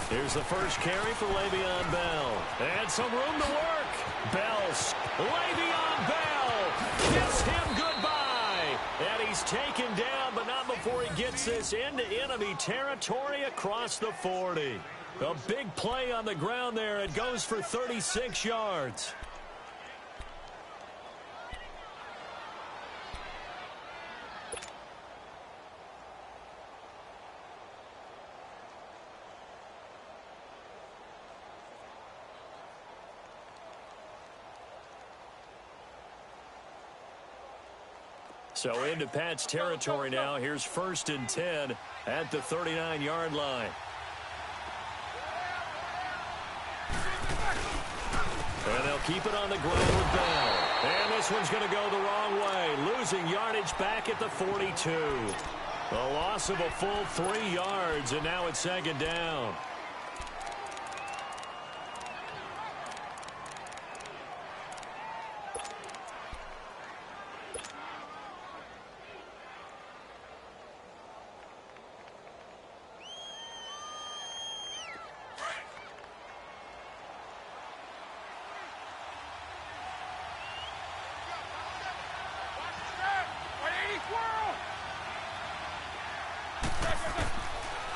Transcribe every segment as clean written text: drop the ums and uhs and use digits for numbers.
Here's the first carry for Le'Veon Bell. And some room to work. Le'Veon Bell gives him goodbye. And he's taken down, but not before he gets this into enemy territory across the 40. A big play on the ground there. It goes for 36 yards. So into Pat's territory now. Here's 1st and 10 at the 39-yard line. And they'll keep it on the ground with Bell. And this one's going to go the wrong way. Losing yardage back at the 42. A loss of a full 3 yards, and now it's 2nd down.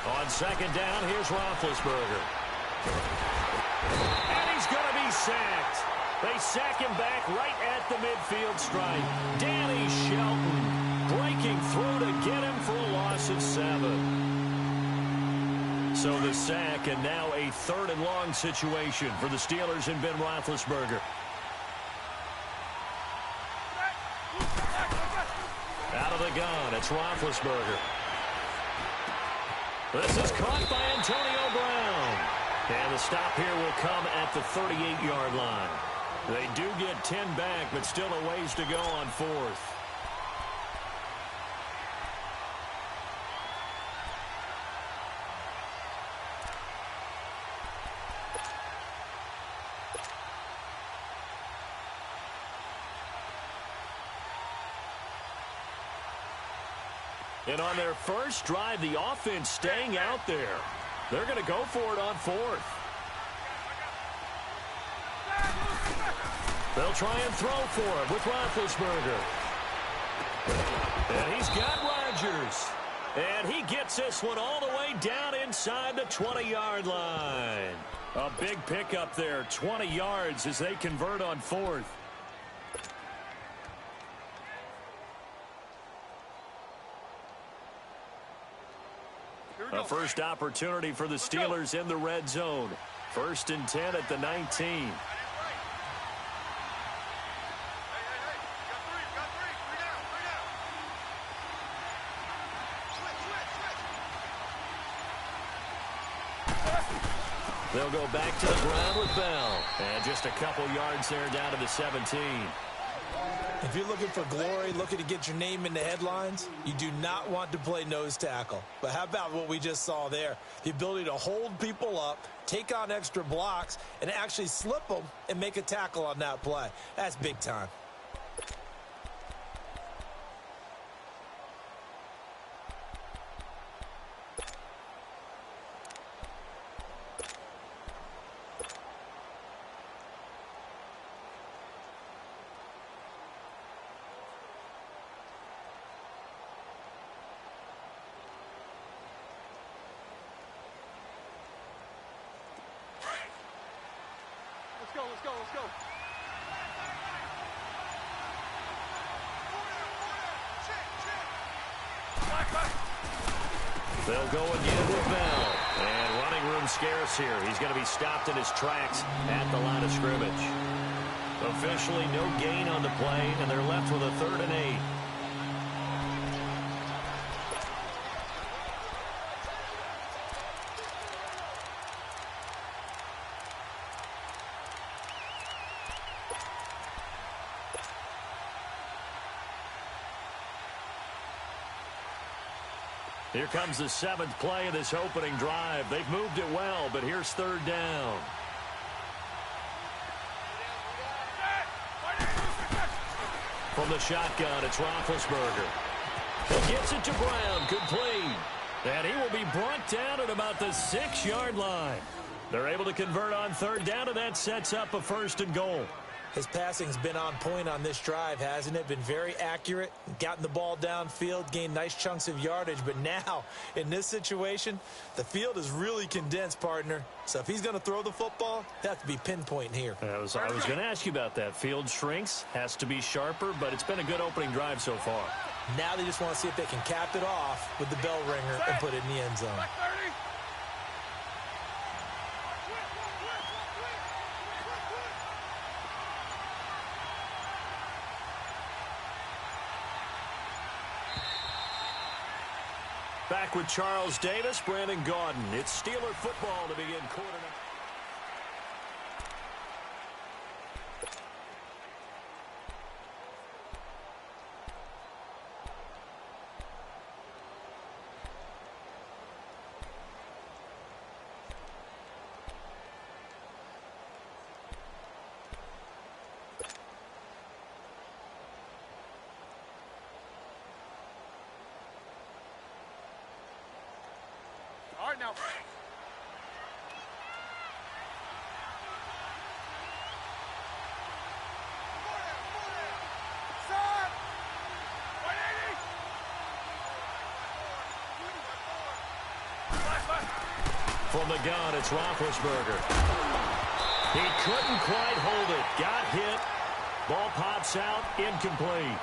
On 2nd down, here's Roethlisberger. And he's going to be sacked. They sack him back right at the midfield stripe. Danny Shelton breaking through to get him for a loss of 7. So the sack, and now a 3rd and long situation for the Steelers and Ben Roethlisberger. Out of the gun, it's Roethlisberger. This is caught by Antonio Brown. And the stop here will come at the 38-yard line. They do get 10 back, but still a ways to go on 4th. And on their first drive, the offense staying out there. They're going to go for it on 4th. They'll try and throw for it with Roethlisberger. And he's got Rodgers. And he gets this one all the way down inside the 20-yard line. A big pickup there, 20 yards as they convert on 4th. A first opportunity for the Steelers in the red zone. 1st and 10 at the 19. They'll go back to the ground with Bell. And just a couple yards there down to the 17. If you're looking for glory, looking to get your name in the headlines, you do not want to play nose tackle. But how about what we just saw there? The ability to hold people up, take on extra blocks, and actually slip them and make a tackle on that play. That's big time. Let's go. They'll go again with Bell. And running room scarce here. He's going to be stopped in his tracks at the line of scrimmage. Officially no gain on the play, and they're left with a 3rd and 8. Here comes the 7th play of this opening drive. They've moved it well, but here's 3rd down. From the shotgun, it's Roethlisberger. He gets it to Brown. Complete. And he will be brought down at about the 6-yard line. They're able to convert on third down, and that sets up a first and goal. His passing's been on point on this drive, hasn't it? Been very accurate, gotten the ball downfield, gained nice chunks of yardage. But now, in this situation, the field is really condensed, partner. So if he's going to throw the football, he'll have to be pinpointing here. I was going to ask you about that. Field shrinks, has to be sharper, but it's been a good opening drive so far. Now they just want to see if they can cap it off with the bell ringer and put it in the end zone. Back with Charles Davis, Brandon Gaudin. It's Steeler football to begin quarter number. Now. From the gun, it's Roethlisberger. He couldn't quite hold it. Got hit. Ball pops out. Incomplete.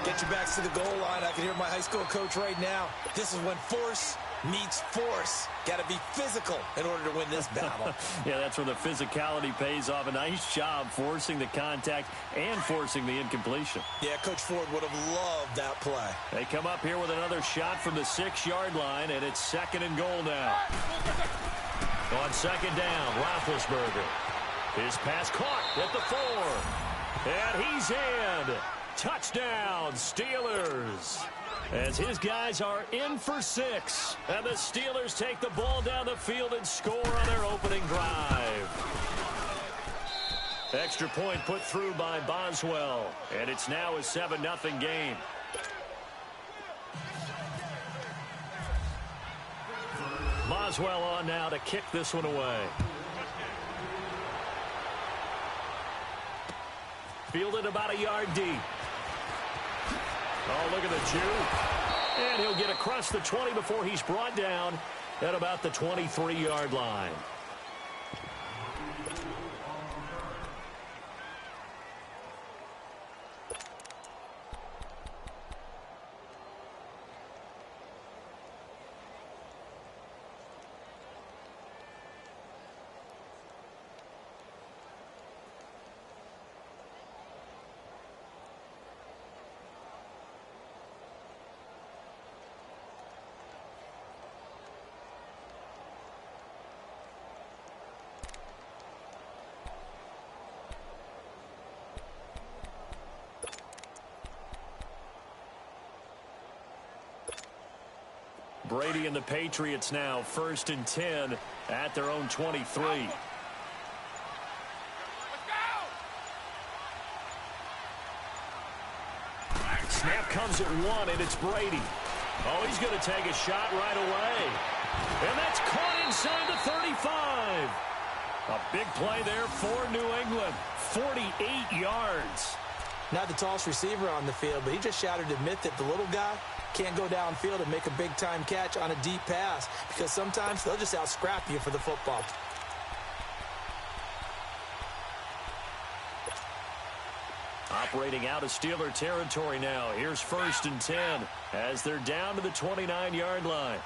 Get your backs to the goal line. I can hear my high school coach right now. This is when force meets force. Got to be physical in order to win this battle. Yeah, that's where the physicality pays off. A nice job forcing the contact and forcing the incompletion. Yeah, Coach Ford would have loved that play. They come up here with another shot from the 6-yard line, and it's second and goal now. On second down, Roethlisberger. His pass caught at the 4. And he's in. Touchdown, Steelers. As his guys are in for 6. And the Steelers take the ball down the field and score on their opening drive. Extra point put through by Boswell. And it's now a 7-0 game. Boswell on now to kick this one away. Fielded about a yard deep. Oh, look at the Jew. And he'll get across the 20 before he's brought down at about the 23-yard line. Brady and the Patriots now 1st and 10 at their own 23. Snap comes at 1, and it's Brady. Oh, he's going to take a shot right away. And that's caught inside the 35. A big play there for New England. 48 yards. Not the tallest receiver on the field, but he just shouted to admit that the little guy can't go downfield and make a big-time catch on a deep pass because sometimes they'll just out-scrap you for the football. Operating out of Steeler territory now. Here's 1st and 10 as they're down to the 29-yard line.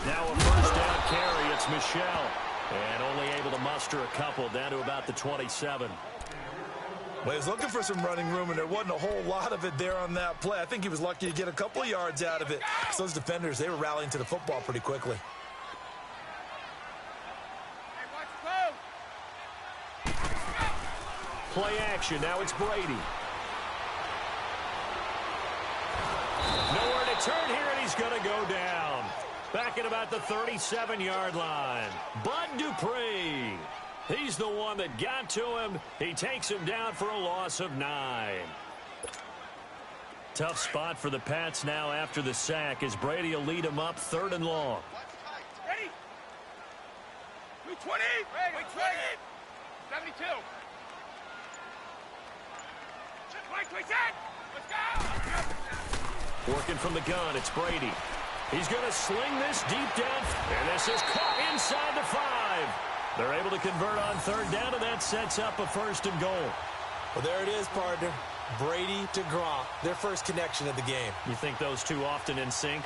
Now a first down carry. It's Michel. And only able to muster a couple down to about the 27. Well, he was looking for some running room, and there wasn't a whole lot of it there on that play. I think he was lucky to get a couple of yards out of it. So those defenders, they were rallying to the football pretty quickly. Play action. Now it's Brady. Nowhere to turn here, and he's going to go down. Back at about the 37-yard line. Bud Dupree. He's the one that got to him. He takes him down for a loss of 9. Tough spot for the Pats now after the sack as Brady will lead them up 3rd and long. Ready? 220. Wait, 20. 72. Let's go. Working from the gun, it's Brady. He's going to sling this deep down, and this is caught inside the 5. They're able to convert on 3rd down, and that sets up a 1st and goal. Well, there it is, partner. Brady to Gronk, their first connection of the game. You think those two often in sync?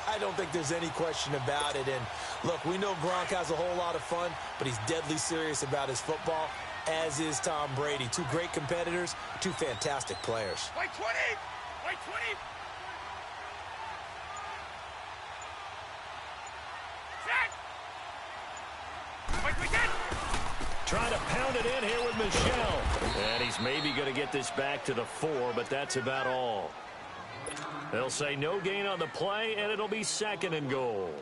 I don't think there's any question about it. And look, we know Gronk has a whole lot of fun, but he's deadly serious about his football, as is Tom Brady. Two great competitors, two fantastic players. Wait, 20. Wait, 20. Set. Wait, we did. Trying to pound it in here with Michel. And he's maybe going to get this back to the 4, but that's about all. They'll say no gain on the play, and it'll be 2nd and goal.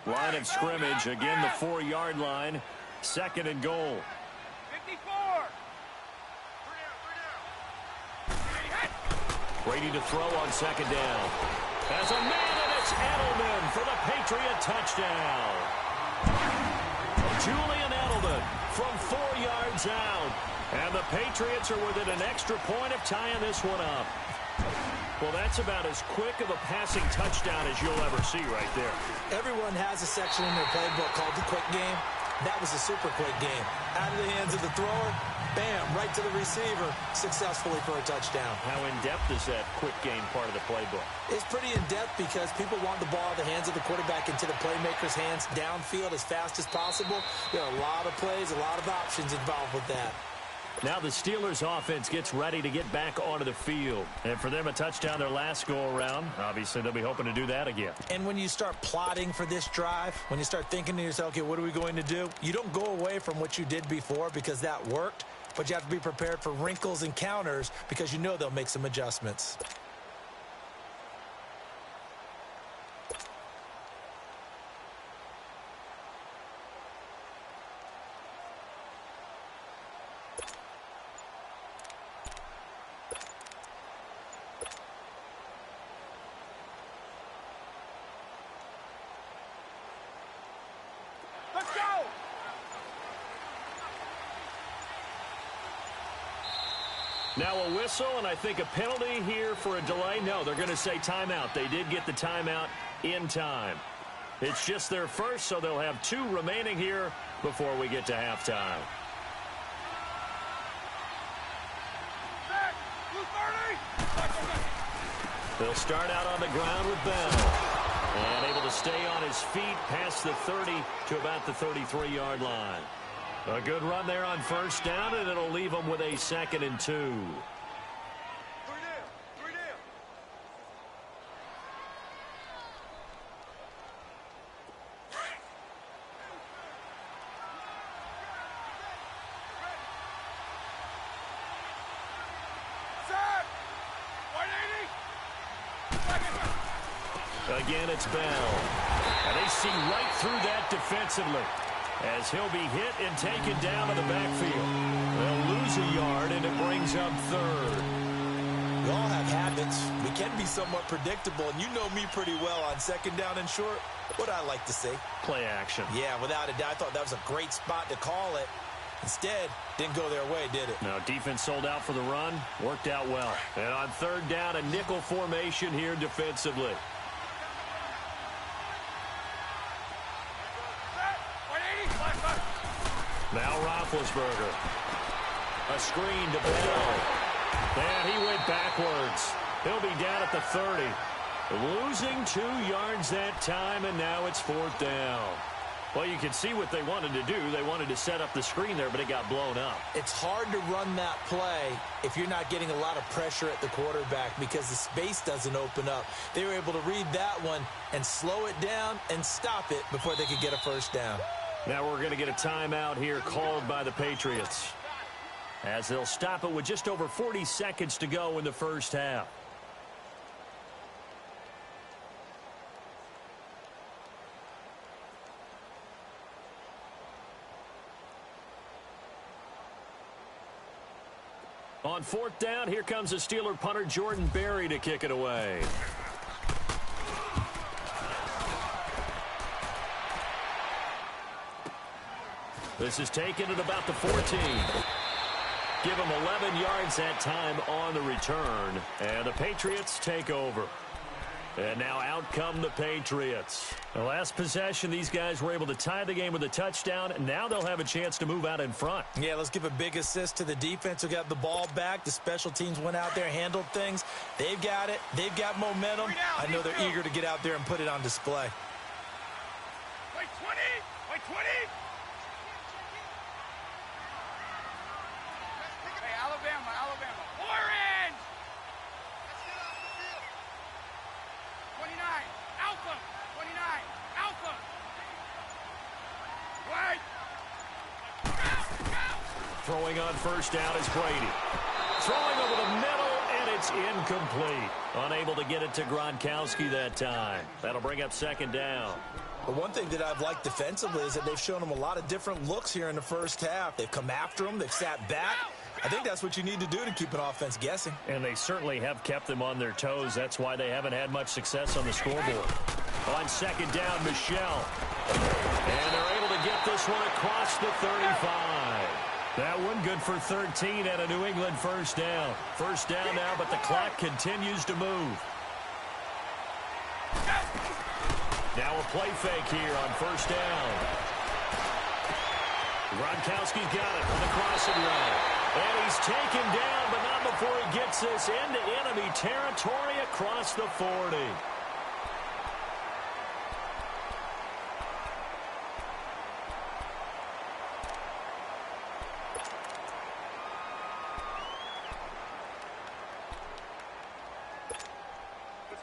Line of scrimmage, again the 4-yard line. 2nd and goal. 54. Brady to throw on 2nd down. As a man, and it's Edelman for the Patriot touchdown. Julian Edelman from 4 yards out. And the Patriots are within an extra point of tying this one up. Well, that's about as quick of a passing touchdown as you'll ever see right there. Everyone has a section in their playbook called the quick game. That was a super quick game. Out of the hands of the thrower, bam, right to the receiver, successfully for a touchdown. How in-depth is that quick game part of the playbook? It's pretty in-depth because people want the ball in the hands of the quarterback into the playmaker's hands downfield as fast as possible. There are a lot of plays, a lot of options involved with that. Now the Steelers offense gets ready to get back onto the field. And for them, a touchdown their last go-around. Obviously, they'll be hoping to do that again. And when you start plotting for this drive, when you start thinking to yourself, okay, what are we going to do? You don't go away from what you did before because that worked, but you have to be prepared for wrinkles and counters because you know they'll make some adjustments. Let's go. Now a whistle, and I think a penalty here for a delay. No, they're going to say timeout. They did get the timeout in time. It's just their first, so they'll have 2 remaining here before we get to halftime. Set. 230. They'll start out on the ground with Bell. And able to stay on his feet past the 30 to about the 33-yard line. A good run there on 1st down, and it'll leave them with a 2nd and 2. 3 down. 3 down. Set. 180. Again, it's Bell. And they see right through that defensively as he'll be hit and taken down to the backfield. They'll lose a yard, and it brings up 3rd. We all have habits. We can be somewhat predictable, and you know me pretty well on 2nd down and short. What I like to say? Play action. Yeah, without a doubt. I thought that was a great spot to call it. Instead, didn't go their way, did it? Now, defense sold out for the run. Worked out well. And on 3rd down, a nickel formation here defensively. Now Roethlisberger. A screen to Bell. And he went backwards. He'll be down at the 30. Losing 2 yards that time, and now it's 4th down. Well, you can see what they wanted to do. They wanted to set up the screen there, but it got blown up. It's hard to run that play if you're not getting a lot of pressure at the quarterback because the space doesn't open up. They were able to read that one and slow it down and stop it before they could get a 1st down. Now we're going to get a timeout here called by the Patriots, as they'll stop it with just over 40 seconds to go in the 1st half. On fourth down, here comes the Steeler punter Jordan Berry to kick it away. This is taken at about the 14. Give them 11 yards that time on the return. And the Patriots take over. And now out come the Patriots. The last possession, these guys were able to tie the game with a touchdown. And now they'll have a chance to move out in front. Yeah, let's give a big assist to the defense who got the ball back. The special teams went out there, handled things. They've got it. They've got momentum. I know they're eager to get out there and put it on display. Wait, 20! Wait, 20! Hey, Alabama. Orange! 29, Alpha! 29, Alpha! Wait! Throwing on first down is Brady. Throwing over the middle, and it's incomplete. Unable to get it to Gronkowski that time. That'll bring up second down. But one thing that I've liked defensively is that they've shown them a lot of different looks here in the first half. They've come after them. They've sat back. I think that's what you need to do to keep an offense guessing. And they certainly have kept them on their toes. That's why they haven't had much success on the scoreboard. On second down, Michelle. And they're able to get this one across the 35. That one good for 13 at a New England first down. First down now, but the clock continues to move. Now a play fake here on first down. Gronkowski's got it on the crossing route. And he's taken down, but not before he gets this into enemy territory across the 40.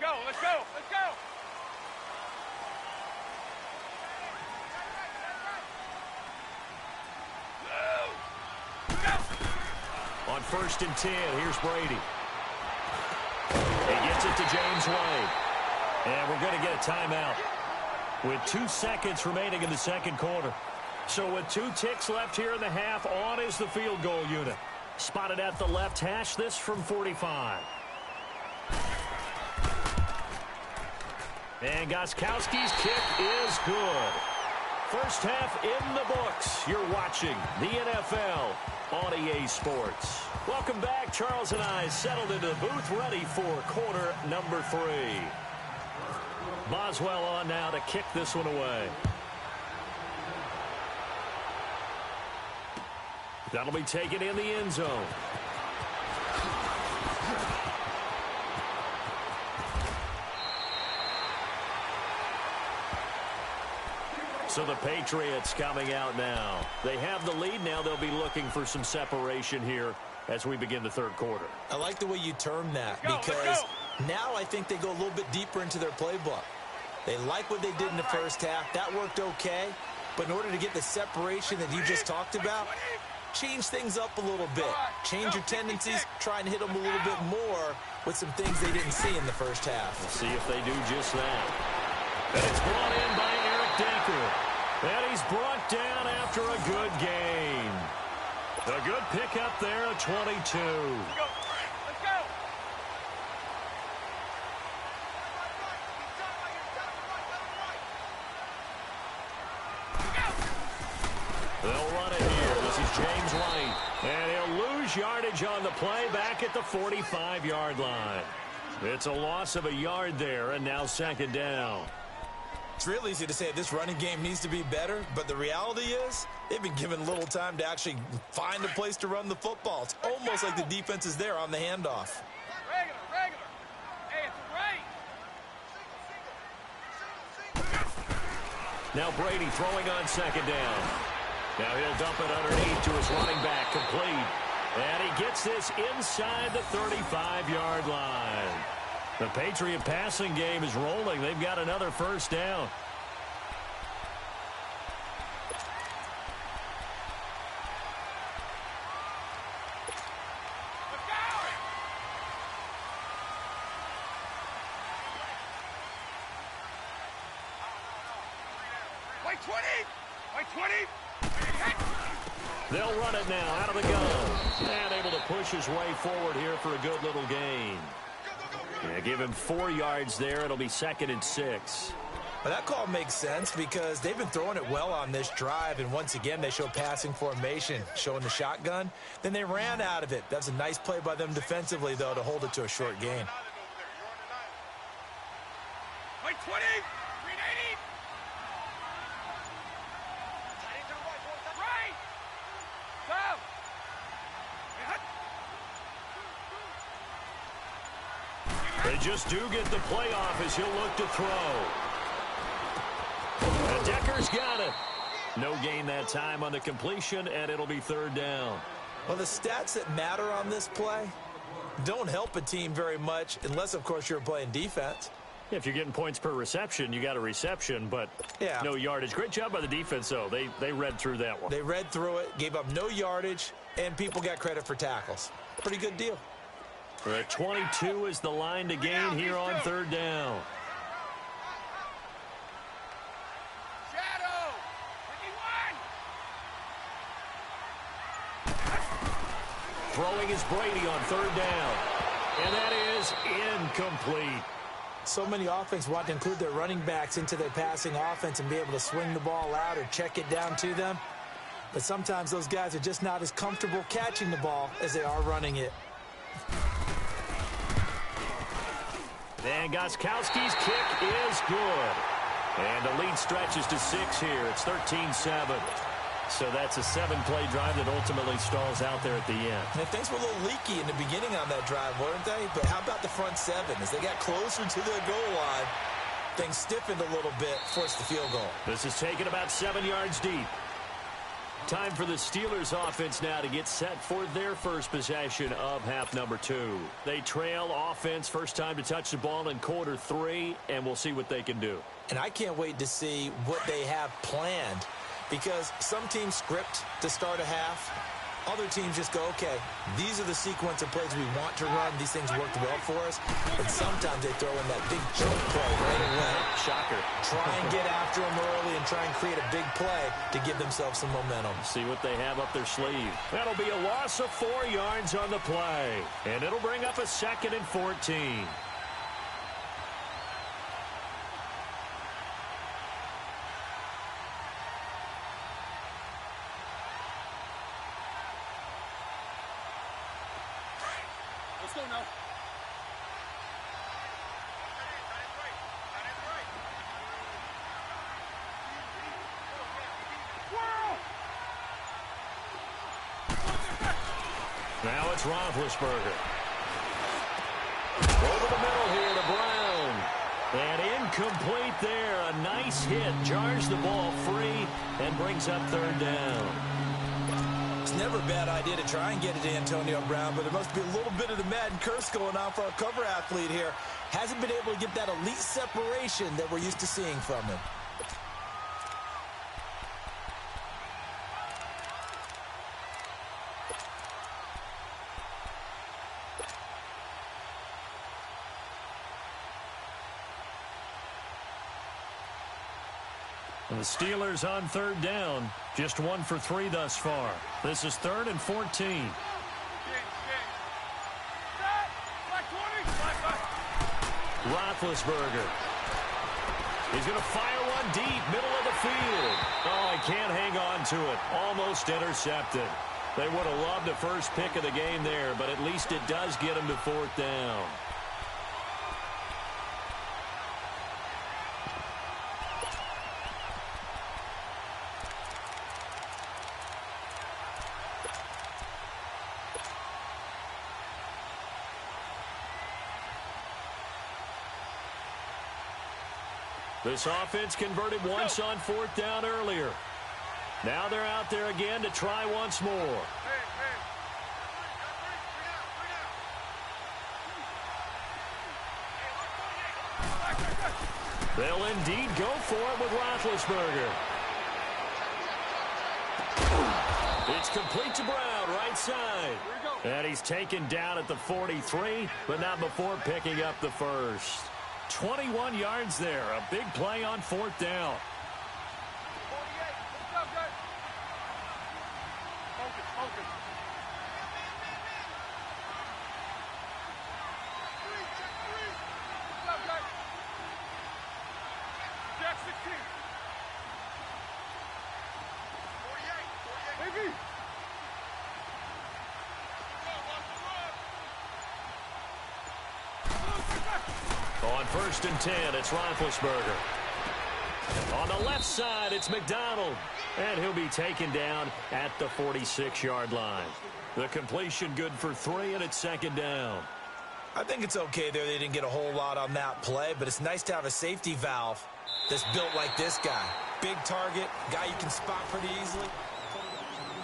Let's go! On first and 10, here's Brady. He gets it to James White. And we're going to get a timeout with 2 seconds remaining in the second quarter. So with 2 ticks left here in the half, on is the field goal unit. Spotted at the left hash, this from 45. And Gostkowski's kick is good. First half in the books. You're watching the NFL on EA Sports. Welcome back. Charles and I settled into the booth, ready for quarter number 3. Boswell on now to kick this one away. That'll be taken in the end zone. So the Patriots coming out now. They have the lead. Now they'll be looking for some separation here as we begin the third quarter. I like the way you term that because now I think they go a little bit deeper into their playbook. They like what they did in the first half. That worked okay. But in order to get the separation that you just talked about, change things up a little bit. Change your tendencies. Try and hit them a little bit more with some things they didn't see in the first half. We'll see if they do just that. And it's brought in by Eric Decker. And he's brought down after a good gain. A good pickup there at 22. Let's go! They'll run it here. This is James White. And he'll lose yardage on the play back at the 45-yard line. It's a loss of a yard there, and now second down. It's real easy to say this running game needs to be better, but the reality is they've been given little time to actually find a place to run the football. It's almost like the defense is there on the handoff. Regular. Hey, it's a right. Now Brady throwing on second down. Now he'll dump it underneath to his running back, complete. And he gets this inside the 35-yard line. The Patriot passing game is rolling. They've got another first down. Wait, 20! They'll run it now out of the gun. And able to push his way forward here for a good little gain. Yeah, give him 4 yards there. It'll be 2nd and 6. Well, that call makes sense because they've been throwing it well on this drive, and once again they show passing formation, showing the shotgun. Then they ran out of it. That's a nice play by them defensively, though, to hold it to a short gain. Wait, 20! 380! Right! Down! They just do get the play off as he'll look to throw. And Decker's got it. No gain that time on the completion, and it'll be 3rd down. Well, the stats that matter on this play don't help a team very much unless, of course, you're playing defense. If you're getting points per reception, you got a reception, but no yardage. Great job by the defense, though. They read through that one. They read through it, gave up no yardage, and people got credit for tackles. Pretty good deal. 22 is the line to gain here on 3rd down. Shadow! 21! Throwing is Brady on 3rd down. And that is incomplete. So many offense want to include their running backs into their passing offense and be able to swing the ball out or check it down to them. But sometimes those guys are just not as comfortable catching the ball as they are running it. And Gostkowski's kick is good. And the lead stretches to 6 here. It's 13-7. So that's a 7-play drive that ultimately stalls out there at the end. And things were a little leaky in the beginning on that drive, weren't they? But how about the front 7? As they got closer to their goal line, things stiffened a little bit, forced the field goal. This is taken about 7 yards deep. Time for the Steelers offense now to get set for their first possession of half number 2. They trail offense, first time to touch the ball in quarter 3, and we'll see what they can do. And I can't wait to see what they have planned, because some teams script to start a half. Other teams just go, okay, these are the sequence of plays we want to run. These things worked well for us. But sometimes they throw in that big jump play right away. Shocker. Try and get after them early and try and create a big play to give themselves some momentum. See what they have up their sleeve. That'll be a loss of 4 yards on the play. And it'll bring up a 2nd and 14. Let's go now. Now it's Roethlisberger. Over the middle here to Brown. And incomplete there. A nice hit. Jars the ball free and brings up 3rd down. It's never a bad idea to try and get it to Antonio Brown, but there must be a little bit of the Madden curse going on for our cover athlete here. Hasn't been able to get that elite separation that we're used to seeing from him. And the Steelers on 3rd down. Just 1 for 3 thus far. This is 3rd and 14. Roethlisberger. He's going to fire one deep, middle of the field. Oh, he can't hang on to it. Almost intercepted. They would have loved the first pick of the game there, but at least it does get him to 4th down. This offense converted once on 4th down earlier. Now they're out there again to try once more. They'll indeed go for it with Roethlisberger. It's complete to Brown, right side. And he's taken down at the 43, but not before picking up the first. 21 yards there. A big play on 4th down. Focus. What's up, guys? Jack 16. 48. Baby. On 1st and 10, it's Roethlisberger. On the left side, it's McDonald. And he'll be taken down at the 46-yard line. The completion good for 3, and it's 2nd down. I think it's okay there. They didn't get a whole lot on that play, but it's nice to have a safety valve that's built like this guy. Big target, guy you can spot pretty easily.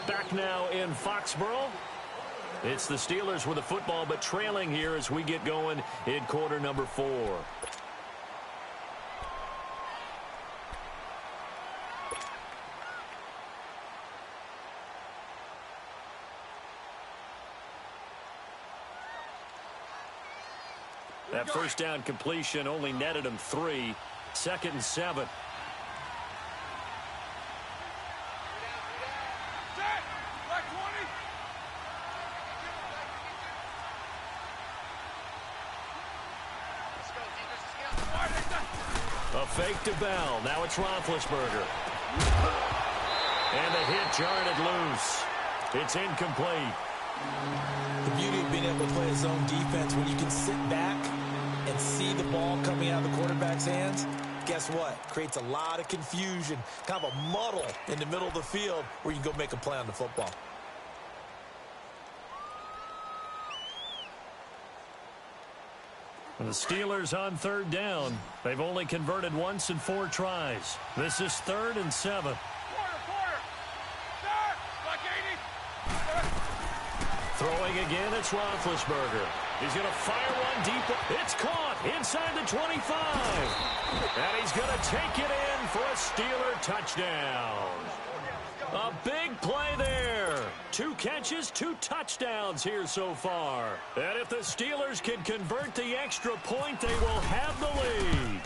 Back now in Foxborough. It's the Steelers with the football, but trailing here as we get going in quarter number 4. That first down completion only netted him 3. 2nd and 7. A fake to Bell. Now it's Roethlisberger. And the hit jarred it loose. It's incomplete. The beauty of being able to play his own defense, when you can sit back and see the ball coming out of the quarterback's hands, guess what? Creates a lot of confusion, kind of a muddle in the middle of the field where you can go make a play on the football. The Steelers on 3rd down. They've only converted once in 4 tries. This is 3rd and 7. Quarter. Start. Like 80. Throwing again, it's Roethlisberger. He's going to fire one deep. It's caught inside the 25. And he's going to take it in for a Steeler touchdown. A big play there. 2 catches, 2 touchdowns here so far. And if the Steelers can convert the extra point, they will have the lead.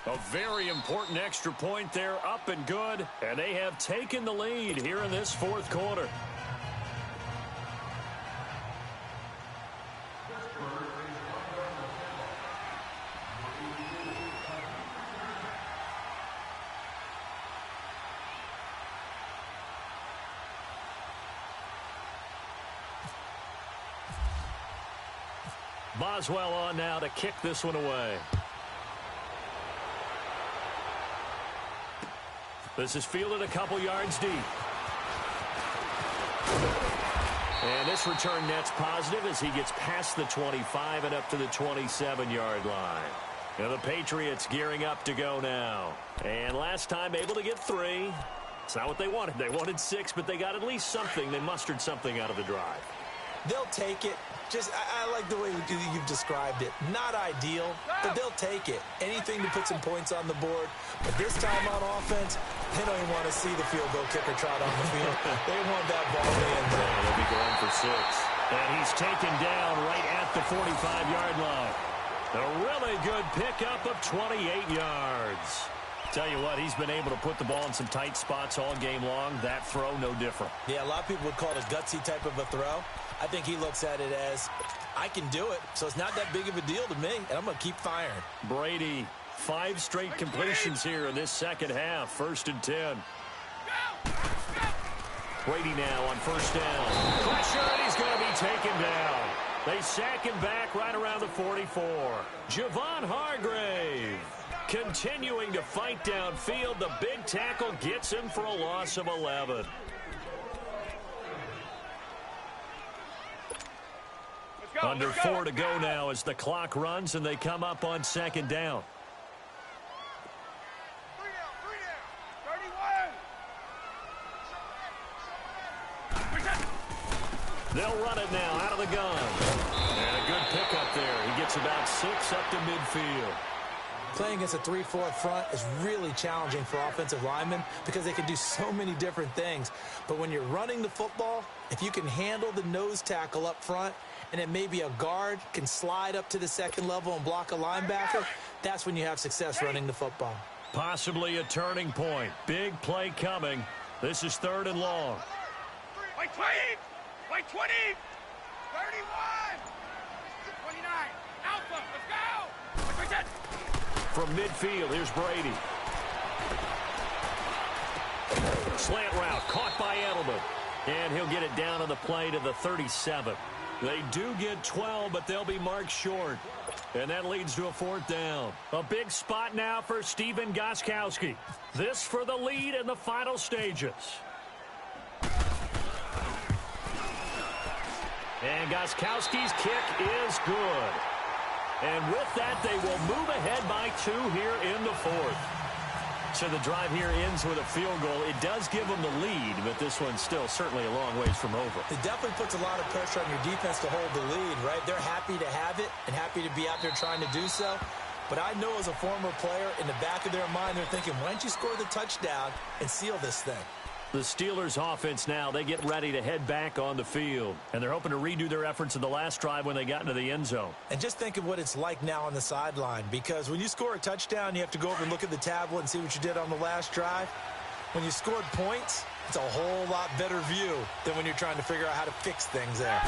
A very important extra point there, up and good. And they have taken the lead here in this 4th quarter. Boswell on now to kick this one away. This is fielded a couple yards deep. And this return net's positive as he gets past the 25 and up to the 27-yard line. And the Patriots gearing up to go now. And last time able to get 3. It's not what they wanted. They wanted 6, but they got at least something. They mustered something out of the drive. They'll take it. I like the way you've described it. Not ideal, but they'll take it. Anything to put some points on the board. But this time on offense, they don't even want to see the field goal kicker trot on the field. They want that ball in the end zone. They'll be going for 6. And he's taken down right at the 45-yard line. A really good pickup of 28 yards. Tell you what, he's been able to put the ball in some tight spots all game long. That throw, no different. Yeah, a lot of people would call it a gutsy type of a throw. I think he looks at it as, I can do it, so it's not that big of a deal to me, and I'm going to keep firing. Brady, 5 straight completions here in this second half. 1st and 10. Brady now on 1st down. Pressure, and he's going to be taken down. They sack him back right around the 44. Javon Hargrave continuing to fight downfield. The big tackle gets him for a loss of 11. Under 4 to go now as the clock runs and they come up on 2nd down. 3 down. 31. They'll run it now out of the gun. And a good pickup there. He gets about 6 up to midfield. Playing against a 3-4 front is really challenging for offensive linemen because they can do so many different things. But when you're running the football, if you can handle the nose tackle up front, and then maybe a guard can slide up to the 2nd level and block a linebacker, that's when you have success running the football. Possibly a turning point. Big play coming. This is 3rd and long. Wait 20! Wait 20! 31! 29! Alpha, let's go! Wait 10! From midfield, here's Brady. Slant route, caught by Edelman. And he'll get it down on the play to the 37. They do get 12, but they'll be marked short. And that leads to a 4th down. A big spot now for Stephen Gostkowski. This for the lead in the final stages. And Gostkowski's kick is good. And with that, they will move ahead by 2 here in the 4th. So the drive here ends with a field goal. It does give them the lead, but this one's still certainly a long ways from over. It definitely puts a lot of pressure on your defense to hold the lead, right? They're happy to have it and happy to be out there trying to do so. But I know as a former player, in the back of their mind, they're thinking, why don't you score the touchdown and seal this thing? The Steelers offense now, they get ready to head back on the field. And they're hoping to redo their efforts in the last drive when they got into the end zone. And just think of what it's like now on the sideline, because when you score a touchdown, you have to go over and look at the tablet and see what you did on the last drive. When you scored points, it's a whole lot better view than when you're trying to figure out how to fix things there.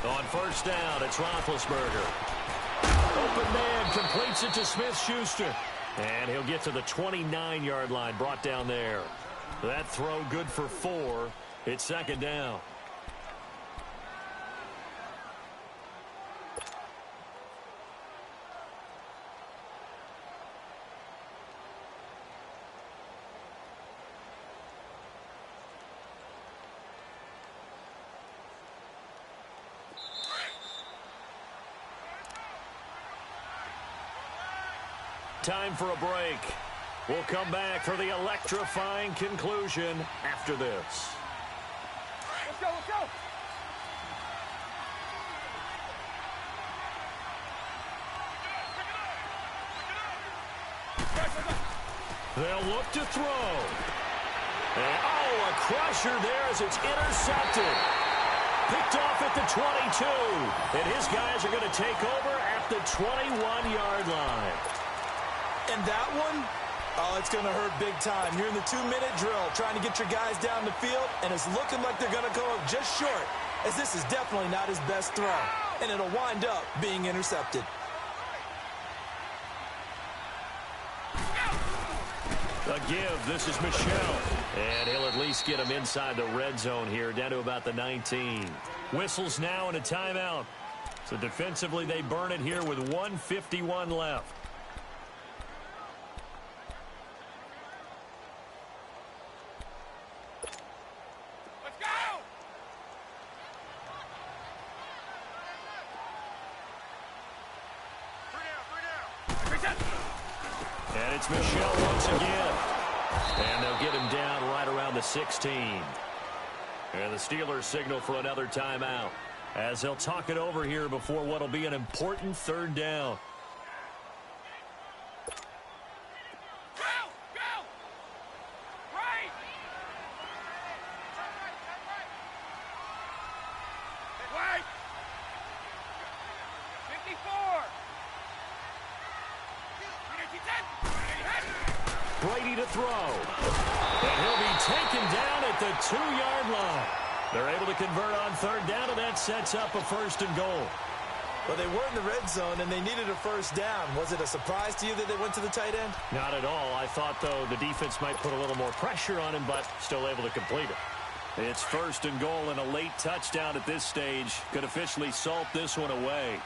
On 1st down, it's Roethlisberger. Open man completes it to Smith-Schuster. And he'll get to the 29-yard line, brought down there. That throw good for 4. It's 2nd down. Time for a break. We'll come back for the electrifying conclusion after this. Let's go, let's go! They'll look to throw. And, oh, a crusher there as it's intercepted. Picked off at the 22. And his guys are going to take over at the 21-yard line. And that one, oh, it's going to hurt big time. You're in the 2-minute drill trying to get your guys down the field, and it's looking like they're going to go up just short, as this is definitely not his best throw, and it'll wind up being intercepted. A give. This is Michel. And he'll at least get him inside the red zone here, down to about the 19. Whistles now and a timeout. So defensively, they burn it here with 1:51 left. And it's Michel once again. And they'll get him down right around the 16. And the Steelers signal for another timeout, as they'll talk it over here before what will be an important 3rd down. Go! Go! Right! Wait! 54! Brady to throw. And he'll be taken down at the 2-yard line. They're able to convert on 3rd down, and that sets up a 1st and goal. Well, they were in the red zone, and they needed a 1st down. Was it a surprise to you that they went to the tight end? Not at all. I thought, though, the defense might put a little more pressure on him, but still able to complete it. It's 1st and goal, and a late touchdown at this stage could officially salt this one away.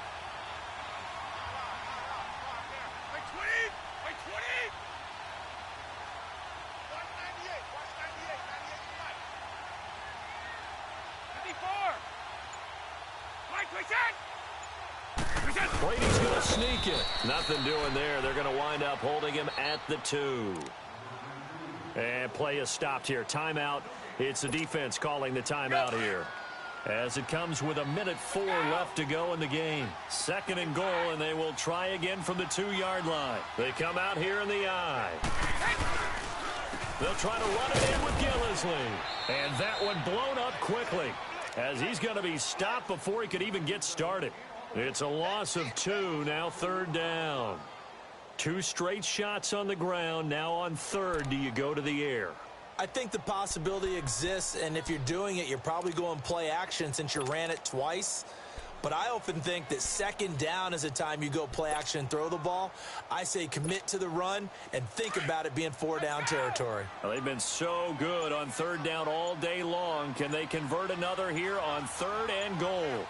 Brady's going to sneak it. Nothing doing there. They're going to wind up holding him at the 2. And play is stopped here. Timeout. It's the defense calling the timeout here, as it comes with 1:04 left to go in the game. 2nd and goal, and they will try again from the 2-yard line. They come out here in the I. They'll try to run it in with Gillislee. And that one blown up quickly, as he's going to be stopped before he could even get started. It's a loss of 2, now 3rd down. 2 straight shots on the ground. Now on 3rd, do you go to the air? I think the possibility exists, and if you're doing it, you're probably going play action since you ran it twice. But I often think that second down is a time you go play action and throw the ball. I say commit to the run and think about it being 4-down territory. Well, they've been so good on third down all day long. Can they convert another here on 3rd and goal?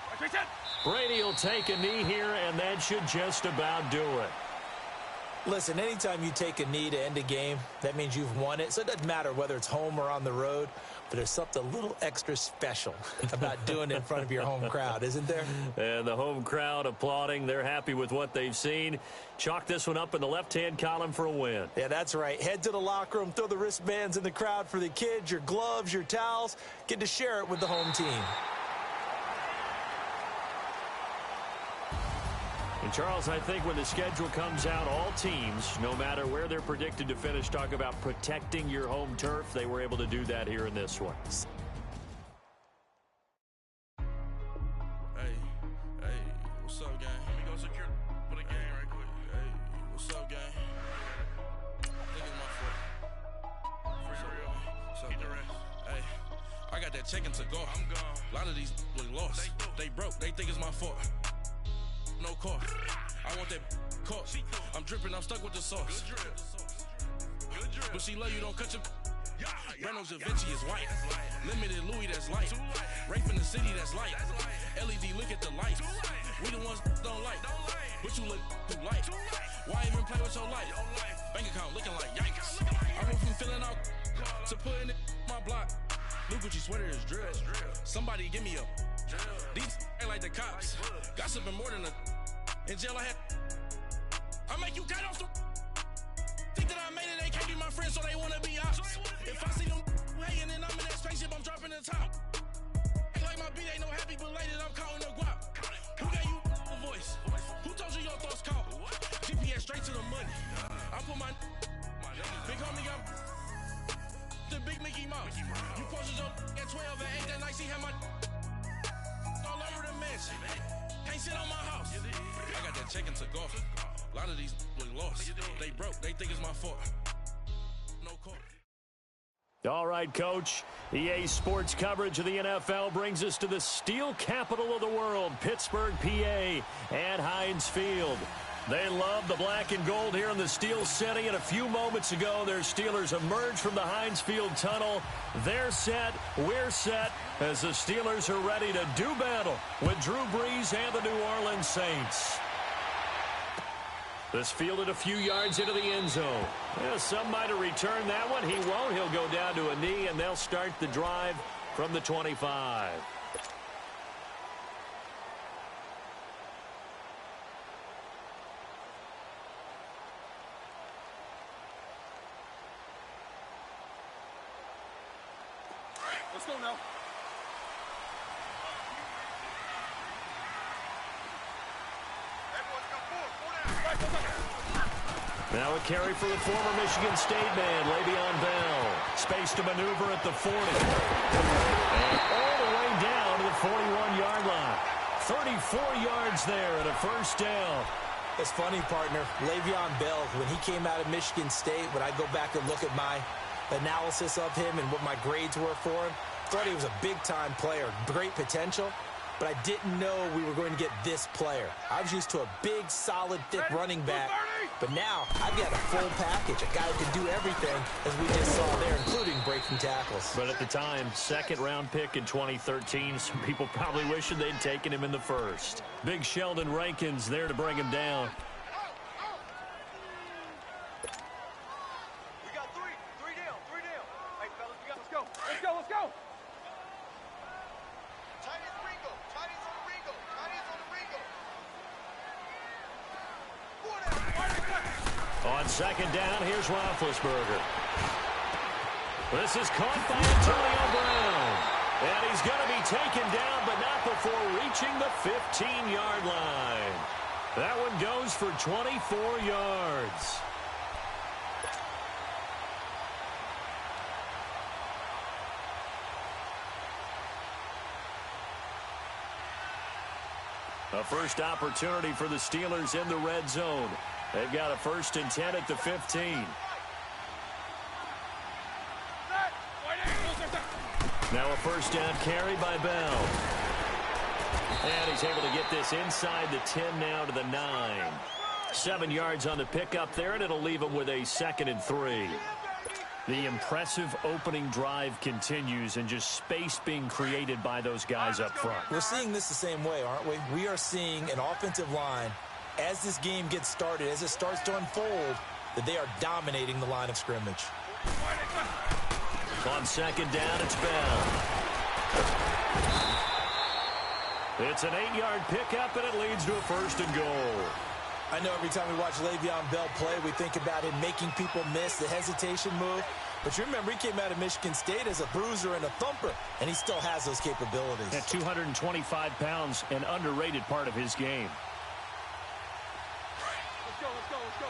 Brady will take a knee here, and that should just about do it. Listen, anytime you take a knee to end a game, that means you've won it. So it doesn't matter whether it's home or on the road, but there's something a little extra special about doing it in front of your home crowd, isn't there? And the home crowd applauding. They're happy with what they've seen. Chalk this one up in the left-hand column for a win. Yeah, that's right. Head to the locker room, throw the wristbands in the crowd for the kids, your gloves, your towels. Get to share it with the home team. And, Charles, I think when the schedule comes out, all teams, no matter where they're predicted to finish, talk about protecting your home turf. They were able to do that here in this one. Hey, what's up, gang? Let me go secure for the game right quick. Hey, what's up, gang? I think it's my fault. For real. What's up, gang? Hey, I got that chicken to go. I'm gone. A lot of these look lost. They broke. They think it's my fault. No cost. I want that caught. I'm dripping, I'm stuck with the sauce. Good drip. But she love you, don't cut your. Reynolds Da Vinci is white. Limited Louis, that's light. Rape in the city, that's light. LED, look at the light. We the ones don't like. But you look too light. Why even play with your life? Bank account looking like yikes. I went from filling out to putting it in my block. New Gucci sweater is drill. Somebody give me a. These ain't like the cops. Gossiping more than a. In jail I had. I make you cut off the. Think that I made it, they can't be my friends, so they wanna be ops. If I see them hating and I'm in that spaceship, I'm dropping the top. Ain't like my beat, ain't no happy belated, I'm counting the guap. Who gave you a voice? Who told you your thoughts count? GPS straight to the money. I put my big homie got the big Mickey Mouse. You posted your at 12 and 8 that night, see how my all over the mansion. Can't sit on my house. I got that check into golf. A lot of these look lost. They broke. They think it's my fault. No court. All right, Coach. EA Sports coverage of the NFL brings us to the steel capital of the world, Pittsburgh, PA, at Heinz Field. They love the black and gold here in the Steel City, and a few moments ago, their Steelers emerged from the Heinz Field tunnel. They're set, we're set, as the Steelers are ready to do battle with Drew Brees and the New Orleans Saints. This fielded a few yards into the end zone. Yeah, some might have returned that one. He won't. He'll go down to a knee, and they'll start the drive from the 25. Let's go now. Now a carry for the former Michigan State man, Le'Veon Bell. Space to maneuver at the 40. And all the way down to the 41-yard line. 34 yards there and a first down. It's funny, partner. Le'Veon Bell, when he came out of Michigan State, when I go back and look at my analysis of him and what my grades were for him, thought he was a big-time player, great potential, but I didn't know we were going to get this player. I was used to a big, solid, thick running back, but now I've got a full package, a guy who can do everything, as we just saw there, including breaking tackles. But at the time, second-round pick in 2013, some people probably wishing they'd taken him in the first. Big Sheldon Rankins there to bring him down. We got three down. Hey, fellas, let's go. Let's go. Chinese Ringo. On second down, here's Roethlisberger. This is caught by Antonio Brown. And he's going to be taken down, but not before reaching the 15-yard line. That one goes for 24 yards. A first opportunity for the Steelers in the red zone. They've got a 1st and 10 at the 15. Set. Now a first down carry by Bell. And he's able to get this inside the 10 now to the 9. 7 yards on the pickup there, and it'll leave him with a 2nd and 3. The impressive opening drive continues, and just space being created by those guys up front. We're seeing this the same way, aren't we? We are seeing an offensive line, as this game gets started, as it starts to unfold, that they are dominating the line of scrimmage. On 2nd down, it's Bell. It's an 8-yard pickup, and it leads to a 1st and goal. I know every time we watch Le'Veon Bell play, we think about him making people miss the hesitation move. But you remember, he came out of Michigan State as a bruiser and a thumper, and he still has those capabilities. At 225 pounds, an underrated part of his game. Let's go, let's go, let's go.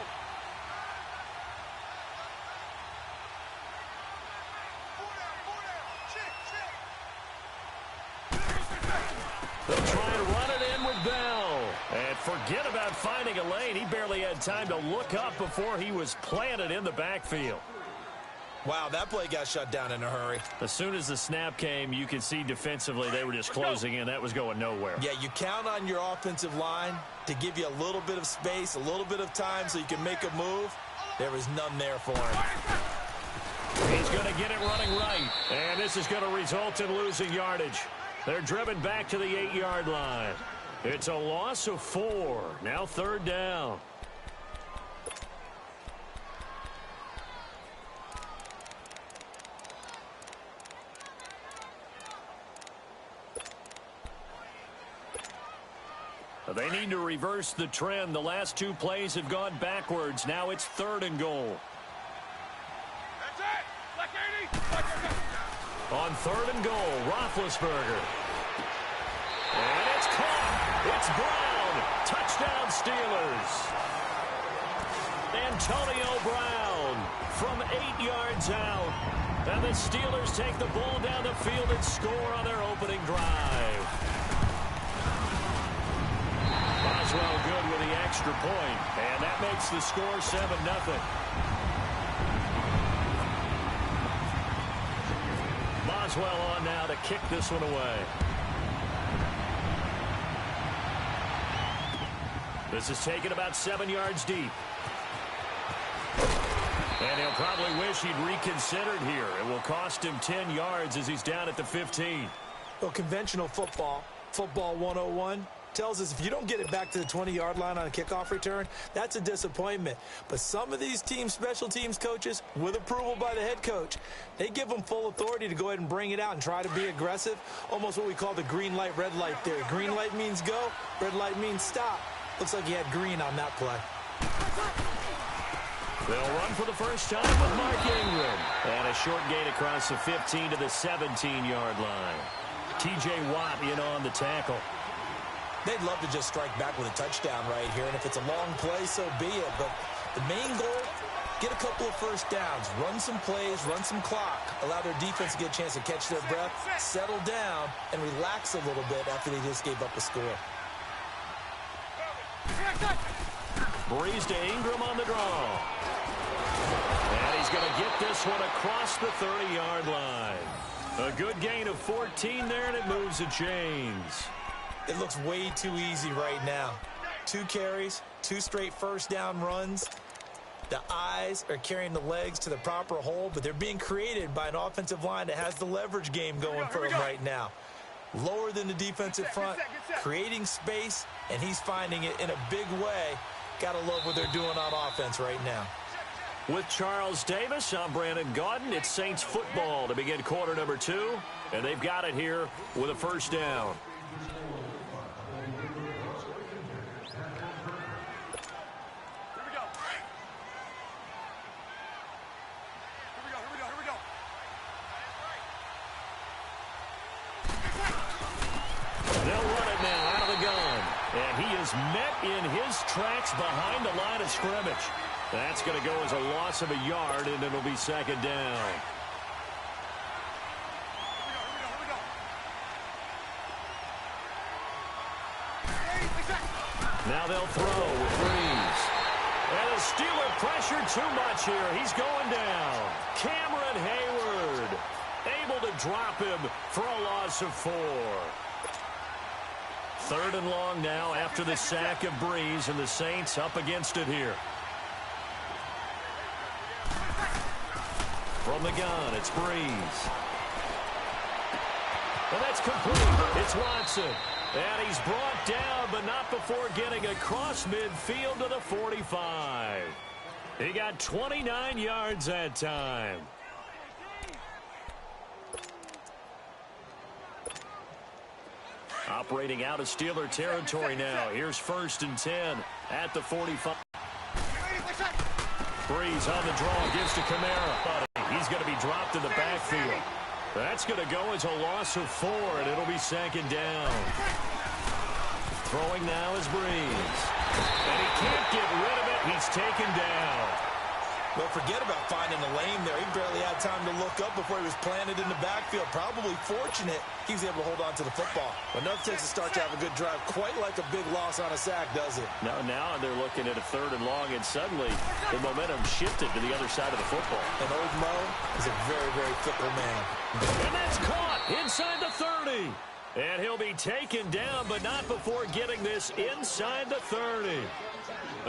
They'll try and run it in with Bell. And forget about finding a lane. He barely had time to look up before he was planted in the backfield. Wow, that play got shut down in a hurry. As soon as the snap came, you could see defensively they were just closing in. That was going nowhere. Yeah, you count on your offensive line to give you a little bit of space, a little bit of time so you can make a move. There was none there for him. He's going to get it running right. And this is going to result in losing yardage. They're driven back to the 8-yard line. It's a loss of 4. Now 3rd down. They need to reverse the trend. The last 2 plays have gone backwards. Now it's 3rd and goal. That's it! Black 80! On 3rd and goal, Roethlisberger. And it's caught. It's Brown. Touchdown Steelers. Antonio Brown from 8 yards out. And the Steelers take the ball down the field and score on their opening drive. Boswell good with the extra point, and that makes the score 7-0. Boswell on now to kick this one away. This is taken about 7 yards deep. And he'll probably wish he'd reconsidered here. It will cost him 10 yards as he's down at the 15. Well, conventional football 101, tells us if you don't get it back to the 20-yard line on a kickoff return, that's a disappointment. But some of these team special teams coaches, with approval by the head coach, they give them full authority to go ahead and bring it out and try to be aggressive, almost what we call the green light, red light theory. Green light means go, red light means stop. Looks like he had green on that play. They'll run for the first time with Mark Ingram. And a short gain across the 15 to the 17-yard line. T.J. Watt in on the tackle. They'd love to just strike back with a touchdown right here, and if it's a long play, so be it. But the main goal, get a couple of first downs, run some plays, run some clock, allow their defense to get a chance to catch their breath, settle down, and relax a little bit after they just gave up a score. Breeze to Ingram on the draw. And he's going to get this one across the 30-yard line. A good gain of 14 there, and it moves the chains. It looks way too easy right now. 2 carries, 2 straight first down runs. The eyes are carrying the legs to the proper hole, but they're being created by an offensive line that has the leverage game going for him right now. Lower than the defensive front, creating space, and he's finding it in a big way. Gotta love what they're doing on offense right now. With Charles Davis, I'm Brandon Gaudin. It's Saints football to begin quarter number 2, and they've got it here with a first down. Met in his tracks behind the line of scrimmage. That's going to go as a loss of a yard, and it'll be second down. Now they'll throw with Breeze. And the Steeler pressure too much here. He's going down. Cameron Hayward. able to drop him for a loss of 4. 3rd and long now after the sack of Breeze, and the Saints up against it here. From the gun, it's Breeze. And that's complete. It's Watson. And he's brought down, but not before getting across midfield to the 45. He got 29 yards that time. Operating out of Steeler territory now. Here's 1st and 10 at the 45. Breeze on the draw, gives to Kamara. He's going to be dropped in the backfield. That's going to go as a loss of 4, and it'll be 2nd down. Throwing now is Breeze. And he can't get rid of it. He's taken down. Well, forget about finding a lane there. He barely had time to look up before he was planted in the backfield. Probably fortunate he was able to hold on to the football. But nothing takes a start to have a good drive. Quite like a big loss on a sack, does it? Now they're looking at a 3rd and long, and suddenly the momentum shifted to the other side of the football. And old Mo is a very, very fickle man. And that's caught inside the 30. And he'll be taken down, but not before getting this inside the 30.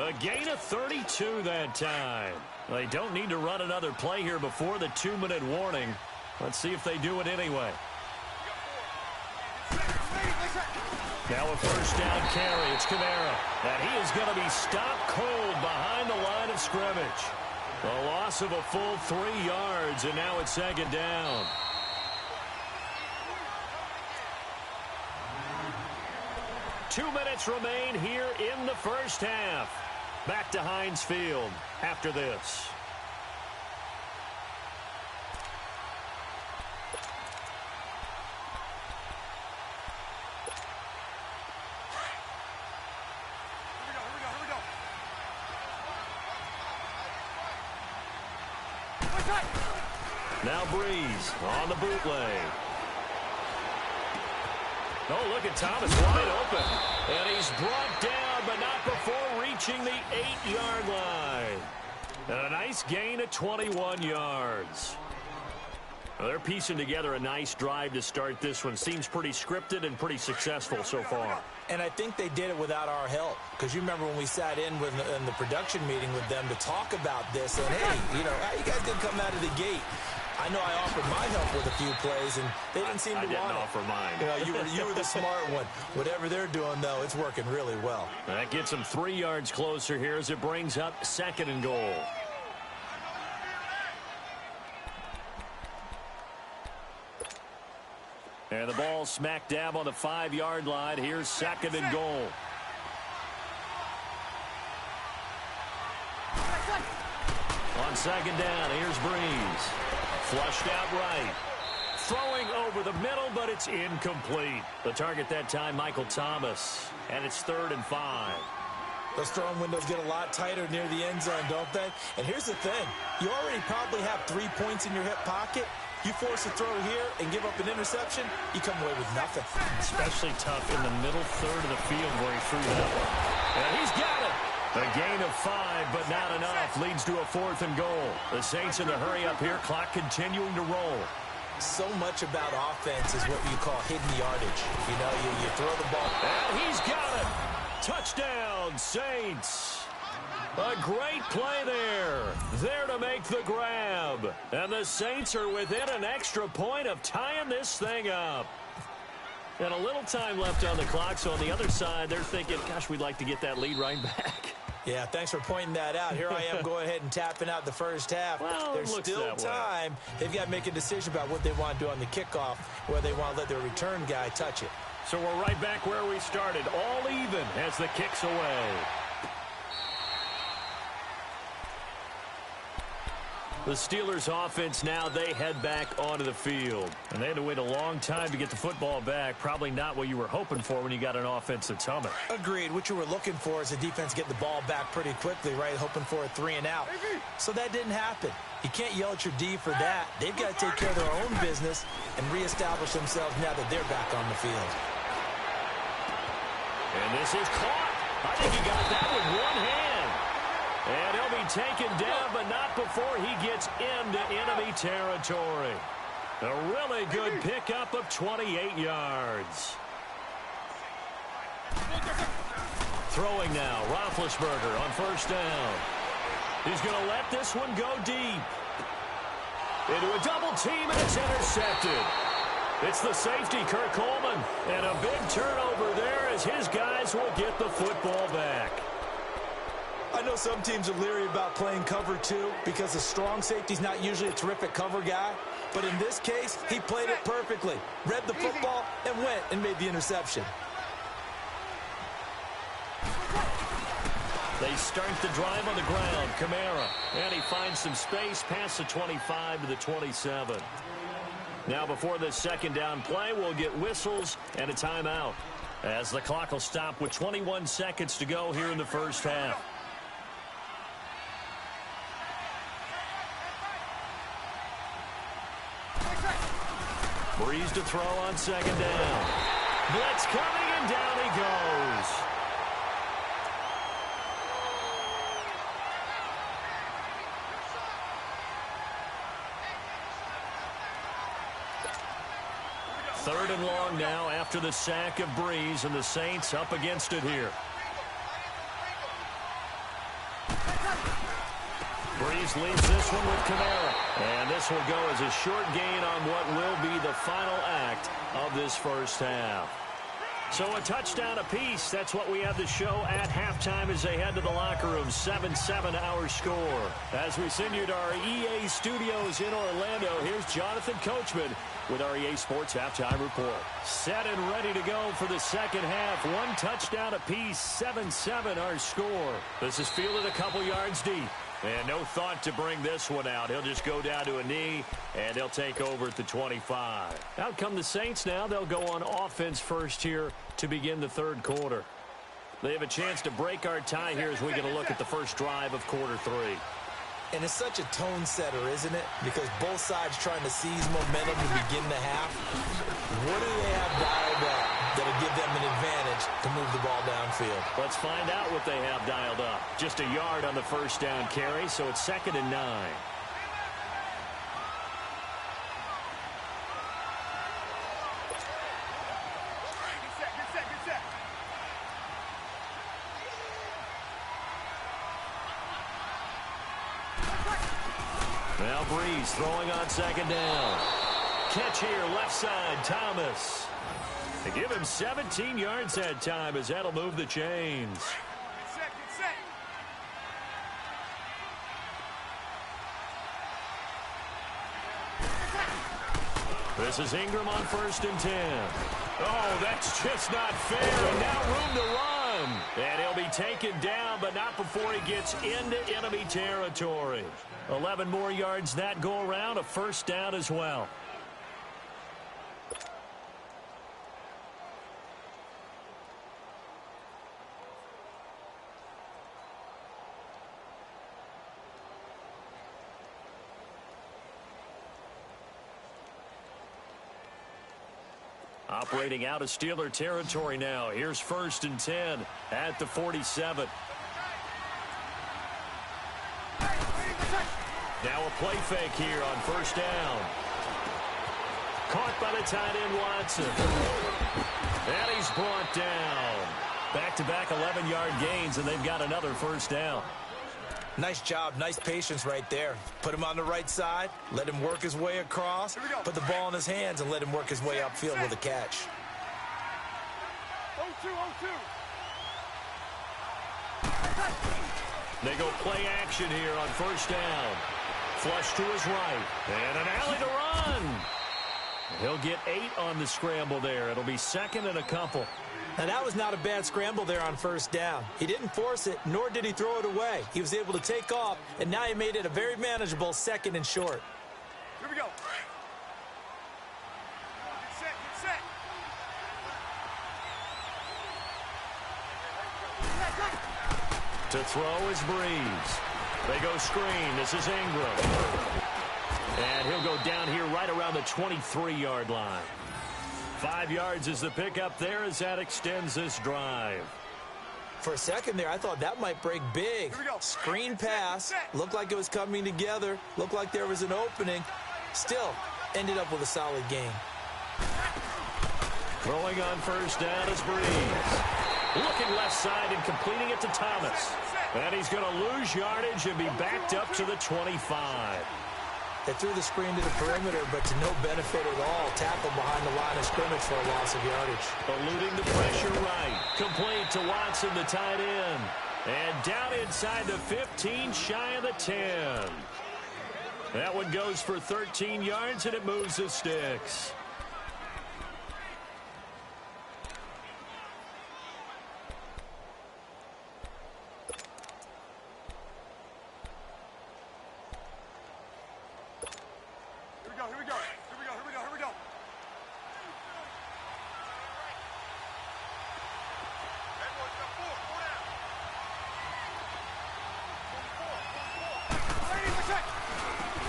A gain of 32 that time. They don't need to run another play here before the 2-minute warning. Let's see if they do it anyway. Now a 1st down carry. It's Kamara. And he is going to be stopped cold behind the line of scrimmage. A loss of a full 3 yards, and now it's 2nd down. Two minutes remain here in the first half. Back to Heinz Field after this. Now Breeze on the bootleg. Oh, look at Thomas wide open. And he's brought down, but not before reaching the 8-yard line. And a nice gain of 21 yards. Well, they're piecing together a nice drive to start this one. Seems pretty scripted and pretty successful so far. And I think they did it without our help. Because you remember when we sat in the production meeting with them to talk about this. And, hey, you know, you guys didn't come out of the gate. I know I offered my help with a few plays, and they didn't seem to want it. I didn't offer mine. You know, you were the smart one. Whatever they're doing, though, it's working really well. That gets them 3 yards closer here as it brings up 2nd and goal. And the ball smack dab on the 5-yard line. Here's 2nd and goal. On 2nd down, here's Breeze. Flushed out right. Throwing over the middle, but it's incomplete. The target that time, Michael Thomas. And it's 3rd and 5. Those throwing windows get a lot tighter near the end zone, don't they? And here's the thing. You already probably have 3 points in your hip pocket. You force a throw here and give up an interception, you come away with nothing. Especially tough in the middle 3rd of the field where he threw that one. And he's got it. A gain of 5, but not enough. Leads to a 4th and goal. The Saints in the hurry up here. Clock continuing to roll. So much about offense is what you call hidden yardage. You know, you throw the ball. And he's got it. Touchdown, Saints. A great play there. There to make the grab. And the Saints are within an extra point of tying this thing up. And a little time left on the clock, so on the other side, they're thinking, gosh, we'd like to get that lead right back. Yeah, thanks for pointing that out. Here I am going ahead and tapping out the first half. Well, there's still time. They've got to make a decision about what they want to do on the kickoff, whether they want to let their return guy touch it. So we're right back where we started, all even as the kick's away. The Steelers offense now, they head back onto the field. And they had to wait a long time to get the football back. Probably not what you were hoping for when you got an offense that's humming. Agreed. What you were looking for is the defense get the ball back pretty quickly, right? Hoping for a 3 and out. So that didn't happen. You can't yell at your D for that. They've got to take care of their own business and reestablish themselves now that they're back on the field. And this is caught. I think he got that with one hand. And he'll be taken down, but not before he gets into enemy territory. A really good pickup of 28 yards. Throwing now, Roethlisberger on first down. He's going to let this one go deep. Into a double team, and it's intercepted. It's the safety, Kirk Coleman. And a big turnover there as his guys will get the football back. I know some teams are leery about playing cover 2 because the strong safety's not usually a terrific cover guy. But in this case, he played it perfectly. Read the football and went and made the interception. They start the drive on the ground. Kamara. And he finds some space past the 25 to the 27. Now before this second down play, we'll get whistles and a timeout, as the clock will stop with 21 seconds to go here in the first half. Breeze to throw on second down. Blitz coming, and down he goes. Third and long now after the sack of Breeze, and the Saints up against it here. Breeze leads this one with Kamara. And this will go as a short gain on what will be the final act of this first half. So a touchdown apiece. That's what we have to show at halftime as they head to the locker room. 7-7 our score. As we send you to our EA studios in Orlando, here's Jonathan Coachman with our EA Sports Halftime Report. Set and ready to go for the second half. One touchdown apiece. 7-7 our score. This is fielded a couple yards deep. And no thought to bring this one out. He'll just go down to a knee, and he'll take over at the 25. Out come the Saints now. They'll go on offense first here to begin the third quarter. They have a chance to break our tie here as we get a look at the first drive of quarter 3. And it's such a tone setter, isn't it? Because both sides trying to seize momentum to begin the half. What do they have dialed up that'll give them an advantage to move the ball downfield? Let's find out what they have dialed up. Just a yard on the first down carry, so it's 2nd and 9. Now Breeze throwing on second down. Catch here, left side, Thomas. They give him 17 yards that time, as that'll move the chains. This is Ingram on 1st and 10. Oh, that's just not fair. And now room to run. And he'll be taken down, but not before he gets into enemy territory. 11 more yards that go around, a first down as well. Operating out of Steeler territory now. Here's 1st and 10 at the 47. Now a play fake here on 1st down. Caught by the tight end Watson. And he's brought down. Back-to-back 11-yard gains, and they've got another first down. Nice job, nice patience right there. Put him on the right side, let him work his way across, put the ball in his hands, and let him work his way upfield with a catch. 0-2, 0-2. They go play action here on 1st down. Flush to his right, and an alley to run. He'll get 8 on the scramble there. It'll be 2nd and a couple. Now, that was not a bad scramble there on 1st down. He didn't force it, nor did he throw it away. He was able to take off, and now he made it a very manageable 2nd and short. Here we go. Get set, get set. To throw is Breeze. They go screen. This is Ingram. And he'll go down here right around the 23-yard line. 5 yards is the pickup there as that extends this drive. For a second there, I thought that might break big. Screen pass. Looked like it was coming together. Looked like there was an opening. Still, ended up with a solid game. Throwing on first down is Breeze. Looking left side and completing it to Thomas. And he's going to lose yardage and be backed up to the 25. They threw the screen to the perimeter, but to no benefit at all. Tackle behind the line of scrimmage for a loss of yardage. Eluding the pressure right. Complete to Watson, the tight end. And down inside the 15, shy of the 10. That one goes for 13 yards, and it moves the sticks.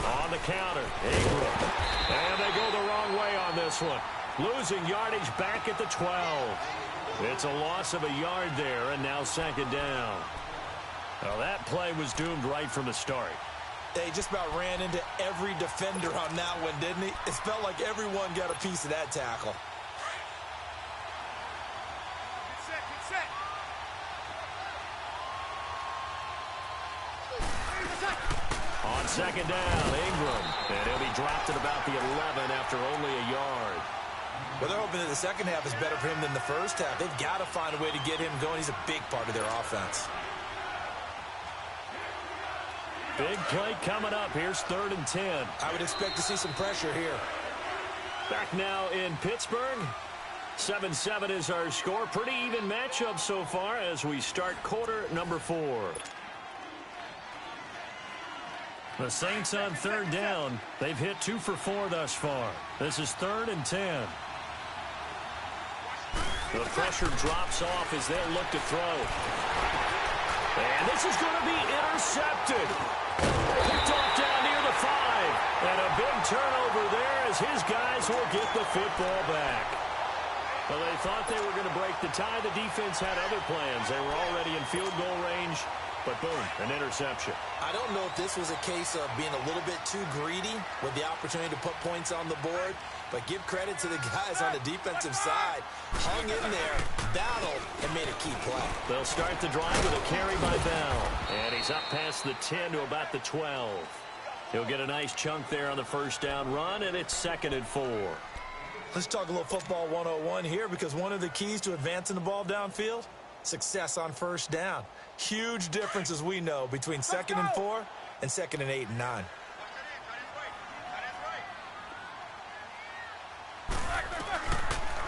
On the counter, Ingram. And they go the wrong way on this one. Losing yardage back at the 12. It's a loss of a yard there, and now second down. Now that play was doomed right from the start. They just about ran into every defender on that one, didn't he? It felt like everyone got a piece of that tackle. On second down, Ingram. And he'll be dropped at about the 11 after only a yard. Well, they're hoping that the second half is better for him than the first half. They've got to find a way to get him going. He's a big part of their offense. Big play coming up. Here's 3rd and 10. I would expect to see some pressure here. Back now in Pittsburgh. 7-7 is our score. Pretty even matchup so far as we start quarter number 4. The Saints on 3rd down. They've hit 2 for 4 thus far. This is 3rd and 10. The pressure drops off as they'll look to throw. And this is going to be intercepted. Picked off down near the 5. And a big turnover there as his guys will get the football back. Well, they thought they were going to break the tie. The defense had other plans. They were already in field goal range. But boom, an interception. I don't know if this was a case of being a little bit too greedy with the opportunity to put points on the board, but give credit to the guys on the defensive side. Hung in there, battled, and made a key play. They'll start the drive with a carry by Bell. And he's up past the 10 to about the 12. He'll get a nice chunk there on the first down run, and it's 2nd and 4. Let's talk a little football 101 here, because one of the keys to advancing the ball downfield, success on first down. Huge difference, as we know, between 2nd and 4 and 2nd and 8 and 9.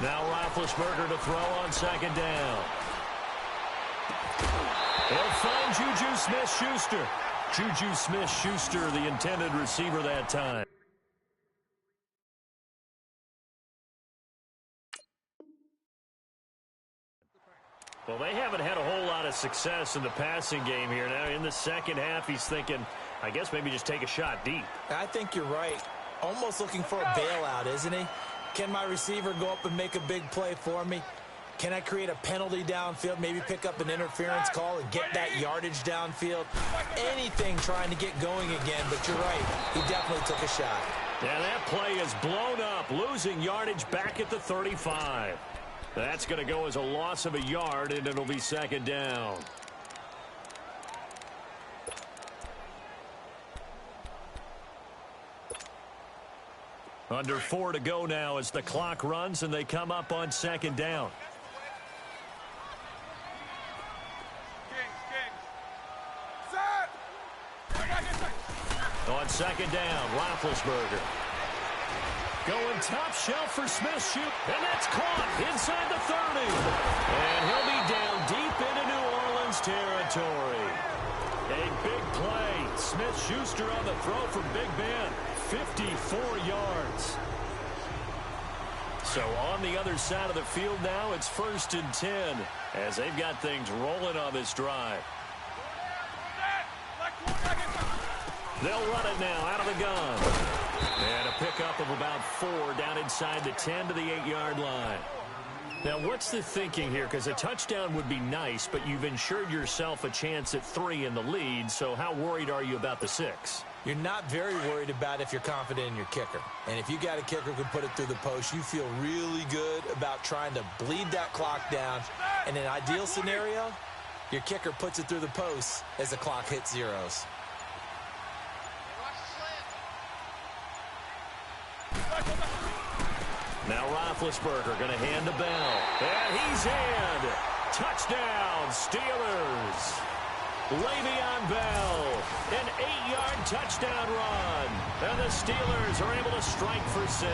Now Roethlisberger to throw on 2nd down. He'll find Juju Smith-Schuster. Juju Smith-Schuster, the intended receiver that time. Well, they haven't had a whole lot of success in the passing game here. Now, in the second half, he's thinking, I guess maybe just take a shot deep. I think you're right. Almost looking for a bailout, isn't he? Can my receiver go up and make a big play for me? Can I create a penalty downfield, maybe pick up an interference call and get that yardage downfield? Anything trying to get going again, but you're right. He definitely took a shot. Yeah, that play is blown up, losing yardage back at the 35. That's going to go as a loss of a yard, and it'll be 2nd down. Under 4 to go now as the clock runs, and they come up on 2nd down. On 2nd down, Roethlisberger. Going top shelf for Smith-Schuster, and that's caught inside the 30. And he'll be down deep into New Orleans territory. A big play. Smith-Schuster on the throw from Big Ben. 54 yards. So on the other side of the field now, it's 1st and 10 as they've got things rolling on this drive. They'll run it now out of the gun. And a pickup of about 4 down inside the 10 to the 8-yard line. Now, what's the thinking here? Because a touchdown would be nice, but you've ensured yourself a chance at 3 in the lead, so how worried are you about the 6? You're not very worried about if you're confident in your kicker. And if you got a kicker who can put it through the post, you feel really good about trying to bleed that clock down. In an ideal scenario, your kicker puts it through the post as the clock hits zeros. Now Roethlisberger going to hand to Bell. And he's in. Touchdown, Steelers. Le'Veon Bell, an 8-yard touchdown run. And the Steelers are able to strike for 6.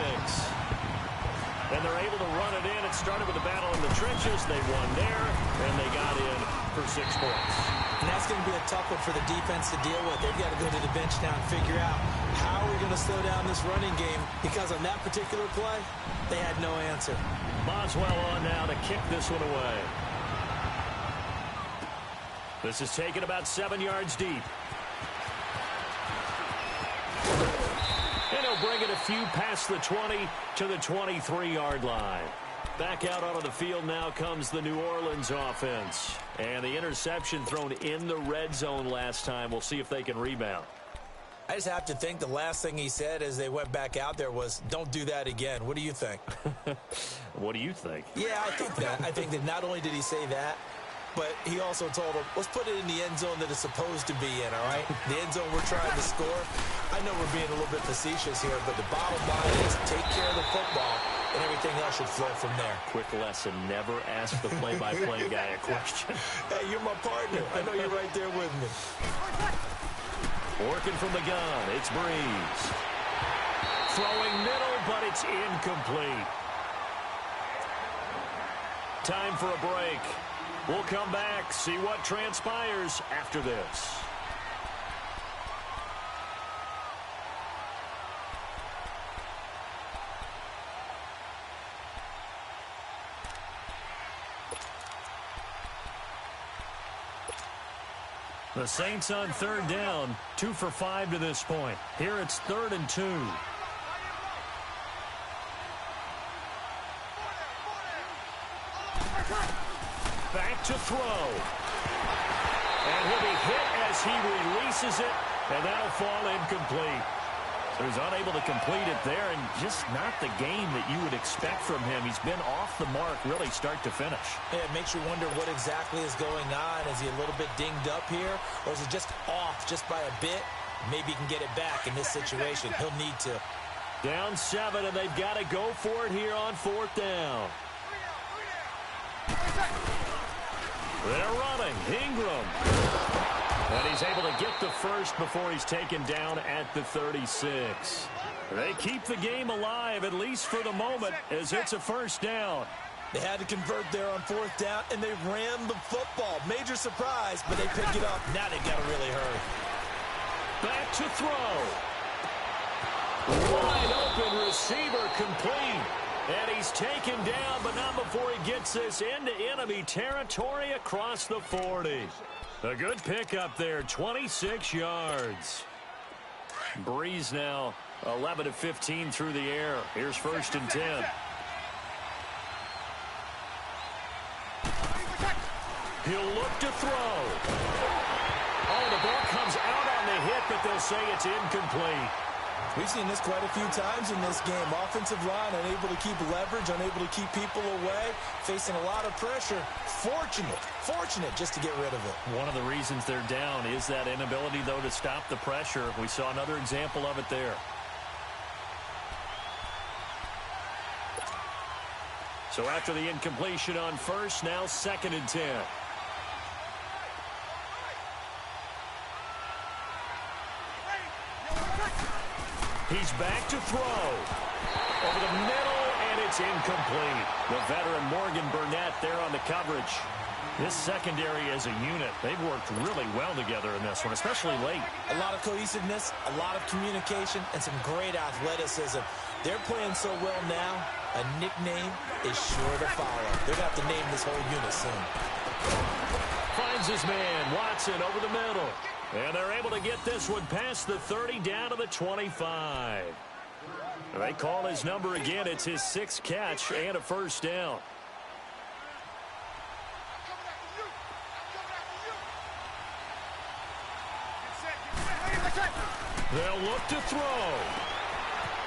And they're able to run it in. It started with a battle in the trenches. They won there, and they got in for 6 points. And that's going to be a tough one for the defense to deal with. They've got to go to the bench now and figure out how we're going to slow down this running game, because on that particular play, they had no answer. Boswell on now to kick this one away. This is taken about 7 yards deep. And he'll bring it a few past the 20 to the 23-yard line. Back out onto the field now comes the New Orleans offense. And the interception thrown in the red zone last time. We'll see if they can rebound. I just have to think the last thing he said as they went back out there was, don't do that again. What do you think? What do you think? Yeah, I think that. I think that not only did he say that, but he also told them, let's put it in the end zone that it's supposed to be in, all right? The end zone we're trying to score. I know we're being a little bit facetious here, but the bottom line is take care of the football, and everything else should flow from there. Quick lesson, never ask the play-by-play guy a question. Hey, you're my partner. I know you're right there with me. Working from the gun, it's Breeze. Throwing middle, but it's incomplete. Time for a break. We'll come back, see what transpires after this. The Saints on 3rd down, 2 for 5 to this point. Here it's 3rd and 2. Back to throw. And he'll be hit as he releases it, and that'll fall incomplete. So he's unable to complete it there, and just not the game that you would expect from him. He's been off the mark really start to finish. Yeah, it makes you wonder what exactly is going on. Is he a little bit dinged up here, or is it just off just by a bit? Maybe he can get it back in this situation. He'll need to. Down 7, and they've got to go for it here on 4th down. They're running. Ingram. And he's able to get the first before he's taken down at the 36. They keep the game alive, at least for the moment, as it's a 1st down. They had to convert there on 4th down, and they ran the football. Major surprise, but they pick it up. Now they've got to really hurry. Back to throw. Wide open receiver complete. And he's taken down, but not before he gets this into enemy territory across the 40. A good pickup there, 26 yards. Breeze now 11 of 15 through the air. Here's 1st and 10. He'll look to throw. Oh, the ball comes out on the hit, but they'll say it's incomplete. We've seen this quite a few times in this game. Offensive line unable to keep leverage, unable to keep people away, facing a lot of pressure. Fortunate just to get rid of it. One of the reasons they're down is that inability, though, to stop the pressure. We saw another example of it there. So after the incompletion on 1st, now 2nd and 10. He's back to throw. Over the middle, and it's incomplete. The veteran Morgan Burnett there on the coverage. This secondary as a unit, they've worked really well together in this one, especially late. A lot of cohesiveness, a lot of communication, and some great athleticism. They're playing so well now, a nickname is sure to follow. They're going to have to name this whole unit soon. Finds his man, Watson, over the middle. And they're able to get this one past the 30 down to the 25. They call his number again. It's his 6th catch and a 1st down. They'll look to throw.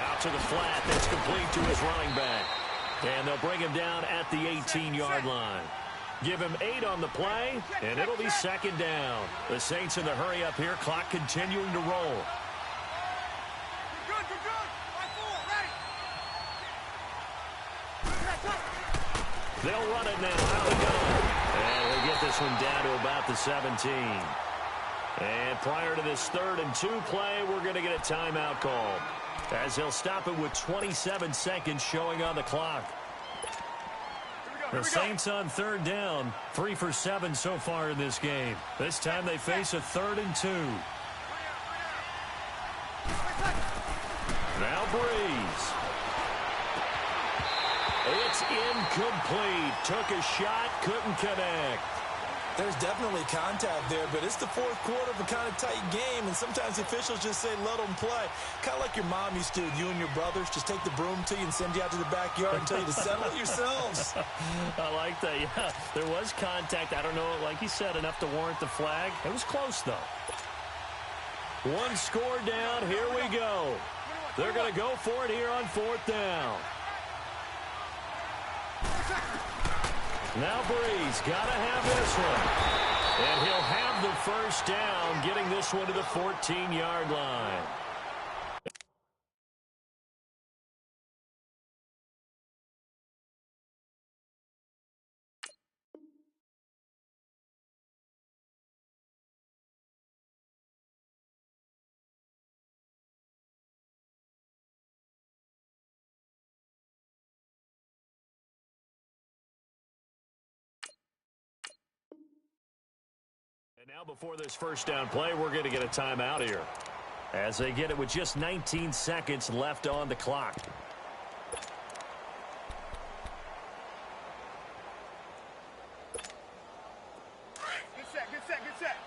Out to the flat. That's complete to his running back. And they'll bring him down at the 18-yard line. Give him 8 on the play, and it'll be second down. The Saints in the hurry up here. Clock continuing to roll. Good. Line 4, ready. They'll run it now. Out of the gun. And we'll get this one down to about the 17. And prior to this 3rd and 2 play, we're going to get a timeout call, as they'll stop it with 27 seconds showing on the clock. The Saints on 3rd down, 3 for 7 so far in this game. This time they face a 3rd and 2. Now Breeze. It's incomplete. Took a shot, couldn't connect. There's definitely contact there, but it's the 4th quarter of a kind of tight game, and sometimes the officials just say, let them play. Kind of like your mom used to, you and your brothers, just take the broom to you and send you out to the backyard and tell you to settle it yourselves. I like that, yeah. There was contact. I don't know, like you said, enough to warrant the flag. It was close, though. 1 score down. Here we go. They're going to go for it here on 4th down. Now Breeze got to have this one. And he'll have the first down, getting this one to the 14-yard line. And now before this first down play, we're going to get a timeout here, as they get it with just 19 seconds left on the clock. Good set.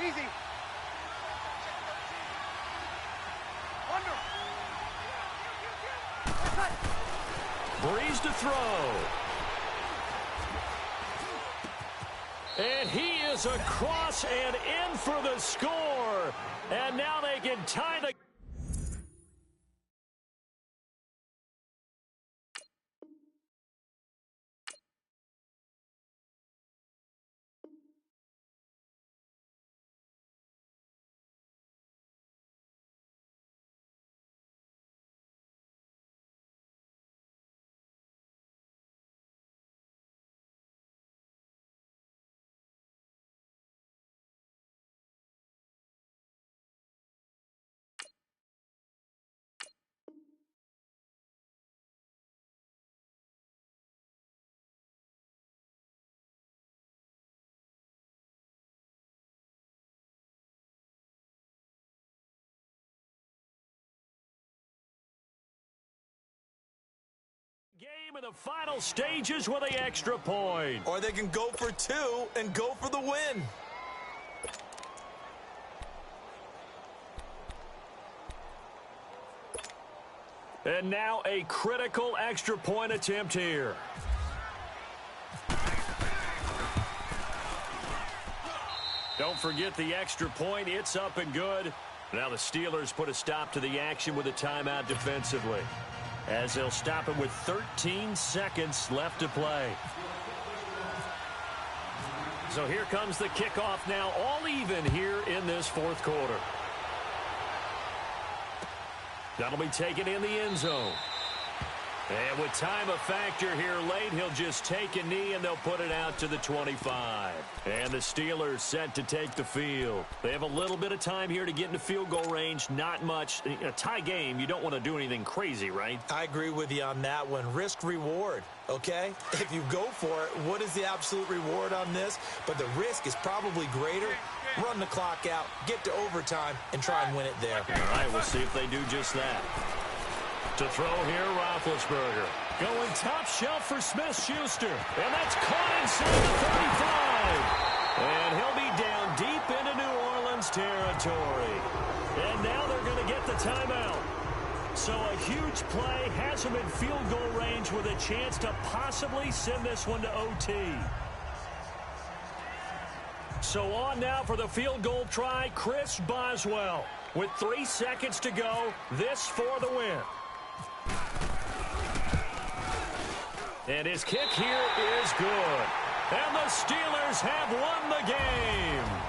Easy. Breeze to throw. And he is across and in for the score. And now they can tie the... Game in the final stages with an extra point. Or they can go for 2 and go for the win. And now a critical extra point attempt here. Don't forget the extra point. It's up and good. Now the Steelers put a stop to the action with a timeout defensively, as they'll stop it with 13 seconds left to play. So here comes the kickoff now, all even here in this 4th quarter. That'll be taken in the end zone. And with time a factor here late, he'll just take a knee and they'll put it out to the 25. And the Steelers set to take the field. They have a little bit of time here to get into field goal range. Not much. In a tie game, you don't want to do anything crazy, right? I agree with you on that one. Risk reward, okay? If you go for it, what is the absolute reward on this? But the risk is probably greater. Run the clock out, get to overtime, and try and win it there. All right, we'll see if they do just that. To throw here, Roethlisberger. Going top shelf for Smith-Schuster. And that's caught inside the 35. And he'll be down deep into New Orleans territory. And now they're going to get the timeout. So a huge play has him in field goal range with a chance to possibly send this one to OT. So on now for the field goal try, Chris Boswell. With 3 seconds to go, this for the win. And his kick here is good. And the Steelers have won the game.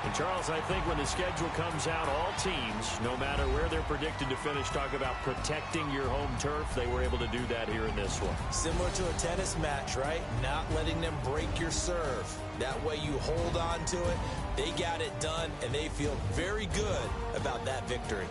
And Charles, I think when the schedule comes out, all teams, no matter where they're predicted to finish, talk about protecting your home turf. They were able to do that here in this one. Similar to a tennis match, right? Not letting them break your serve. That way you hold on to it. They got it done, and they feel very good about that victory.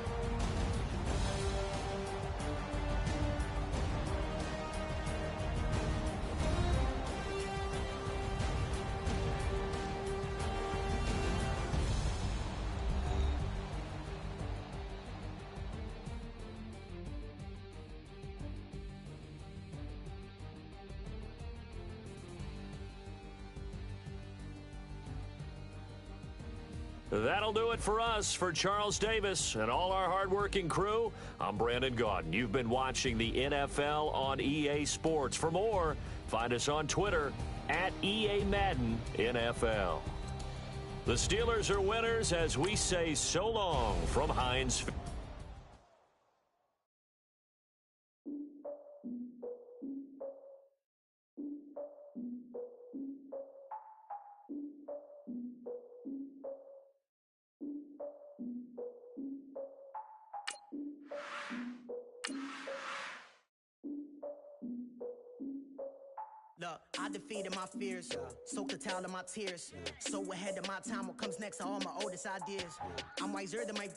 That'll do it for us. For Charles Davis and all our hardworking crew, I'm Brandon Gaudin. You've been watching the NFL on EA Sports. For more, find us on Twitter at EA Madden NFL. The Steelers are winners as we say so long from Heinz Field. Look, I defeated my fears, soaked the towel of my tears. So ahead of my time, what comes next are all my oldest ideas. I'm wiser than my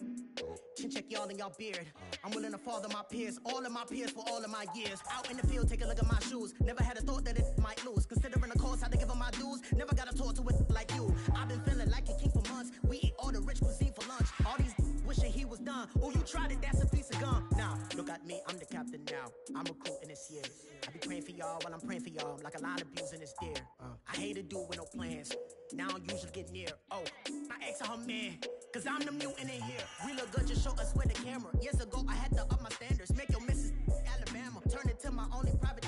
chin check y'all in y'all beard. I'm willing to father my peers, all of my peers for all of my years. Out in the field, take a look at my shoes. Never had a thought that it might lose. Considering the cost, how to give them my dues. Never got a talk to it like you. I've been feeling like a king for months. We eat all the rich cuisine for lunch. All these wishing he was done. Oh, you tried it, that's a piece of gum. Now, look at me, I'm the captain now. I'm recruiting this year. I be praying for y'all while I'm praying for y'all. Like a line abusing this deer. I hate a dude with no plans. Now I usually get near. Oh, my ex her man. Cause I'm the mutant in here. We look good, just show us where the camera. Years ago, I had to up my standards. Make your missus Alabama. Turn it to my only private.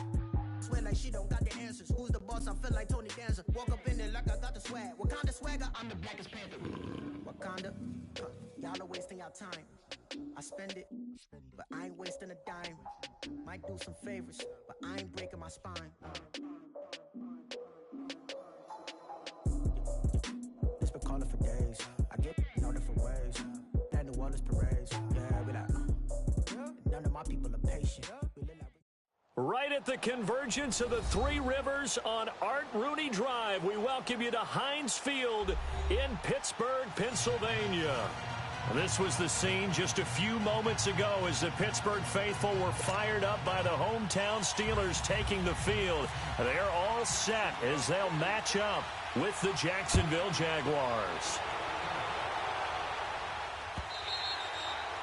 Swear like she don't got the answers. Who's the boss? I feel like Tony Danza. Walk up in there like I got the swag. Wakanda swagger, I'm the blackest panther. Wakanda, y'all are wasting your time. I spend it, but I ain't wasting a dime. Might do some favors, but I ain't breaking my spine. It's been calling for days. I get no different ways. That New Orleans parades. Yeah, we like, none of my people are patient. Right at the convergence of the Three Rivers on Art Rooney Drive, we welcome you to Heinz Field in Pittsburgh, Pennsylvania. This was the scene just a few moments ago as the Pittsburgh faithful were fired up by the hometown Steelers taking the field. They're all set as they'll match up with the Jacksonville Jaguars.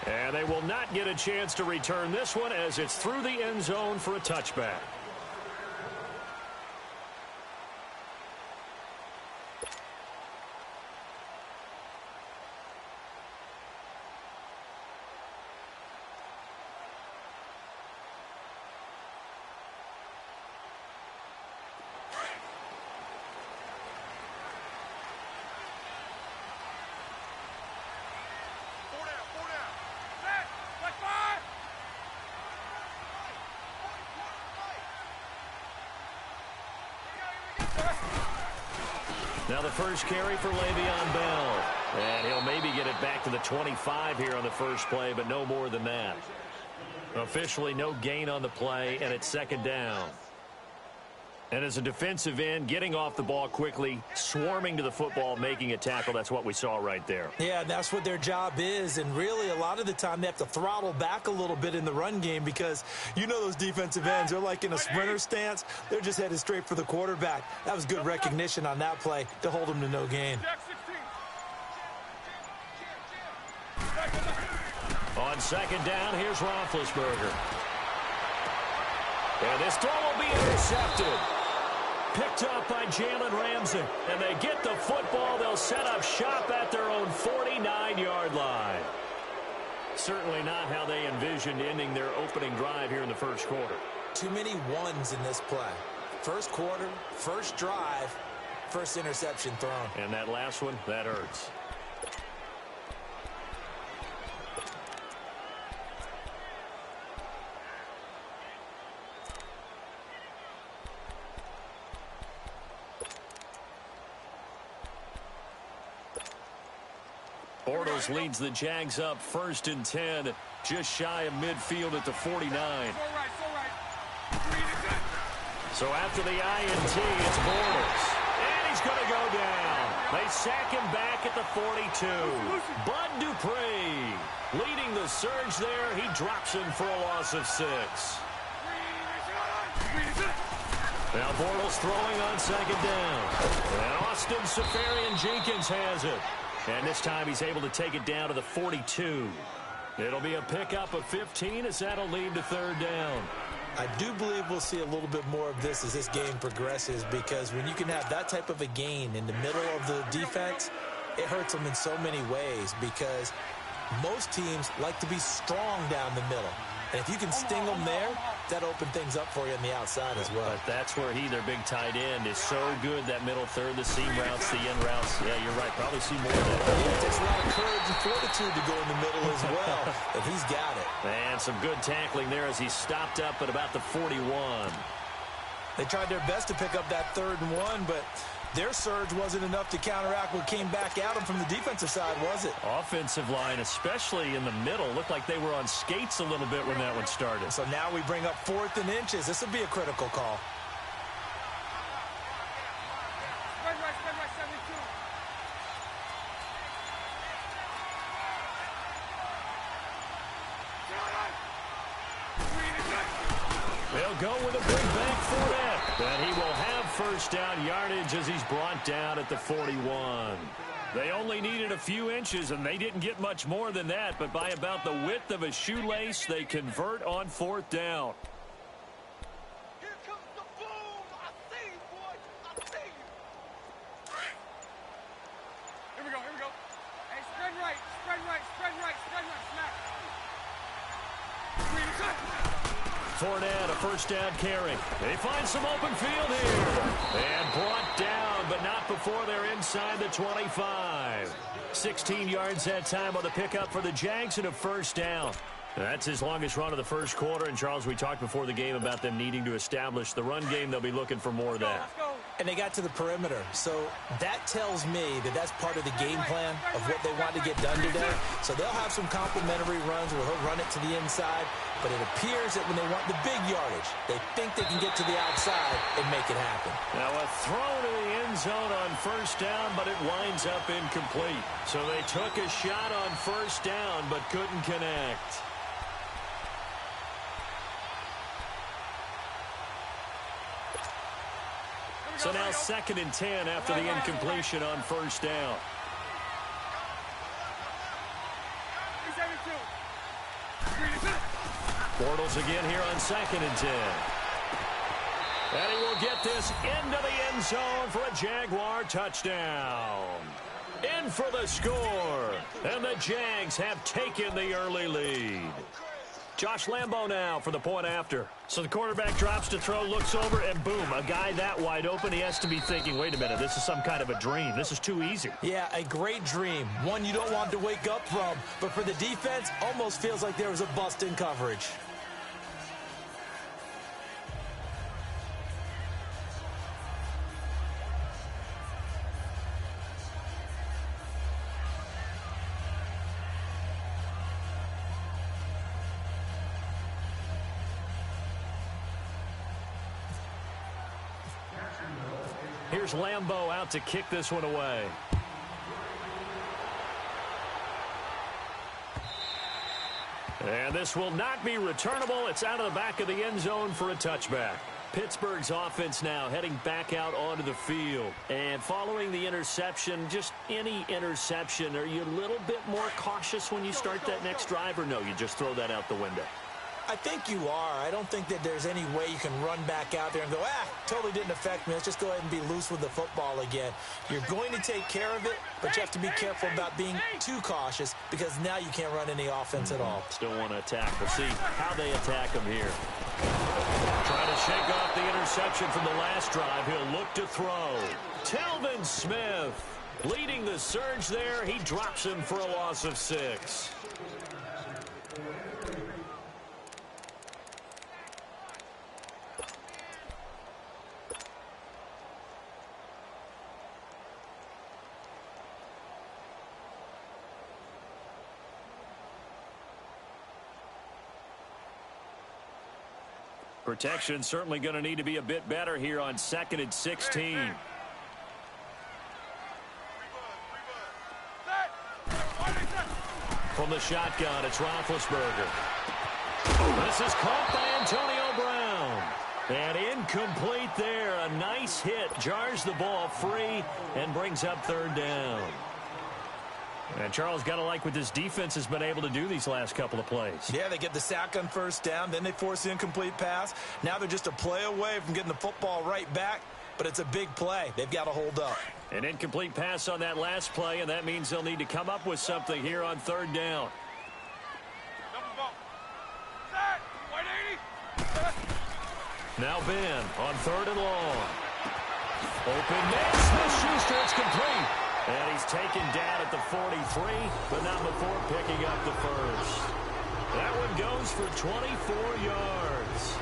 And they will not get a chance to return this one as it's through the end zone for a touchback. Now the first carry for Le'Veon Bell. And he'll maybe get it back to the 25 here on the first play, but no more than that. Officially no gain on the play, and it's second down. And as a defensive end, getting off the ball quickly, swarming to the football, making a tackle, that's what we saw right there. Yeah, that's what their job is, and really a lot of the time they have to throttle back a little bit in the run game because you know those defensive ends, they're like in a sprinter stance. They're just headed straight for the quarterback. That was good recognition on that play to hold them to no gain. On second down, here's Roethlisberger. And this throw will be intercepted. Picked up by Jalen Ramsey. And they get the football. They'll set up shop at their own 49-yard line. Certainly not how they envisioned ending their opening drive here in the first quarter. Too many ones in this play. First quarter, first drive, first interception thrown. And that last one, that hurts. Bortles leads the Jags up 1st and 10, just shy of midfield at the 49. So after the INT, it's Bortles. And he's going to go down. They sack him back at the 42. Bud Dupree leading the surge there. He drops him for a loss of 6. Now Bortles throwing on 2nd down. And Austin Seferian-Jenkins has it. And this time he's able to take it down to the 42. It'll be a pickup of 15 as that'll lead to 3rd down. I do believe we'll see a little bit more of this as this game progresses, because when you can have that type of a gain in the middle of the defense, it hurts them in so many ways, because most teams like to be strong down the middle. And if you can sting them there, that opens things up for you on the outside as well. But that's where their big tight end, is so good, that middle third, the seam routes, the end routes. Yeah, you're right. Probably see more of that. It takes a lot of courage and fortitude to go in the middle as well, and he's got it. And some good tackling there as he stopped up at about the 41. They tried their best to pick up that 3rd and 1, but their surge wasn't enough to counteract what came back at them from the defensive side, was it? Offensive line, especially in the middle, looked like they were on skates a little bit when that one started. So now we bring up 4th and inches. This will be a critical call. Spread right, 72. They'll go with a bring back Fournette. And he will have 1st down yardage as he's brought down at the 41. They only needed a few inches, and they didn't get much more than that. But by about the width of a shoelace, they convert on 4th down. Here comes the boom. I see you, boy. I see you. Here we go. Hey, spread right. Smack. Fournette, a 1st down carry. They find some open field here. And brought down, but not before they're inside the 25. 16 yards that time on the pickup for the Jags and a 1st down. That's his longest run of the first quarter. And, Charles, we talked before the game about them needing to establish the run game. They'll be looking for more of that. And they got to the perimeter. So that tells me that that's part of the game plan of what they want to get done today. So they'll have some complementary runs where he'll run it to the inside. But it appears that when they want the big yardage, they think they can get to the outside and make it happen. Now a throw to the end zone on 1st down, but it winds up incomplete. So they took a shot on 1st down, but couldn't connect. So now 2nd and 10 after the incompletion on 1st down. Bortles again here on 2nd and 10. And he will get this into the end zone for a Jaguar touchdown. In for the score. And the Jags have taken the early lead. Josh Lambo now for the point after. So the quarterback drops to throw, looks over, and boom, a guy that wide open, he has to be thinking, wait a minute, this is some kind of a dream. This is too easy. Yeah, a great dream. One you don't want to wake up from. But for the defense, almost feels like there was a bust in coverage. Here's Lambo out to kick this one away. And this will not be returnable. It's out of the back of the end zone for a touchback. Pittsburgh's offense now heading back out onto the field. And following the interception, just any interception, are you a little bit more cautious when you start that next drive, or no, you just throw that out the window? I think you are. I don't think that there's any way you can run back out there and go, totally didn't affect me. Let's just go ahead and be loose with the football again. You're going to take care of it, but you have to be careful about being too cautious because now you can't run any offense at all. Still want to attack. We'll see how they attack him here. Trying to shake off the interception from the last drive. He'll look to throw. Telvin Smith leading the surge there. He drops him for a loss of 6. Protection certainly going to need to be a bit better here on 2nd and 16. From the shotgun, it's Roethlisberger. This is caught by Antonio Brown. And incomplete there. A nice hit. Jars the ball free and brings up 3rd down. And Charles, got to like what this defense has been able to do these last couple of plays. Yeah, they get the sack on 1st down, then they force the incomplete pass. Now they're just a play away from getting the football right back, but it's a big play. They've got to hold up. An incomplete pass on that last play, and that means they'll need to come up with something here on 3rd down. Now Ben on 3rd and long. Open man, Smith-Schuster, it's complete. And he's taken down at the 43, but not before picking up the 1st. That one goes for 24 yards.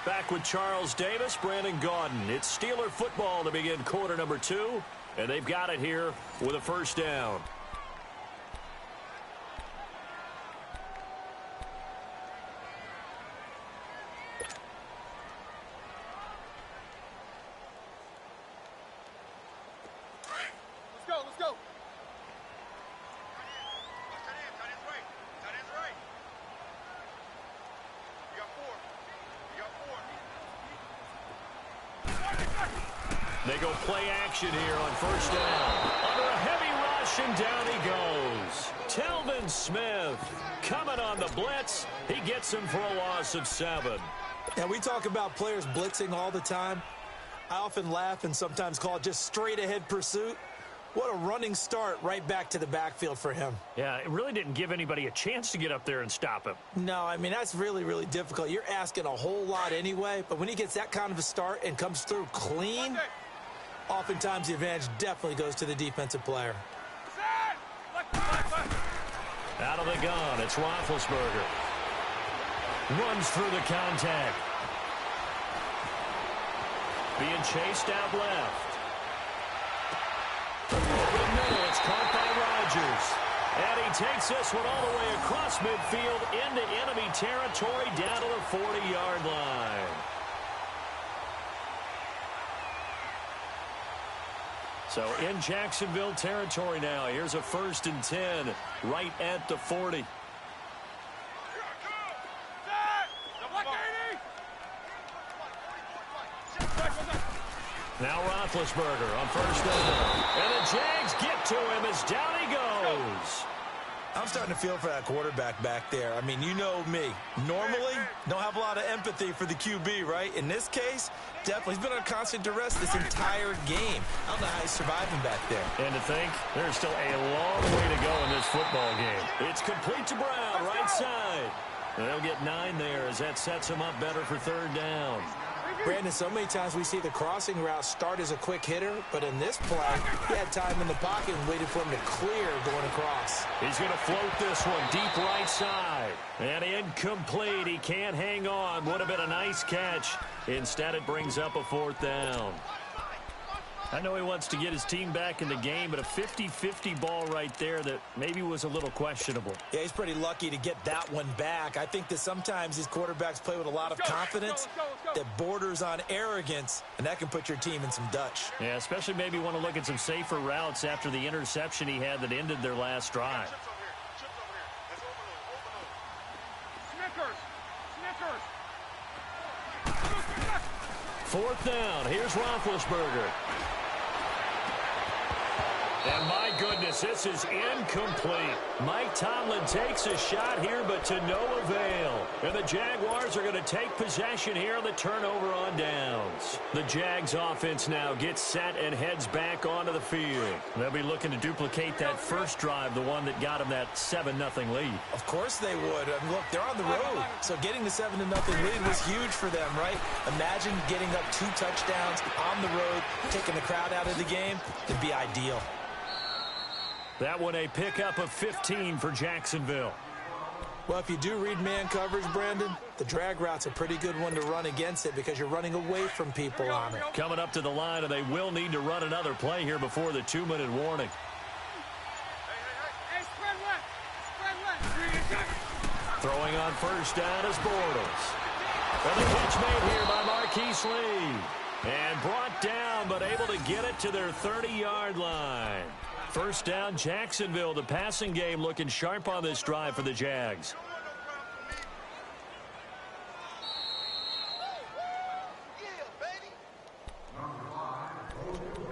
Back with Charles Davis, Brandon Gaudin. It's Steeler football to begin quarter number 2, and they've got it here with a 1st down. Let's go. They go play action here on 1st down. Under a heavy rush, and down he goes. Telvin Smith coming on the blitz. He gets him for a loss of 7. Now, we talk about players blitzing all the time. I often laugh and sometimes call it just straight-ahead pursuit. What a running start right back to the backfield for him. Yeah, it really didn't give anybody a chance to get up there and stop him. No, I mean, that's really, really difficult. You're asking a whole lot anyway, but when he gets that kind of a start and comes through clean, oftentimes the advantage definitely goes to the defensive player. Out of the gun, it's Roethlisberger. Runs through the contact. Being chased out left. Over the middle, it's caught by Rodgers. And he takes this one all the way across midfield into enemy territory down to the 40-yard line. So in Jacksonville territory now. Here's a 1st and 10 right at the 40. Now Roethlisberger on 1st down. And the Jags get to him as down he goes. I'm starting to feel for that quarterback back there. I mean, you know me. Normally, don't have a lot of empathy for the QB, right? In this case, definitely. He's been on constant duress this entire game. I don't know how he's surviving back there. And to think, there's still a long way to go in this football game. It's complete to Brown, right side. And they'll get 9 there as that sets him up better for 3rd down. Brandon, so many times we see the crossing route start as a quick hitter, but in this play, he had time in the pocket and waited for him to clear going across. He's going to float this one deep right side. And incomplete. He can't hang on. Would have been a nice catch. Instead, it brings up a 4th down. I know he wants to get his team back in the game, but a 50-50 ball right there that maybe was a little questionable. Yeah, he's pretty lucky to get that one back. I think that sometimes these quarterbacks play with a lot of confidence that borders on arrogance, and that can put your team in some Dutch. Yeah, especially maybe want to look at some safer routes after the interception he had that ended their last drive. 4th down. Here's Roethlisberger. And my goodness, this is incomplete. Mike Tomlin takes a shot here, but to no avail. And the Jaguars are going to take possession here on the turnover on downs. The Jags offense now gets set and heads back onto the field. They'll be looking to duplicate that first drive, the one that got them that 7-0 lead. Of course they would. I mean, look, they're on the road, so getting the 7-0 lead was huge for them, right? Imagine getting up 2 touchdowns on the road, taking the crowd out of the game. It'd be ideal. That one a pickup of 15 for Jacksonville. Well, if you do read man coverage, Brandon, the drag route's a pretty good one to run against it because you're running away from people on it. Coming up to the line, and they will need to run another play here before the 2-minute warning. Hey, spread left. Throwing on first down is Bortles. And the catch made here by Marquise Lee. And brought down, but able to get it to their 30-yard line. First down, Jacksonville. The passing game looking sharp on this drive for the Jags. Yeah,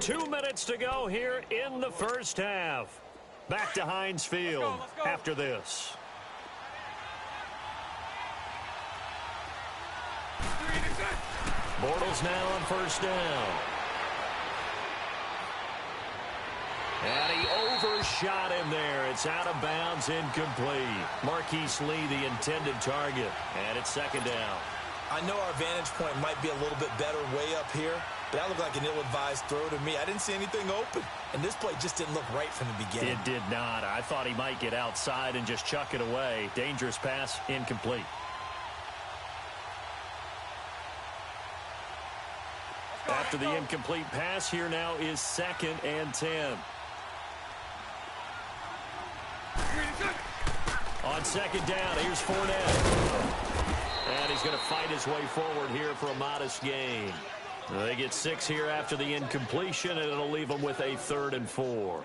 2 minutes to go here in the first half. Back to Heinz Field after this. Bortles now on first down. And he overshot him there. It's out of bounds, incomplete. Marquise Lee, the intended target. And it's 2nd down. I know our vantage point might be a little bit better way up here, but that looked like an ill-advised throw to me. I didn't see anything open, and this play just didn't look right from the beginning. It did not. I thought he might get outside and just chuck it away. Dangerous pass, incomplete. After the incomplete pass, here now is 2nd and 10. On 2nd down, here's Fournette. And he's going to fight his way forward here for a modest gain. They get 6 here after the incompletion, and it'll leave them with a 3rd and 4.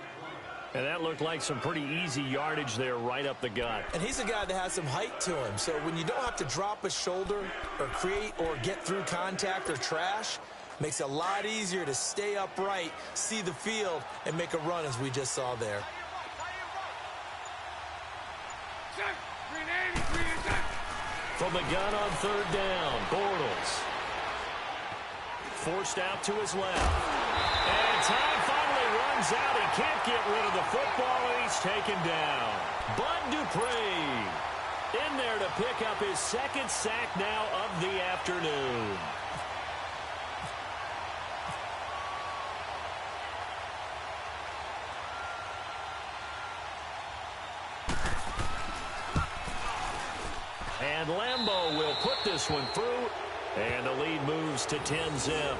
And that looked like some pretty easy yardage there right up the gut. And he's a guy that has some height to him, so when you don't have to drop a shoulder or create or get through contact or trash, makes it a lot easier to stay upright, see the field, and make a run as we just saw there. From the gun on 3rd down, Bortles. Forced out to his left. And time finally runs out. He can't get rid of the football, and he's taken down. Bud Dupree in there to pick up his 2nd sack now of the afternoon. And Lambeau will put this one through, and the lead moves to 10-zip.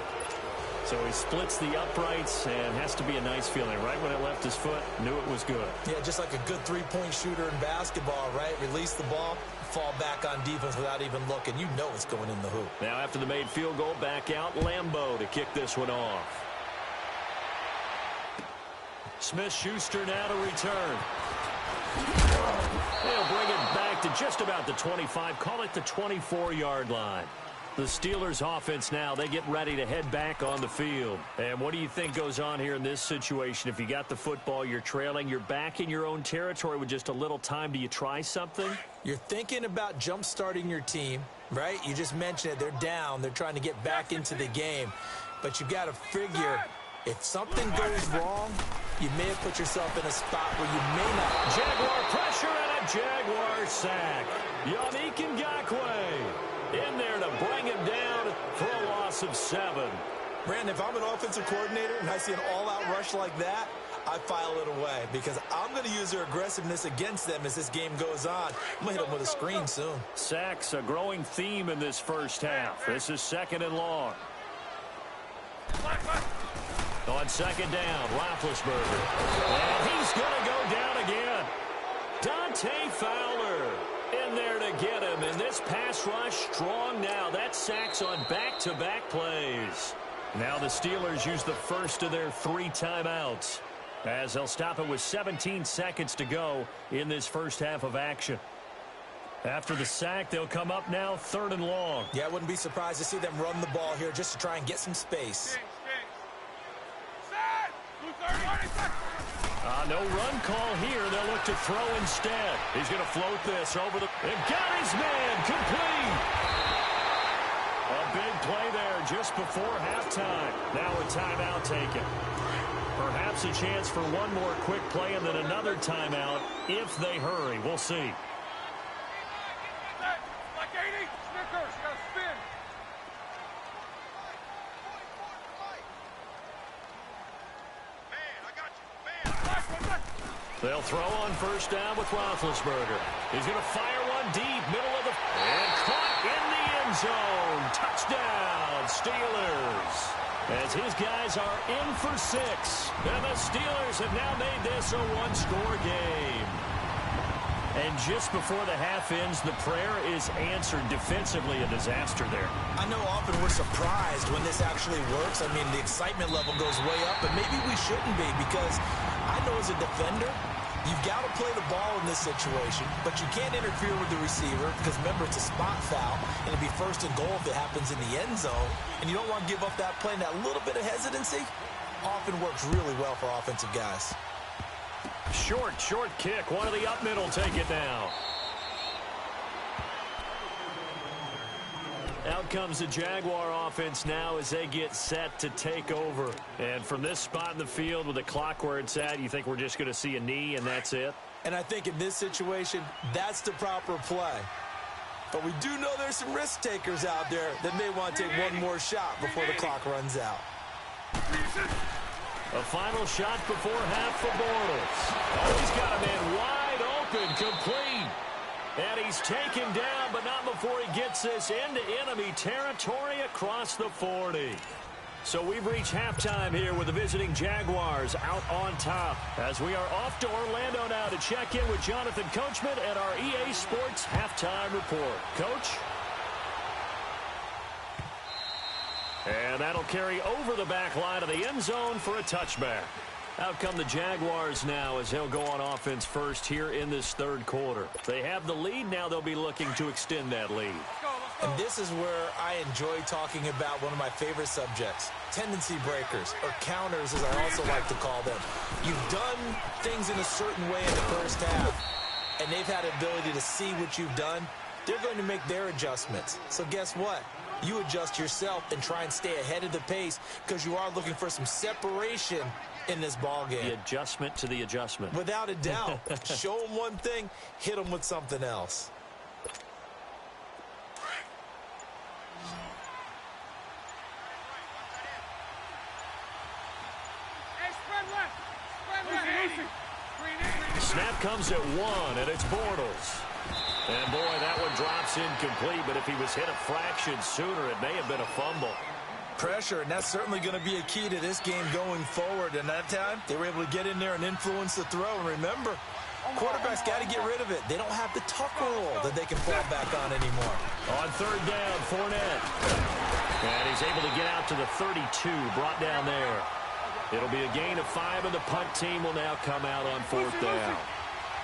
So he splits the uprights, and has to be a nice feeling. Right when it left his foot, knew it was good. Yeah, just like a good three-point shooter in basketball, right? Release the ball, fall back on defense without even looking. You know it's going in the hoop. Now after the made field goal, back out Lambeau to kick this one off. Smith-Schuster now to return. They'll bring it back to just about the 25, call it the 24-yard line. The Steelers offense now, they get ready to head back on the field. And what do you think goes on here in this situation? If you got the football, you're trailing, you're back in your own territory with just a little time. Do you try something? You're thinking about jump-starting your team, right? You just mentioned it. They're down. They're trying to get back into the game. But you've got to figure if something goes wrong, you may have put yourself in a spot where you may not. Jaguar pressure and a Jaguar sack. Yannick Ngakoue in there to bring him down for a loss of 7. Brandon, if I'm an offensive coordinator and I see an all-out rush like that, I file it away because I'm going to use their aggressiveness against them as this game goes on. I'm going to hit them with a screen soon. Sacks, a growing theme in this first half. This is 2nd and long. On 2nd down, Roethlisberger. And he's going to go down again. Dante Fowler in there to get him. And this pass rush strong now. That sacks on back-to-back plays. Now the Steelers use the first of their 3 timeouts as they'll stop it with 17 seconds to go in this first half of action. After the sack, they'll come up now 3rd and long. Yeah, I wouldn't be surprised to see them run the ball here just to try and get some space. No run call here. They'll look to throw instead. He's going to float this over the... And got his man complete. A big play there just before halftime. Now a timeout taken. Perhaps a chance for one more quick play and then another timeout if they hurry. We'll see. Like 80, Snickers, you got to spin. They'll throw on first down with Roethlisberger. He's going to fire one deep, middle of the... And caught in the end zone. Touchdown, Steelers. As his guys are in for 6. And the Steelers have now made this a one-score game. And just before the half ends, the prayer is answered. Defensively, a disaster there. I know often we're surprised when this actually works. I mean, the excitement level goes way up, but maybe we shouldn't be, because I know as a defender, you've got to play the ball in this situation, but you can't interfere with the receiver because, remember, it's a spot foul, and it'll be 1st and goal if it happens in the end zone, and you don't want to give up that play. And that little bit of hesitancy often works really well for offensive guys. Short kick. One of the up middle take it now. Out comes the Jaguar offense now as they get set to take over. And from this spot in the field with the clock where it's at, you think we're just going to see a knee and that's it? And I think in this situation, that's the proper play. But we do know there's some risk takers out there that may want to take one more shot before the clock runs out. A final shot before half for Bortles. Oh, he's got a man wide open, complete. And he's taken down, but not before he gets this into enemy territory across the 40. So we've reached halftime here with the visiting Jaguars out on top. As we are off to Orlando now to check in with Jonathan Coachman at our EA Sports Halftime Report. Coach? And that'll carry over the back line of the end zone for a touchback. Out come the Jaguars now as they'll go on offense first here in this 3rd quarter. They have the lead. Now they'll be looking to extend that lead. And this is where I enjoy talking about one of my favorite subjects, tendency breakers, or counters as I also like to call them. You've done things in a certain way in the first half, and they've had the ability to see what you've done. They're going to make their adjustments. So guess what? You adjust yourself and try and stay ahead of the pace because you are looking for some separation in this ball game. The adjustment to the adjustment. Without a doubt. Show them one thing, hit them with something else. Hey, spread left. Snap comes at 1, and it's Bortles. And, boy, that one drops incomplete, but if he was hit a fraction sooner, it may have been a fumble. Pressure, and that's certainly going to be a key to this game going forward. And that time, they were able to get in there and influence the throw. And remember, quarterbacks got to get rid of it. They don't have the tuck roll that they can fall back on anymore. On 3rd down, Fournette. And he's able to get out to the 32, brought down there. It'll be a gain of 5, and the punt team will now come out on 4th down.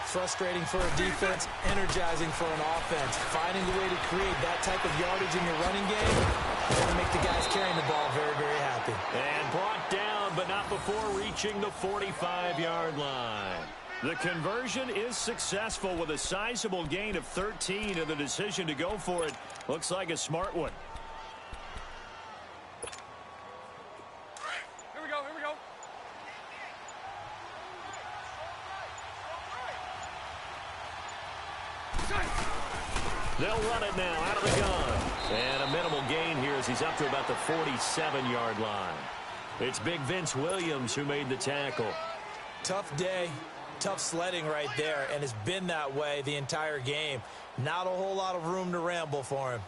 Frustrating for a defense, energizing for an offense. Finding a way to create that type of yardage in your running game, going to make the guys carrying the ball very, very happy. And brought down, but not before reaching the 45-yard line. The conversion is successful with a sizable gain of 13, and the decision to go for it looks like a smart one. Here we go. They'll run it now out of the gun. And a minimal gain here as he's up to about the 47-yard line. It's big Vince Williams who made the tackle. Tough day, tough sledding right there, and it's been that way the entire game. Not a whole lot of room to ramble for him.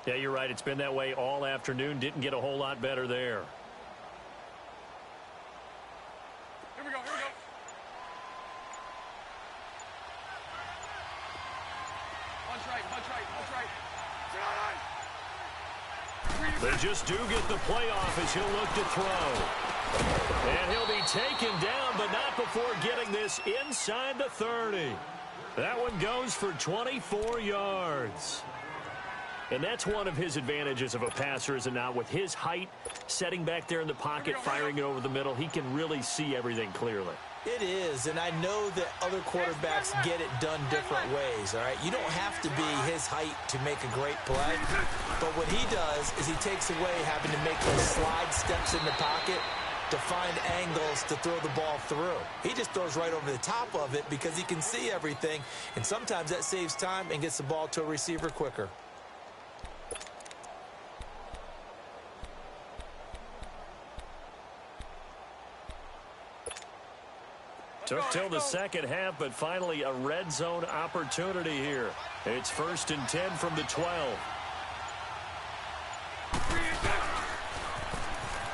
Yeah, you're right. It's been that way all afternoon. Didn't get a whole lot better there. Here we go. Punch right. They just do get the playoff as he'll look to throw. And he'll be taken down, but not before getting this inside the 30. That one goes for 24 yards. And that's one of his advantages of a passer, is it not? With his height, setting back there in the pocket, firing it over the middle, he can really see everything clearly. It is, and I know that other quarterbacks get it done different ways, all right? You don't have to be his height to make a great play, but what he does is he takes away having to make those slide steps in the pocket to find angles to throw the ball through. He just throws right over the top of it because he can see everything, and sometimes that saves time and gets the ball to a receiver quicker. Took till the second half, but finally a red zone opportunity here. It's 1st and 10 from the 12.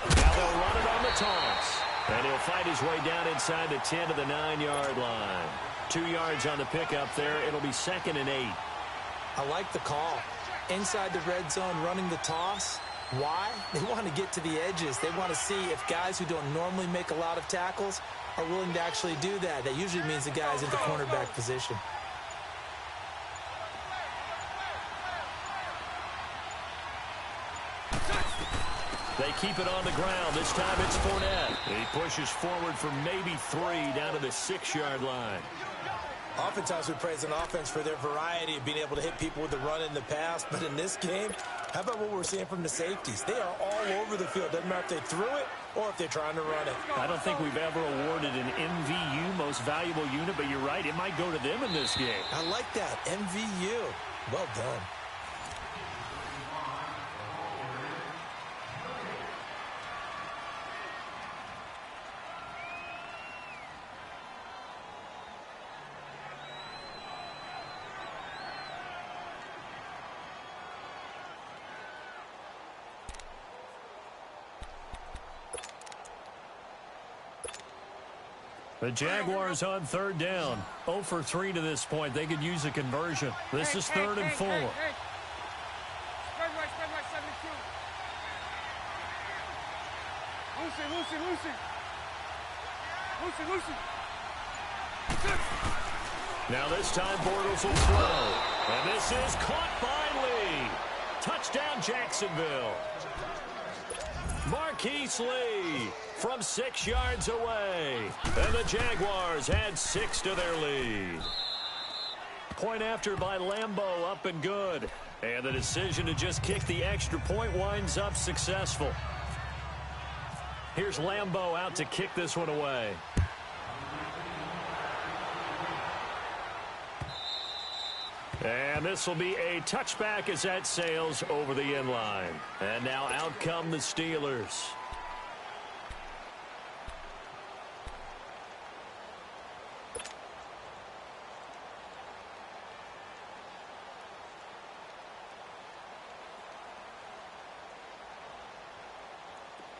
Now they'll run it on the toss. And he'll fight his way down inside the 10 to the 9-yard line. 2 yards on the pickup there. It'll be 2nd and 8. I like the call. Inside the red zone, running the toss. Why? They want to get to the edges. They want to see if guys who don't normally make a lot of tackles are willing to actually do that. That usually means the guy's in the cornerback position. They keep it on the ground. This time it's Fournette. He pushes forward for maybe 3 down to the 6-yard line. Oftentimes we praise an offense for their variety of being able to hit people with the run in the pass, but in this game, how about what we're seeing from the safeties? They are all over the field. Doesn't matter if they threw it or if they're trying to run it. I don't think we've ever awarded an MVU, most valuable unit, but you're right, it might go to them in this game. I like that, MVU. Well done. The Jaguars on 3rd down. 0 for 3 to this point. They could use a conversion. This is 3rd and 4. Spread right, 72. Lucy. Now this time Bortles will throw. And this is caught by Lee. Touchdown Jacksonville. Marquise Lee from 6 yards away. And the Jaguars add 6 to their lead. Point after by Lambeau, up and good. And the decision to just kick the extra point winds up successful. Here's Lambeau out to kick this one away. And this will be a touchback as that sails over the end line. And now out come the Steelers.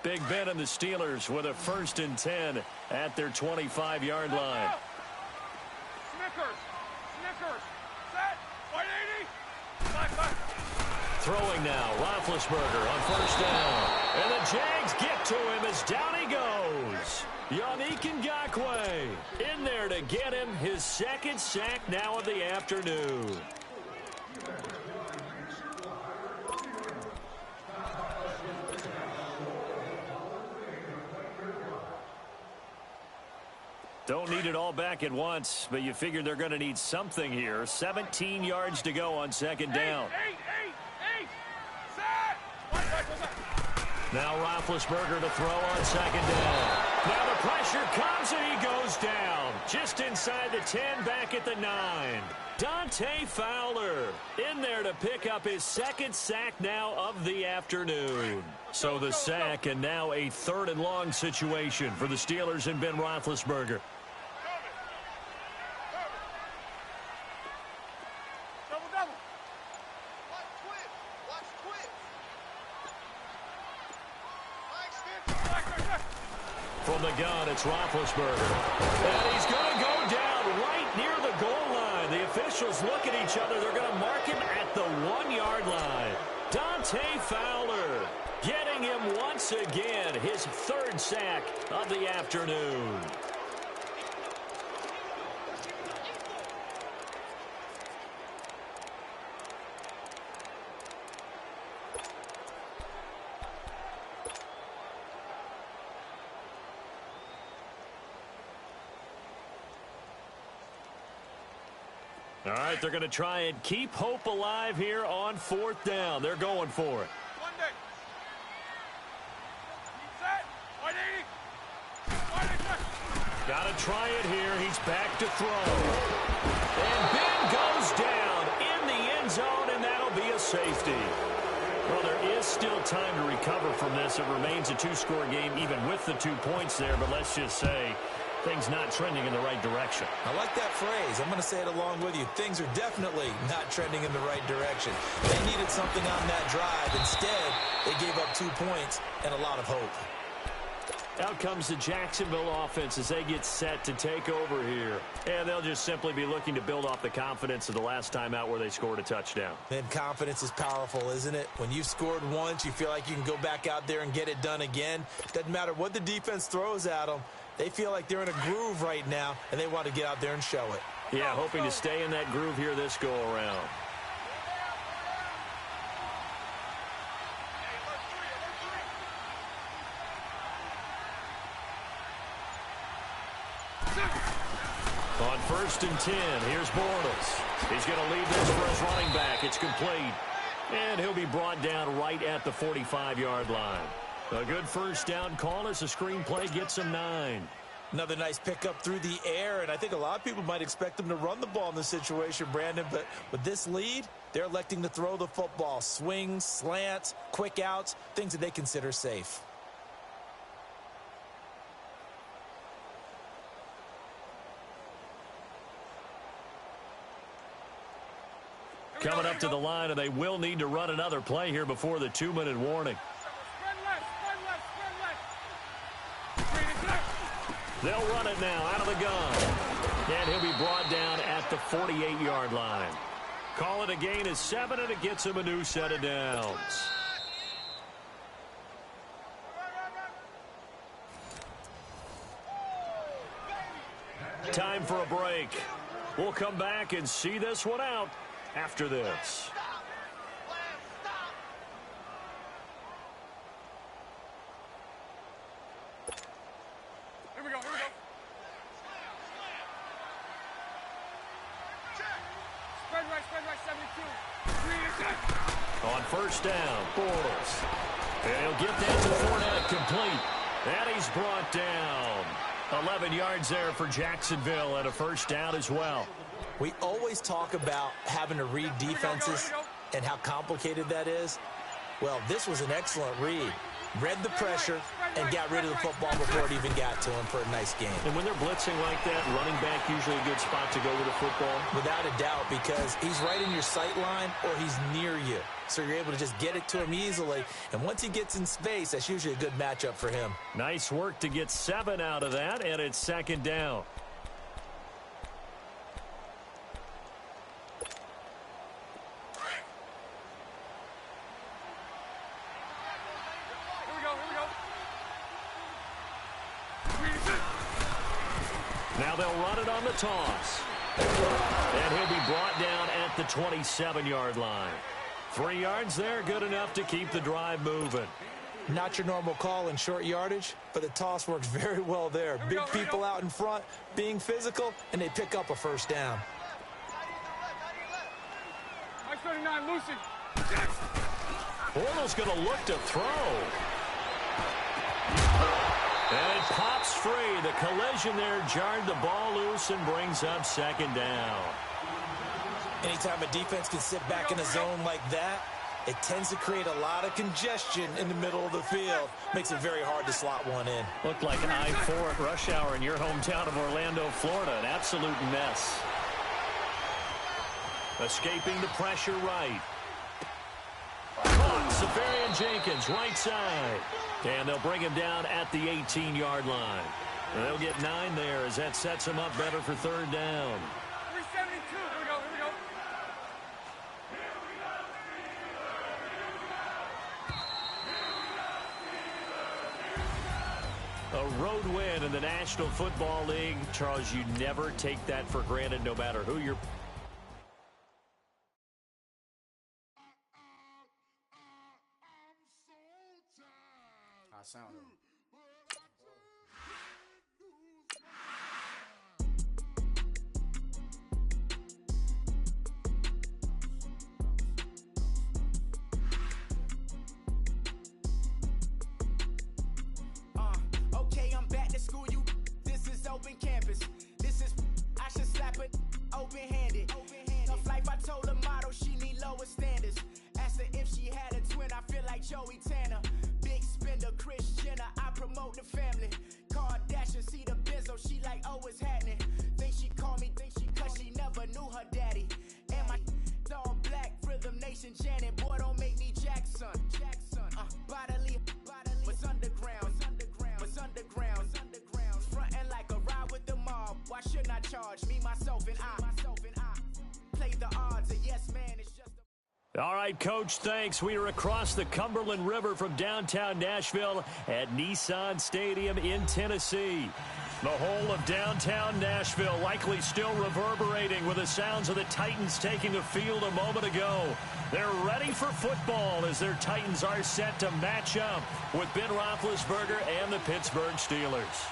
Big Ben and the Steelers with a 1st and 10 at their 25-yard line. Snickers. Set. 180. Throwing now, Roethlisberger on 1st down. And the Jags get to him as down he goes. Yannick Ngakoue in there to get him his 2nd sack now of the afternoon. Don't need it all back at once, but you figure they're going to need something here. 17 yards to go on 2nd down. Eight. Set. Now Roethlisberger to throw on 2nd down. Now the pressure comes and he goes down. Just inside the 10, back at the 9. Dante Fowler in there to pick up his 2nd sack now of the afternoon. So the sack and now a 3rd and long situation for the Steelers and Ben Roethlisberger. From the gun, it's Roethlisberger. And he's going to go down right near the goal line. The officials look at each other. They're going to mark him at the 1-yard line. Dante Fowler getting him once again his 3rd sack of the afternoon. All right, they're going to try and keep hope alive here on 4th down. They're going for it. Monday. Set. 180. Got to try it here. He's back to throw. And Ben goes down in the end zone, and that'll be a safety. Well, there is still time to recover from this. It remains a 2-score game, even with the 2 points there. But let's just say things not trending in the right direction. I like that phrase. I'm going to say it along with you. Things are definitely not trending in the right direction. They needed something on that drive. Instead, they gave up 2 points and a lot of hope. Out comes the Jacksonville offense as they get set to take over here. And they'll just simply be looking to build off the confidence of the last time out where they scored a touchdown. And confidence is powerful, isn't it? When you've scored once, you feel like you can go back out there and get it done again. Doesn't matter what the defense throws at them. They feel like they're in a groove right now, and they want to get out there and show it. Yeah, hoping to stay in that groove here this go-around. On 1st and 10, here's Bortles. He's going to leave this for his running back. It's complete. And he'll be brought down right at the 45-yard line. A good 1st down call as the screenplay gets him 9. Another nice pickup through the air, and I think a lot of people might expect them to run the ball in this situation, Brandon, but with this lead, they're electing to throw the football. Swings, slants, quick outs, things that they consider safe. Coming up to the line, and they will need to run another play here before the 2-minute warning. They'll run it now out of the gun. And he'll be brought down at the 48-yard line. Call it a gain of 7, and it gets him a new set of downs. Time for a break. We'll come back and see this one out after this. Here we go. Spread right, 72. On 1st down, Bortles. And he'll get that to Fournette complete. And he's brought down. 11 yards there for Jacksonville and a 1st down as well. We always talk about having to read defenses and how complicated that is. Well, this was an excellent read. Read the pressure and got rid of the football before it even got to him for a nice game. And when they're blitzing like that, running back usually a good spot to go with the football? Without a doubt, because he's right in your sight line or he's near you. So you're able to just get it to him easily. And once he gets in space, that's usually a good matchup for him. Nice work to get 7 out of that, and it's 2nd down. Now they'll run it on the toss. And he'll be brought down at the 27-yard line. 3 yards there, good enough to keep the drive moving. Not your normal call in short yardage, but the toss works very well there. Big people out in front, being physical, and they pick up a 1st down. Nice 39, Lucy. Bortles going to look to throw. And it pops free. The collision there jarred the ball loose and brings up 2nd down. Anytime a defense can sit back in a zone like that, it tends to create a lot of congestion in the middle of the field. Makes it very hard to slot one in. Looked like an I-4 at rush hour in your hometown of Orlando, Florida. An absolute mess. Escaping the pressure right. Caught, Safarian Jenkins, right side. And they'll bring him down at the 18-yard line. And they'll get 9 there as that sets him up better for 3rd down. 372. Here we go. A road win in the National Football League. Charles, you never take that for granted no matter who you're... Sound. open-handed. Tough life, I told her motto, she need lower standards. Asked her if she had a twin, I feel like Joey Tanner. Big spender, Kris Jenner, I promote the family. Kardashian, see the Benzo, she like, oh, it's happening. Think she call me, cause she never knew her daddy. And my all black, Rhythm Nation, Janet, boy, don't make me Jackson. Bodily, was underground, frontin' like a ride with the mob. Why shouldn't I charge me, myself, and I? Play the odds, a yes man is just a... All right, Coach, thanks. We are across the Cumberland River from downtown Nashville at Nissan Stadium in Tennessee. The whole of downtown Nashville likely still reverberating with the sounds of the Titans taking the field a moment ago. They're ready for football as their Titans are set to match up with Ben Roethlisberger and the Pittsburgh Steelers.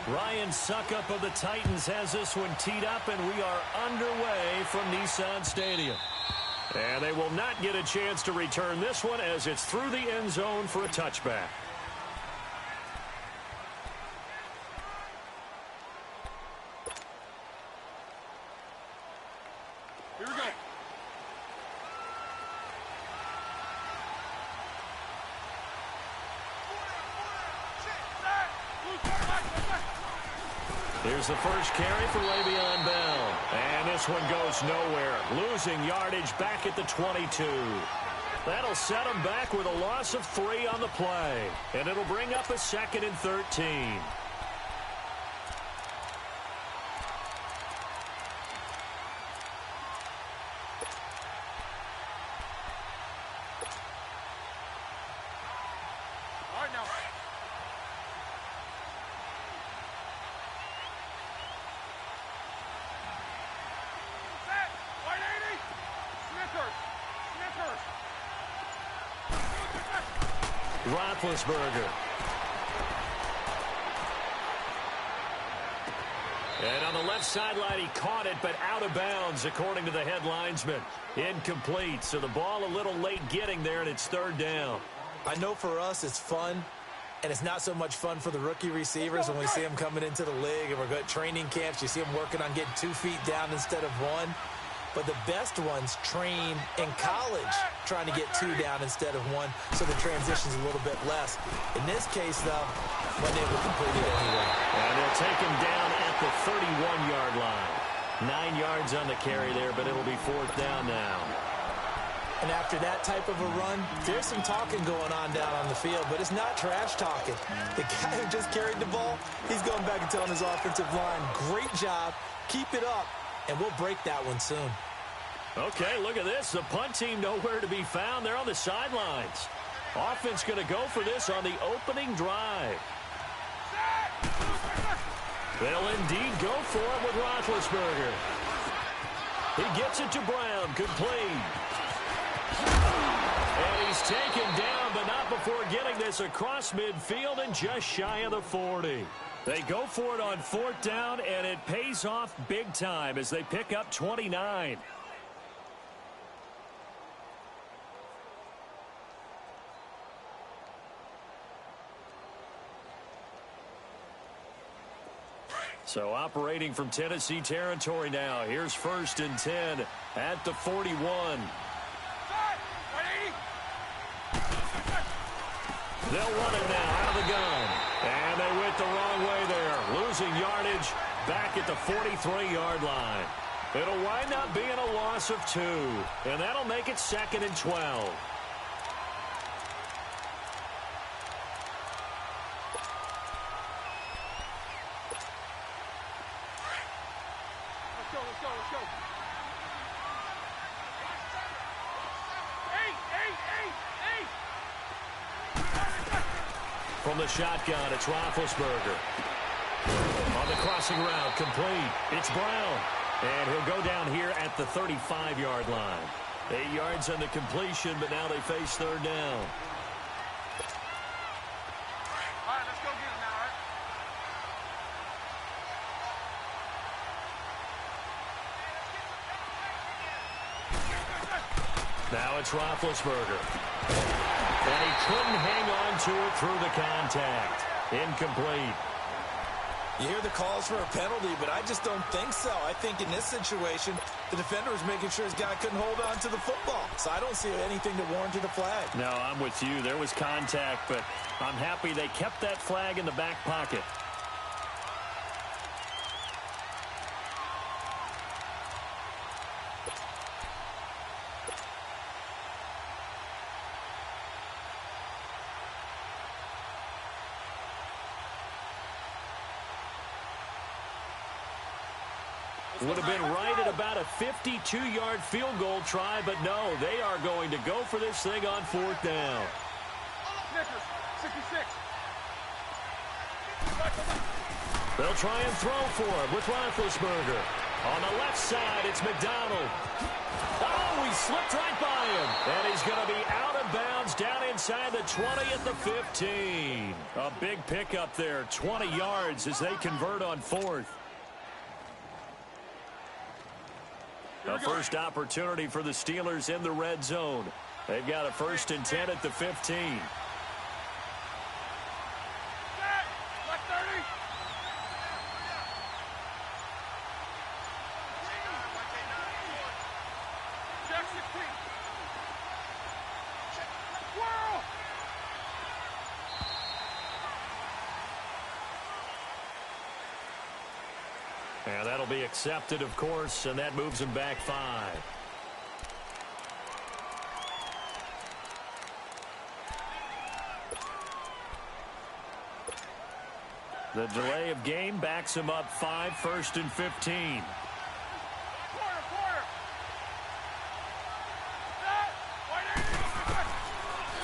Ryan Suckup of the Titans has this one teed up, and we are underway from Nissan Stadium. And they will not get a chance to return this one as it's through the end zone for a touchback. Here we go. Here's the first carry for Le'Veon Bell. And this one goes nowhere. Losing yardage back at the 22. That'll set him back with a loss of 3 on the play. And it'll bring up a 2nd and 13. All right, now. Set. 180. Smithers. Roethlisberger. And on the left sideline, he caught it, but out of bounds, according to the head linesman. Incomplete, so the ball a little late getting there, and it's 3rd down. I know for us it's fun, and it's not so much fun for the rookie receivers when we see them coming into the league and we're at training camps. You see them working on getting 2 feet down instead of 1. But the best ones train in college trying to get 2 down instead of 1, so the transition's a little bit less. In this case, though, wasn't able to complete it anyway. And they'll take him down at the 31-yard line. 9 yards on the carry there, but it'll be 4th down now. And after that type of a run, there's some talking going on down on the field, but it's not trash talking. The guy who just carried the ball, he's going back and telling his offensive line, great job, keep it up, and we'll break that one soon. Okay, look at this. The punt team nowhere to be found. They're on the sidelines. Offense going to go for this on the opening drive. They'll indeed go for it with Roethlisberger. He gets it to Brown, complete. And he's taken down, but not before getting this across midfield and just shy of the 40. They go for it on 4th down, and it pays off big time as they pick up 29. So operating from Tennessee territory now. Here's 1st and 10 at the 41. They'll run it now out of the gun. And they went the wrong way there. Losing yardage back at the 43-yard line. It'll wind up being a loss of 2. And that'll make it 2nd and 12. Let's go. From the shotgun, it's Roethlisberger. On the crossing route, complete. It's Brown. And he'll go down here at the 35-yard line. 8 yards on the completion, but now they face 3rd down. All right, let's go get him now, all right? Now it's Roethlisberger. And he couldn't hang on to it through the contact. Incomplete. You hear the calls for a penalty, but I just don't think so. I think in this situation, the defender was making sure his guy couldn't hold on to the football. So I don't see anything to warrant the flag. No, I'm with you. There was contact, but I'm happy they kept that flag in the back pocket. Would have been right at about a 52-yard field goal try, but no, they are going to go for this thing on 4th down. Snickers, 66. They'll try and throw for him with Roethlisberger. On the left side, it's McDonald. Oh, he slipped right by him. And he's going to be out of bounds down inside the 20 at the 15. A big pickup there, 20 yards as they convert on 4th. A first opportunity for the Steelers in the red zone. They've got a 1st and 10 at the 15. Left 30. Jack 16. Whirl. And that'll be accepted, of course, and that moves him back 5. The delay of game backs him up 5, 1st and 15. Quarter.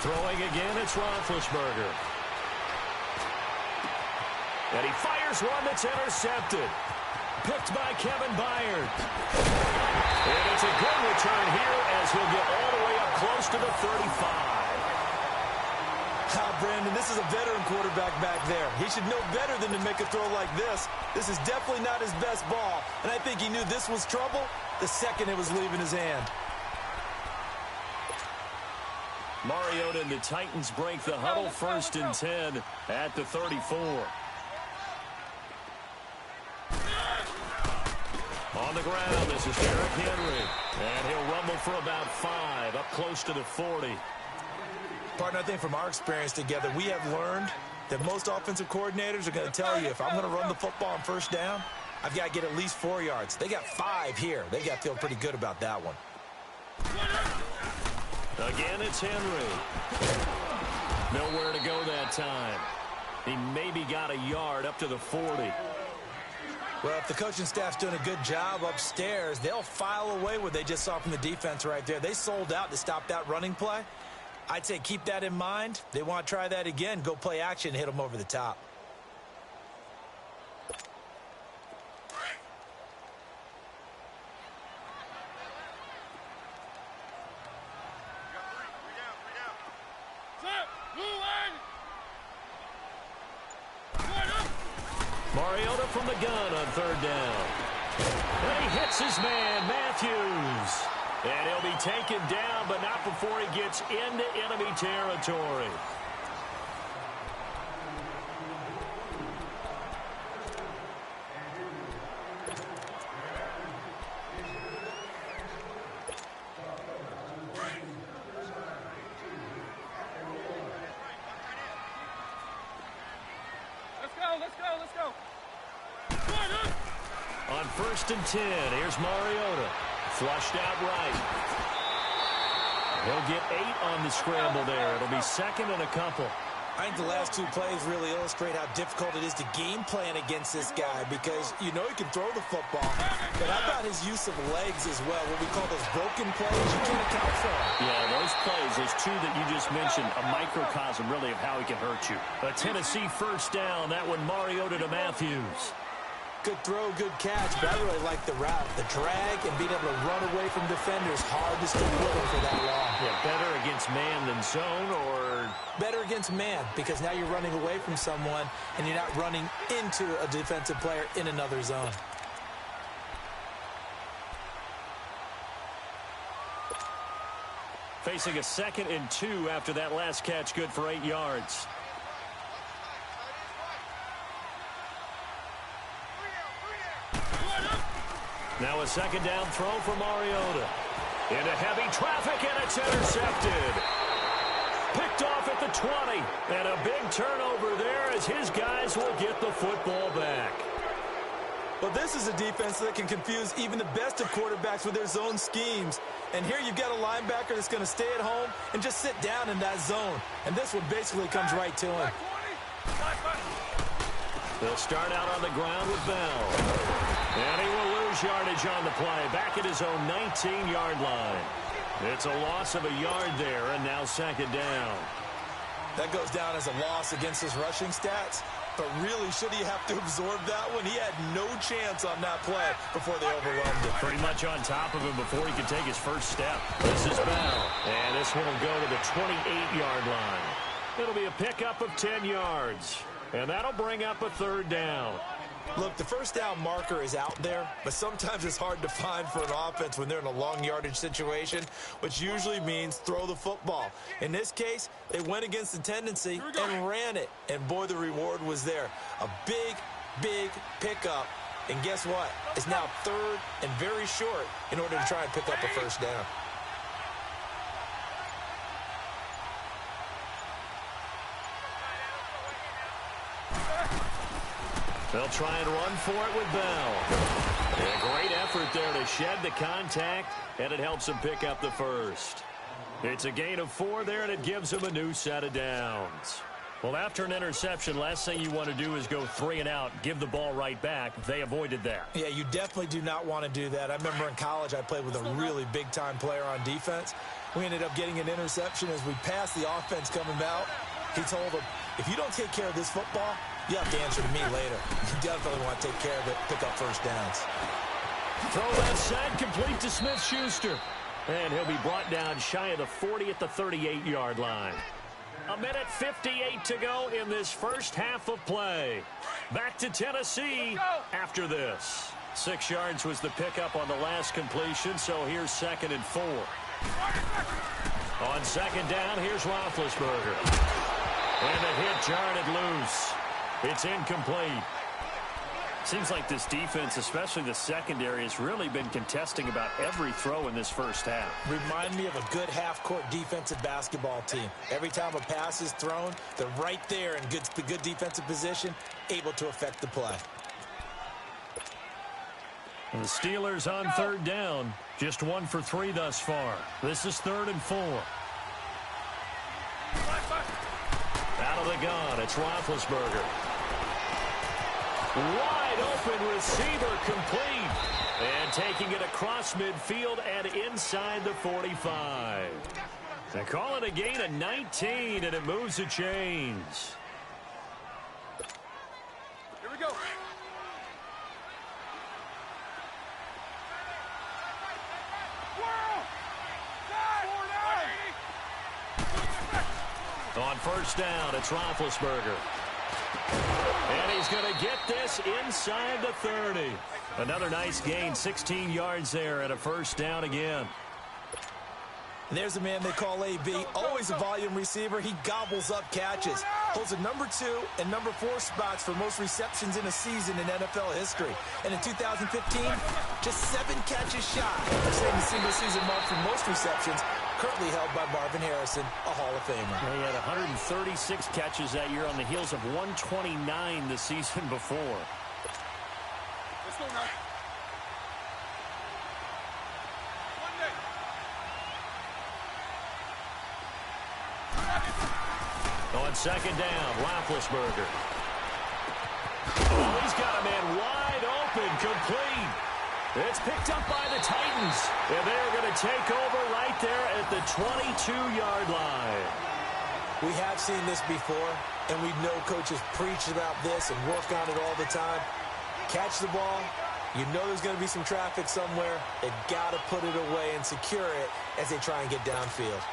Throwing again, it's Roethlisberger. And he fires one that's intercepted. Picked by Kevin Byard. And it's a good return here as he'll get all the way up close to the 35. Brandon, this is a veteran quarterback back there. He should know better than to make a throw like this. This is definitely not his best ball, and I think he knew this was trouble the second it was leaving his hand. Mariota and the Titans break the huddle, 1st and 10 at the 34. On the ground, this is Derrick Henry. And he'll rumble for about 5, up close to the 40. Partner, I think from our experience together, we have learned that most offensive coordinators are going to tell you, if I'm going to run the football on 1st down, I've got to get at least 4 yards. They got 5 here. They got to feel pretty good about that one. Again, it's Henry. Nowhere to go that time. He maybe got a yard up to the 40. Well, if the coaching staff's doing a good job upstairs, they'll file away what they just saw from the defense right there. They sold out to stop that running play. I'd say keep that in mind. They want to try that again. Go play action, hit them over the top. Mariota from the gun on 3rd down. And he hits his man, Matthews. And he'll be taken down, but not before he gets into enemy territory. Let's go. On 1st and 10, here's Mariota. Flushed out right. He'll get 8 on the scramble there. It'll be 2nd and a couple. I think the last 2 plays really illustrate how difficult it is to game plan against this guy, because you know he can throw the football. But how about his use of legs as well? What we call those broken plays, you can't account for them. Yeah, those plays, those 2 that you just mentioned, a microcosm really of how he can hurt you. A Tennessee 1st down, that one Mariota to Matthews. Good throw, good catch, but I really like the route. The drag and being able to run away from defenders, hard to stick with him for that long. Yeah, better against man than zone, or better against man, because now you're running away from someone and you're not running into a defensive player in another zone. Facing a 2nd and 2 after that last catch, good for 8 yards. Now a second down throw for Mariota. Into heavy traffic, and it's intercepted. Picked off at the 20. And a big turnover there as his guys will get the football back. Well, this is a defense that can confuse even the best of quarterbacks with their zone schemes. And here you've got a linebacker that's going to stay at home and just sit down in that zone. And this one basically comes right to him. They'll start out on the ground with Bell. And he will lose yardage on the play, back at his own 19-yard line. It's a loss of a yard there, and now second down. That goes down as a loss against his rushing stats. But really, should he have to absorb that one? He had no chance on that play before they overwhelmed him. Pretty much on top of him before he could take his first step. This is Bell. And this one will go to the 28-yard line. It'll be a pickup of 10 yards. And that'll bring up a third down. Look, the first down marker is out there, but sometimes it's hard to find for an offense when they're in a long yardage situation, which usually means throw the football. In this case, they went against the tendency and ran it. And boy, the reward was there. A big, big pickup. And guess what? It's now third and very short in order to try and pick up a first down. They'll try and run for it with Bell. And a great effort there to shed the contact, and it helps him pick up the first. It's a gain of 4 there, and it gives him a new set of downs. Well, after an interception, last thing you want to do is go 3 and out, give the ball right back. They avoided that. Yeah, you definitely do not want to do that. I remember in college I played with a really big-time player on defense. We ended up getting an interception as we passed the offense coming out. He told him, if you don't take care of this football, you have to answer to me later. You definitely want to take care of it, pick up first downs. Throw left side, complete to Smith-Schuster. And he'll be brought down shy of the 40 at the 38-yard line. 1:58 to go in this first half of play. Back to Tennessee after this. 6 yards was the pickup on the last completion, so here's 2nd and 4. On second down, here's Roethlisberger. And the hit jarred it loose. It's incomplete. Seems like this defense, especially the secondary, has really been contesting about every throw in this first half. Remind me of a good half-court defensive basketball team. Every time a pass is thrown, they're right there in good defensive position, able to affect the play. And the Steelers on third down, just 1 for 3 thus far. This is 3rd and 4. Out of the gun, it's Roethlisberger. Wide open receiver, complete. And taking it across midfield and inside the 45. They call it a gain of 19, and it moves the chains. Here we go. On first down, it's Roethlisberger. And he's going to get this inside the 30. Another nice gain, 16 yards there, and a first down again. And there's a man they call AB, always a volume receiver. He gobbles up catches. Holds the number 2 and number 4 spots for most receptions in a season in NFL history. And in 2015, just 7 catches shy of setting the single-season mark for most receptions, currently held by Marvin Harrison, a Hall of Famer. He had 136 catches that year on the heels of 129 the season before. Let's go now. On second down, Roethlisberger. Oh, he's got a man wide open, complete. It's picked up by the Titans, and they're going to take over right there at the 22-yard line. We have seen this before, and we know coaches preach about this and work on it all the time. Catch the ball. You know there's going to be some traffic somewhere. They've got to put it away and secure it as they try and get downfield.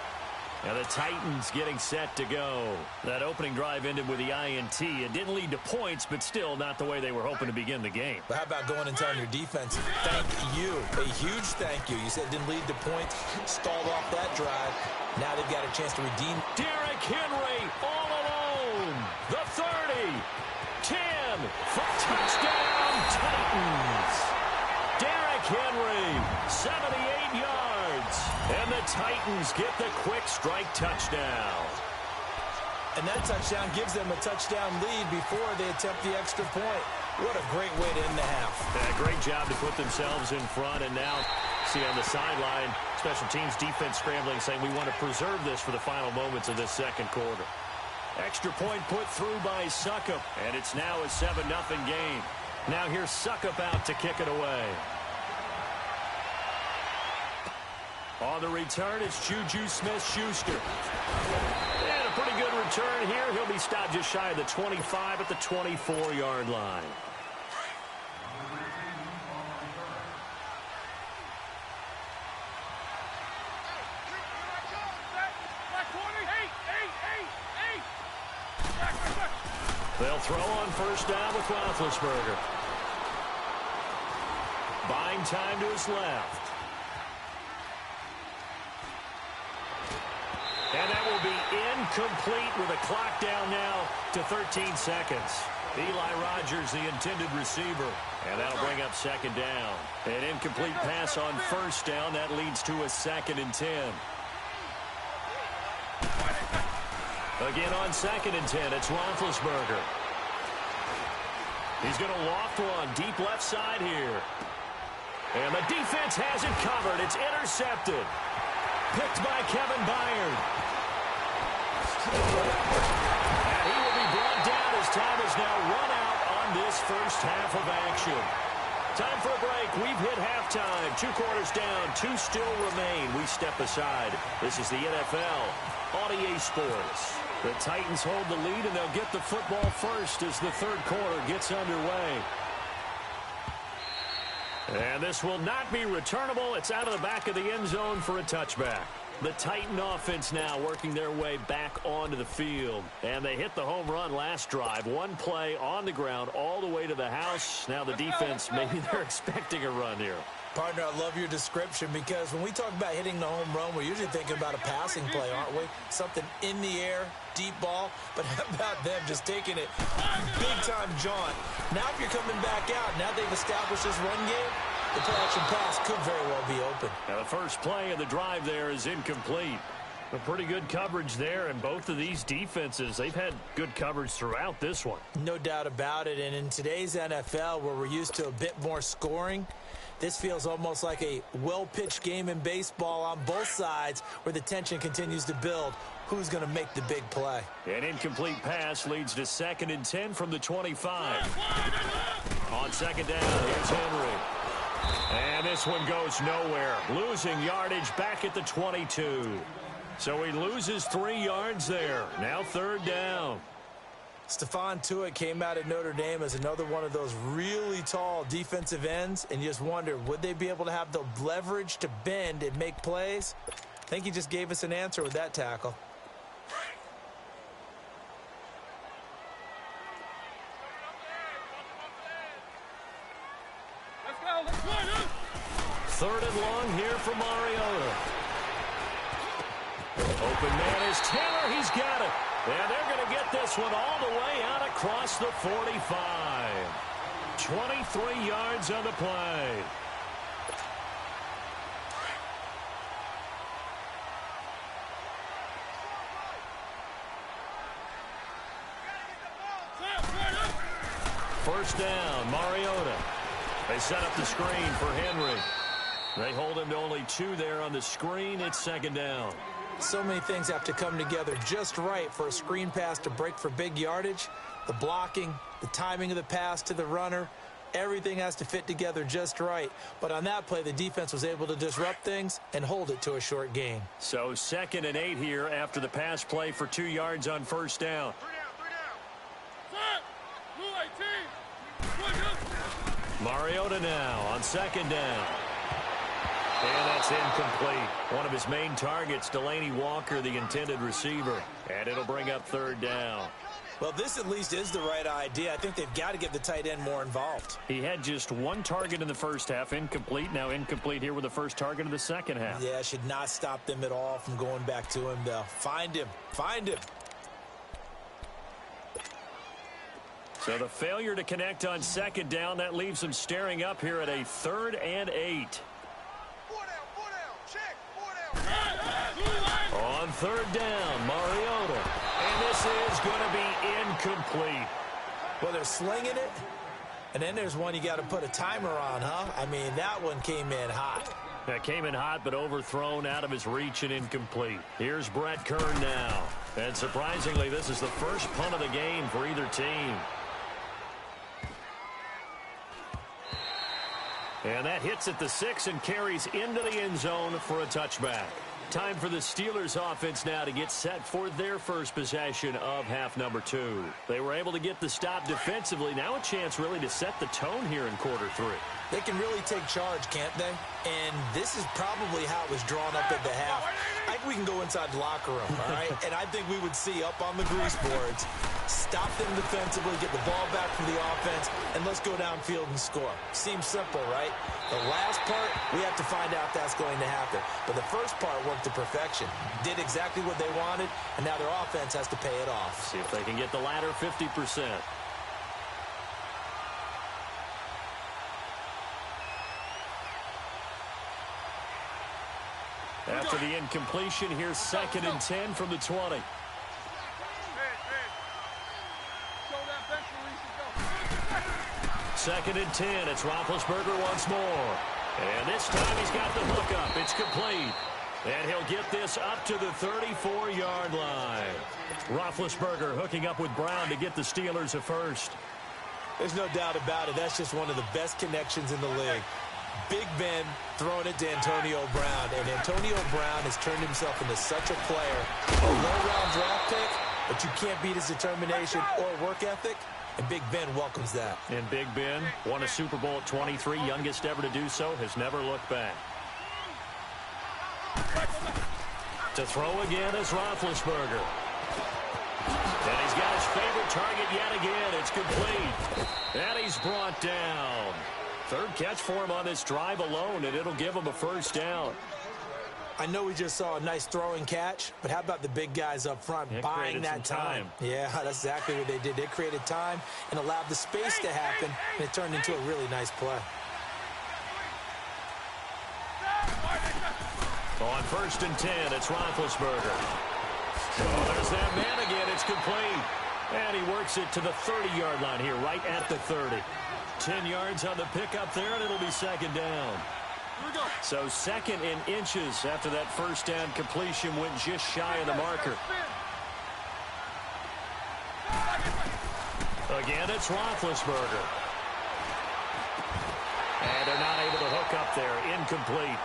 Now the Titans getting set to go. That opening drive ended with the INT. It didn't lead to points, but still not the way they were hoping to begin the game. But how about going and telling your defense, thank you, a huge thank you. You said it didn't lead to points, stalled off that drive. Now they've got a chance to redeem. Derrick Henry all alone. The 30, 10, for touchdown Titans. Derrick Henry, 78 yards. And the Titans get the quick strike touchdown. And that touchdown gives them a touchdown lead before they attempt the extra point. What a great way to end the half. Yeah, great job to put themselves in front. And now, see on the sideline, special teams defense scrambling, saying we want to preserve this for the final moments of this second quarter. Extra point put through by Succop, and it's now a 7-0 game. Now here's Succop out to kick it away. On the return, it's Juju Smith-Schuster. And a pretty good return here. He'll be stopped just shy of the 25 at the 24-yard line. They'll throw on first down with Roethlisberger. Buying time to his left. And that will be incomplete with a clock down now to 13 seconds. Eli Rogers, the intended receiver. And that'll bring up second down. An incomplete pass on first down. That leads to a 2nd and 10. Again on 2nd and 10, it's Roethlisberger. He's going to loft one deep left side here. And the defense has it covered. It's intercepted. Picked by Kevin Byard. And he will be brought down as time is now run out on this first half of action. Time for a break. We've hit halftime. 2 quarters down. 2 still remain. We step aside. This is the NFL on EA Sports. The Titans hold the lead, and they'll get the football first as the third quarter gets underway. And this will not be returnable. It's out of the back of the end zone for a touchback. The Titan offense now working their way back onto the field. And they hit the home run last drive. 1 play on the ground all the way to the house. Now the defense, maybe they're expecting a run here. Partner, I love your description because when we talk about hitting the home run, we're usually thinking about a passing play, aren't we? Something in the air, deep ball. But how about them just taking it big-time jaunt? Now if you're coming back out, now they've established this run game, the play-action pass could very well be open. Now the first play of the drive there is incomplete. A pretty good coverage there, and both of these defenses, they've had good coverage throughout this one. No doubt about it, and in today's NFL where we're used to a bit more scoring, this feels almost like a well-pitched game in baseball on both sides where the tension continues to build. Who's going to make the big play? An incomplete pass leads to 2nd and 10 from the 25. On second down, here's Henry. And this one goes nowhere. Losing yardage back at the 22. So he loses 3 yards there. Now third down. Stephon Tuitt came out of Notre Dame as another one of those really tall defensive ends, and you just wonder, would they be able to have the leverage to bend and make plays? I think he just gave us an answer with that tackle. Let's go. Third and long here for Mariota. Open man is Taylor. He's got it. And they're going to get this one all the way out across the 45. 23 yards on the play. First down, Mariota. They set up the screen for Henry. They hold him to only 2 there on the screen. It's second down. So many things have to come together just right for a screen pass to break for big yardage. The blocking, the timing of the pass to the runner, everything has to fit together just right. But on that play, the defense was able to disrupt things and hold it to a short gain. So 2nd and 8 here after the pass play for 2 yards on first down. 3 down. Mariota now on second down. And that's incomplete. One of his main targets, Delanie Walker, the intended receiver. And it'll bring up third down. Well, this at least is the right idea. I think they've got to get the tight end more involved. He had just 1 target in the first half, incomplete. Now incomplete here with the first target of the second half. Yeah, should not stop them at all from going back to him, though. Find him. Find him. So the failure to connect on second down, that leaves them staring up here at a 3rd and 8. 4 down, check, 4 down. On 3rd down, Mariota. And this is going to be incomplete. Well, they're slinging it, and then there's one you got to put a timer on, huh? I mean, that one came in hot. That came in hot, but overthrown, out of his reach, and incomplete. Here's Brett Kern now. And surprisingly, this is the first punt of the game for either team. And that hits at the 6 and carries into the end zone for a touchback. Time for the Steelers offense now to get set for their first possession of half number 2. They were able to get the stop defensively. Now a chance really to set the tone here in quarter 3. They can really take charge, can't they? And this is probably how it was drawn up at the half. I think we can go inside the locker room, all right? And I think we would see up on the grease boards, stop them defensively, get the ball back from the offense, and let's go downfield and score. Seems simple, right? The last part, we have to find out if that's going to happen. But the first part worked to perfection. Did exactly what they wanted, and now their offense has to pay it off. See if they can get the latter 50%. After the incompletion, here's 2nd and 10 from the 20. Second and 10. It's Roethlisberger once more. And this time he's got the hook up. It's complete. And he'll get this up to the 34-yard line. Roethlisberger hooking up with Brown to get the Steelers a first. There's no doubt about it. That's just one of the best connections in the league. Big Ben throwing it to Antonio Brown. And Antonio Brown has turned himself into such a player. A low-round draft pick, but you can't beat his determination or work ethic. And Big Ben welcomes that. And Big Ben won a Super Bowl at 23, youngest ever to do so, has never looked back. To throw again is Roethlisberger. And he's got his favorite target yet again. It's complete. And he's brought down. 3rd catch for him on this drive alone, and it'll give him a first down. I know we just saw a nice throwing catch, but how about the big guys up front buying that time? Yeah, that's exactly what they did. They created time and allowed the space to happen, and it turned into a really nice play. On 1st and 10, it's Roethlisberger. Oh, there's that man again. It's complete. And he works it to the 30-yard line here, right at the 30. 10 yards on the pickup there, and it'll be 2nd down. So 2nd in inches after that first down completion went just shy of the marker. Again, it's Roethlisberger. And they're not able to hook up there. Incomplete.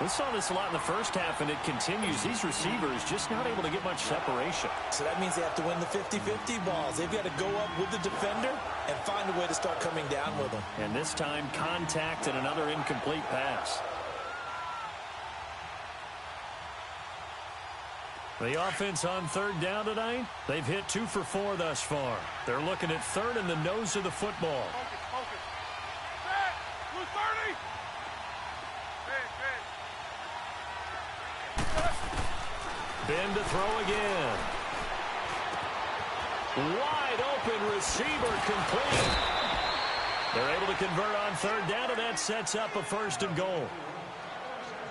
We saw this a lot in the first half, and it continues. These receivers just not able to get much separation. So that means they have to win the 50-50 balls. They've got to go up with the defender and find a way to start coming down with them. And this time, contact and another incomplete pass. The offense on 3rd down tonight, they've hit 2 for 4 thus far. They're looking at 3rd in the nose of the football. Focus. Set. Blue 30. Ben to throw again. Wide open receiver complete. They're able to convert on 3rd down, and that sets up a 1st and goal.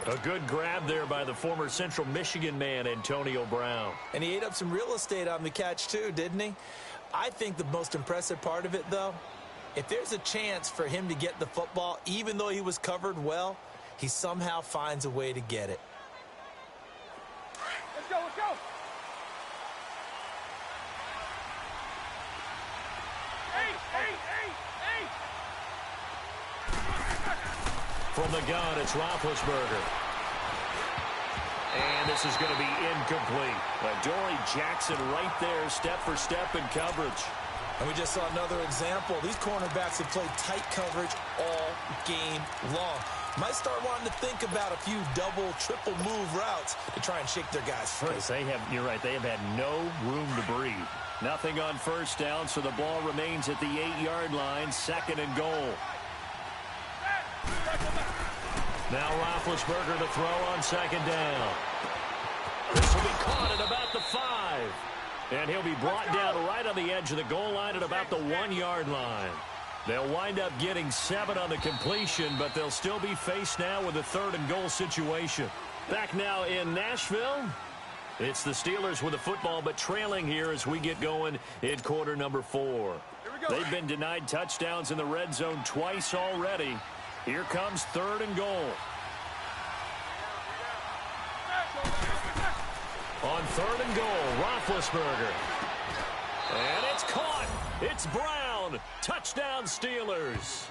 A good grab there by the former Central Michigan man, Antonio Brown. And he ate up some real estate on the catch, too, didn't he? I think the most impressive part of it, though, if there's a chance for him to get the football, even though he was covered well, he somehow finds a way to get it. Let's go. Hey. From the gun, it's Roethlisberger. And this is going to be incomplete. Dory Jackson right there, step for step in coverage. And we just saw another example. These cornerbacks have played tight coverage all game long. Might start wanting to think about a few double, triple move routes to try and shake their guys free. You're right, they have had no room to breathe. Nothing on 1st down, so the ball remains at the 8-yard line, 2nd and goal. Now Roethlisberger to throw on 2nd down. This will be caught at about the 5. And he'll be brought down right on the edge of the goal line at about the 1-yard line. They'll wind up getting 7 on the completion, but they'll still be faced now with a 3rd and goal situation. Back now in Nashville, it's the Steelers with the football, but trailing here as we get going in quarter number 4. They've been denied touchdowns in the red zone twice already. Here comes 3rd and goal. On 3rd and goal, Roethlisberger. And it's caught. It's Brown. Touchdown, Steelers.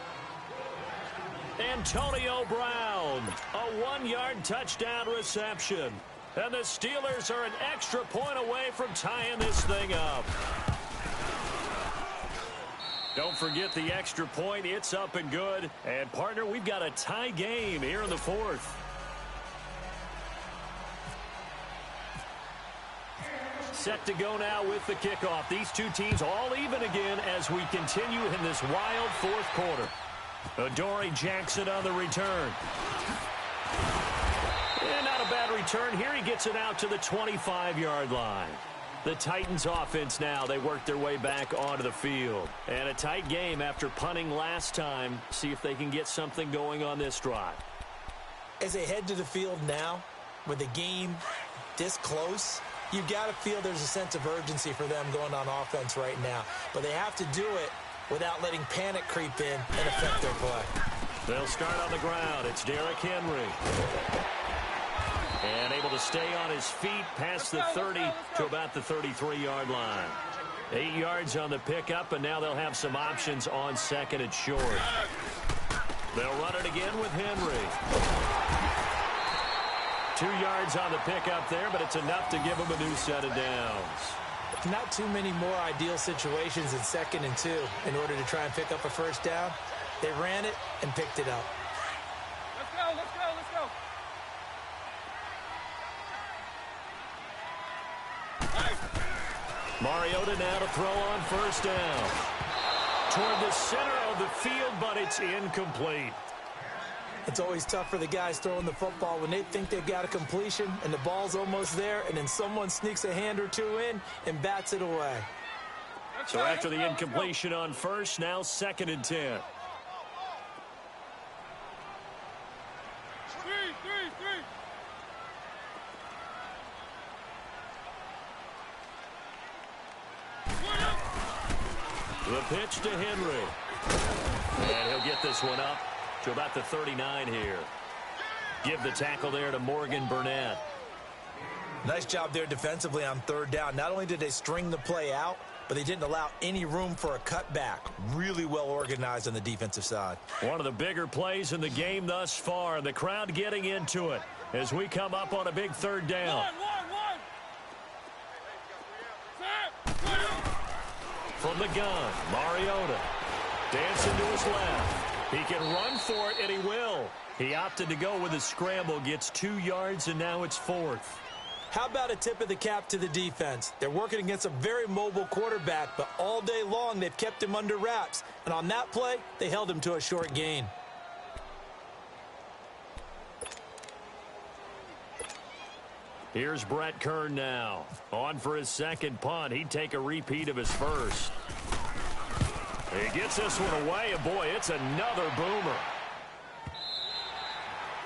Antonio Brown, a 1-yard touchdown reception. And the Steelers are an extra point away from tying this thing up. Don't forget the extra point. It's up and good. And, partner, we've got a tie game here in the 4th. Set to go now with the kickoff. These two teams all even again as we continue in this wild 4th quarter. Adoree Jackson on the return. And not a bad return here. He gets it out to the 25-yard line. The Titans offense now, they work their way back onto the field. And a tight game after punting last time. See if they can get something going on this drive. As they head to the field now, with the game this close, you've got to feel there's a sense of urgency for them going on offense right now. But they have to do it without letting panic creep in and affect their play. They'll start on the ground. It's Derrick Henry. And able to stay on his feet past the 30 to about the 33-yard line. 8 yards on the pickup, and now they'll have some options on 2nd and short. They'll run it again with Henry. 2 yards on the pickup there, but it's enough to give them a new set of downs. Not too many more ideal situations in 2nd and 2 in order to try and pick up a first down. They ran it and picked it up. Let's go, let's go, let's go. Mariota now to throw on first down. Toward the center of the field, but it's incomplete. It's always tough for the guys throwing the football when they think they've got a completion and the ball's almost there, and then someone sneaks a hand or two in and bats it away. So after the incompletion on first, now 2nd and 10. Three. The pitch to Henry. And he'll get this one up to about the 39 here. Give the tackle there to Morgan Burnett. Nice job there defensively on 3rd down. Not only did they string the play out, but they didn't allow any room for a cutback. Really well organized on the defensive side. One of the bigger plays in the game thus far. The crowd getting into it as we come up on a big 3rd down. One. From the gun, Mariota dancing to his left. He can run for it, and he will. He opted to go with a scramble, gets 2 yards, and now it's 4th. How about a tip of the cap to the defense? They're working against a very mobile quarterback, but all day long they've kept him under wraps. And on that play, they held him to a short gain. Here's Brett Kern now. On for his 2nd punt. He'd take a repeat of his first. He gets this one away, and boy, it's another boomer.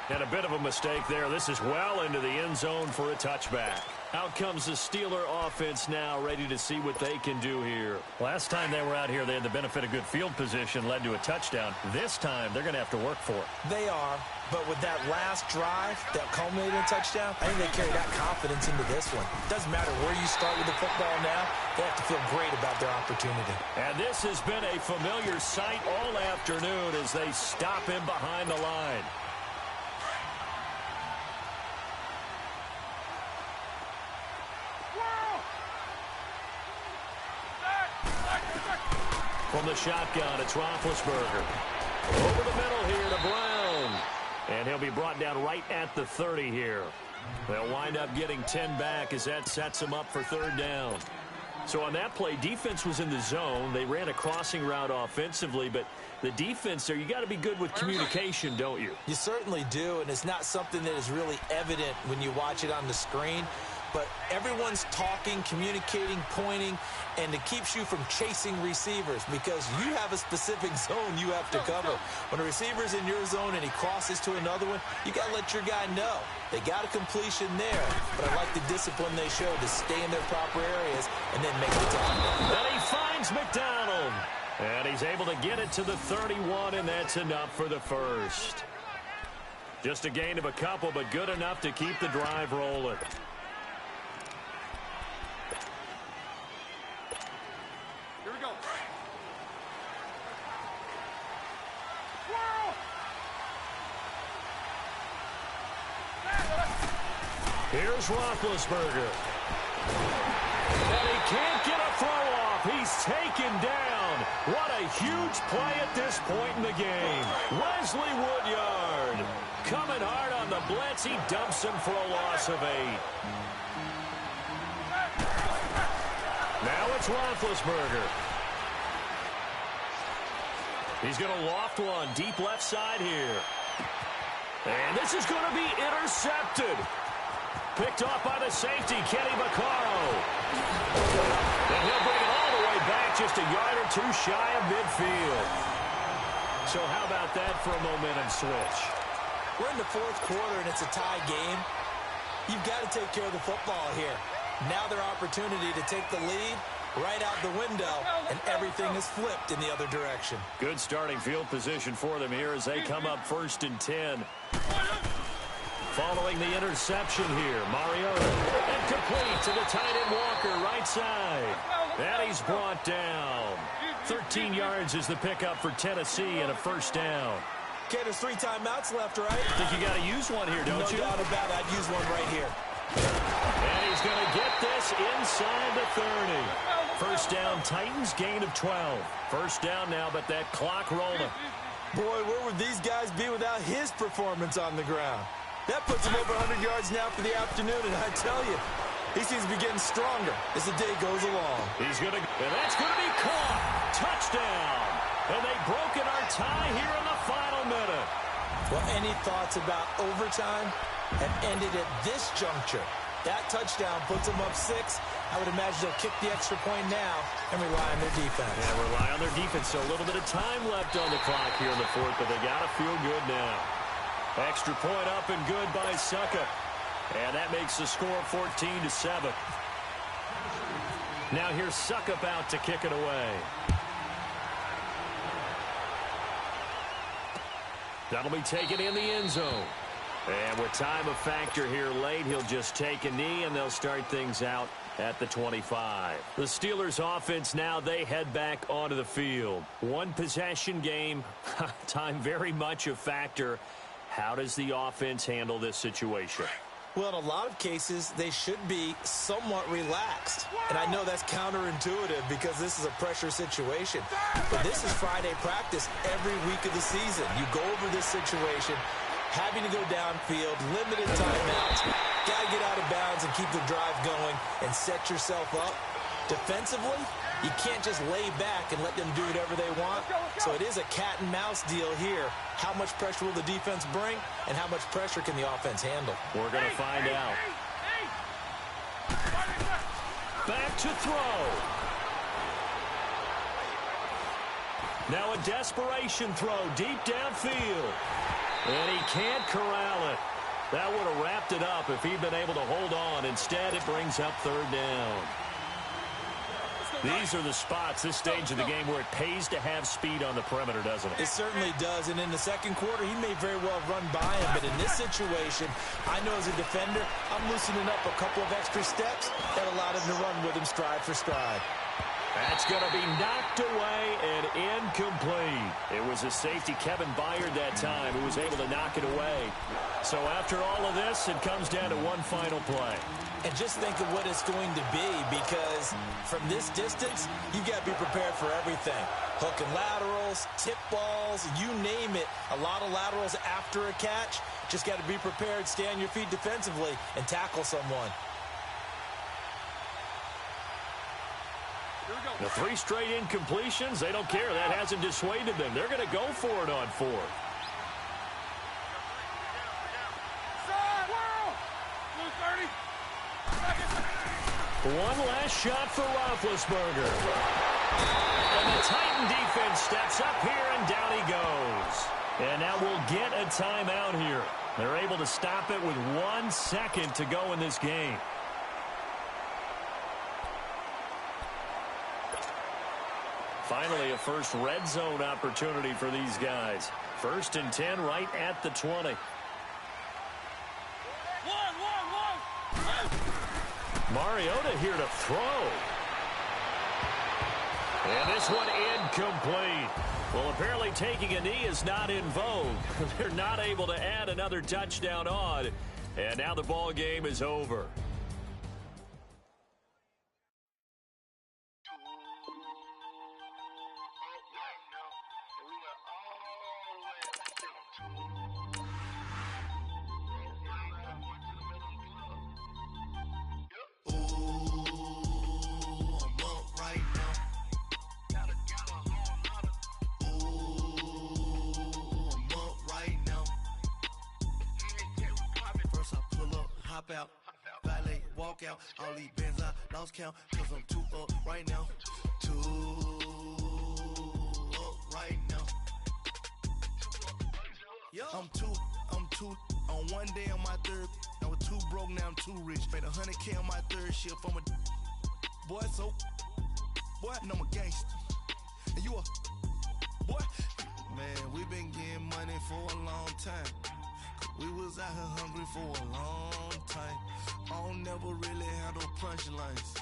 And a bit of a mistake there. This is well into the end zone for a touchback. Out comes the Steeler offense now, ready to see what they can do here. Last time they were out here, they had the benefit of good field position, led to a touchdown. This time, they're going to have to work for it. They are, but with that last drive that culminated in a touchdown, I think they carry that confidence into this one. Doesn't matter where you start with the football now, they have to feel great about their opportunity. And this has been a familiar sight all afternoon as they stop him behind the line. From the shotgun, it's Roethlisberger. Over the middle here to Brown. And he'll be brought down right at the 30 here. They'll wind up getting 10 back as that sets them up for 3rd down. So on that play, defense was in the zone. They ran a crossing route offensively, but the defense there, you got to be good with communication, don't you? You certainly do, and it's not something that is really evident when you watch it on the screen. but everyone's talking, communicating, pointing, and it keeps you from chasing receivers because you have a specific zone you have to cover. When a receiver's in your zone and he crosses to another one, you got to let your guy know. They got a completion there, but I like the discipline they show to stay in their proper areas and then make the tackle. And he finds McDonald. And he's able to get it to the 31, and that's enough for the first. Just a gain of a couple, but good enough to keep the drive rolling. Here we go. Swirl! Here's Roethlisberger. And he can't get a throw off. He's taken down. What a huge play at this point in the game. Wesley Woodyard coming hard on the blitz. He dumps him for a loss of 8. Now it's Roethlisberger. He's going to loft one deep left side here. And this is going to be intercepted. Picked off by the safety, Kenny Vaccaro. And he'll bring it all the way back just a yard or two shy of midfield. So how about that for a momentum switch? We're in the fourth quarter, and it's a tie game. You've got to take care of the football here. Now their opportunity to take the lead right out the window, and everything is flipped in the other direction. Good starting field position for them here as they come up 1st and 10. Following the interception here, Mariota. And complete to the tight end Walker, right side. And he's brought down. 13 yards is the pickup for Tennessee and a first down. Okay, there's 3 timeouts left, right? I think you got to use one here, don't you? No doubt about it. I'd use one right here. And he's going to get this inside the 30. First down, Titans, gain of 12. First down now, but that clock rolling. Boy, where would these guys be without his performance on the ground? That puts him over 100 yards now for the afternoon, and I tell you, he seems to be getting stronger as the day goes along. He's going to, and that's going to be caught. Touchdown. And they've broken our tie here in the final minute. Well, any thoughts about overtime have ended at this juncture. That touchdown puts them up 6. I would imagine they'll kick the extra point now and rely on their defense. Yeah, rely on their defense. So a little bit of time left on the clock here in the fourth, but they got to feel good now. Extra point up and good by Succop. And that makes the score 14-7. Now here's Succop out to kick it away. That'll be taken in the end zone. And with time a factor here late, he'll just take a knee and they'll start things out at the 25. The Steelers offense now, they head back onto the field. One possession game, time very much a factor. How does the offense handle this situation? Well, in a lot of cases, they should be somewhat relaxed. And I know that's counterintuitive because this is a pressure situation. But this is Friday practice every week of the season. You go over this situation, having to go downfield, limited timeouts, got to get out of bounds and keep the drive going and set yourself up. Defensively, you can't just lay back and let them do whatever they want. So it is a cat and mouse deal here. How much pressure will the defense bring and how much pressure can the offense handle? We're going to find out. Back to throw. Now a desperation throw deep downfield. And he can't corral it. That would have wrapped it up if he'd been able to hold on. Instead, it brings up 3rd down. These are the spots, this stage of the game, where it pays to have speed on the perimeter, doesn't it? It certainly does, and in the second quarter, he may very well run by him, but in this situation, I know as a defender, I'm loosening up a couple of extra steps that allowed him to run with him stride for stride. That's going to be knocked away and incomplete. It was a safety, Kevin Byard, that time, who was able to knock it away. So after all of this, it comes down to one final play. And just think of what it's going to be, because from this distance, you've got to be prepared for everything. Hook and laterals, tip balls, you name it. A lot of laterals after a catch. Just got to be prepared, stay on your feet defensively, and tackle someone. The 3 straight incompletions, they don't care. That hasn't dissuaded them. They're going to go for it on 4th. Side, whirl! Blue 30. Second. One last shot for Roethlisberger. And the Titan defense steps up here, and down he goes. And now we'll get a timeout here. They're able to stop it with 1 second to go in this game. Finally, a first red zone opportunity for these guys. 1st and 10 right at the 20. Mariota here to throw. And this one incomplete. Well, apparently taking a knee is not in vogue. They're not able to add another touchdown on. And now the ball game is over. Out, valet, walk out, all these bands I lost count, cause I'm too up right now, right now. I'm too, on one day on my third, I was too broke, now I'm too rich, made 100K on my third shift, I'm a boy, so, boy, and I'm a gangster, and you a, boy, man, we been getting money for a long time. We was out here hungry for a long time. I don't never really have no punchlines.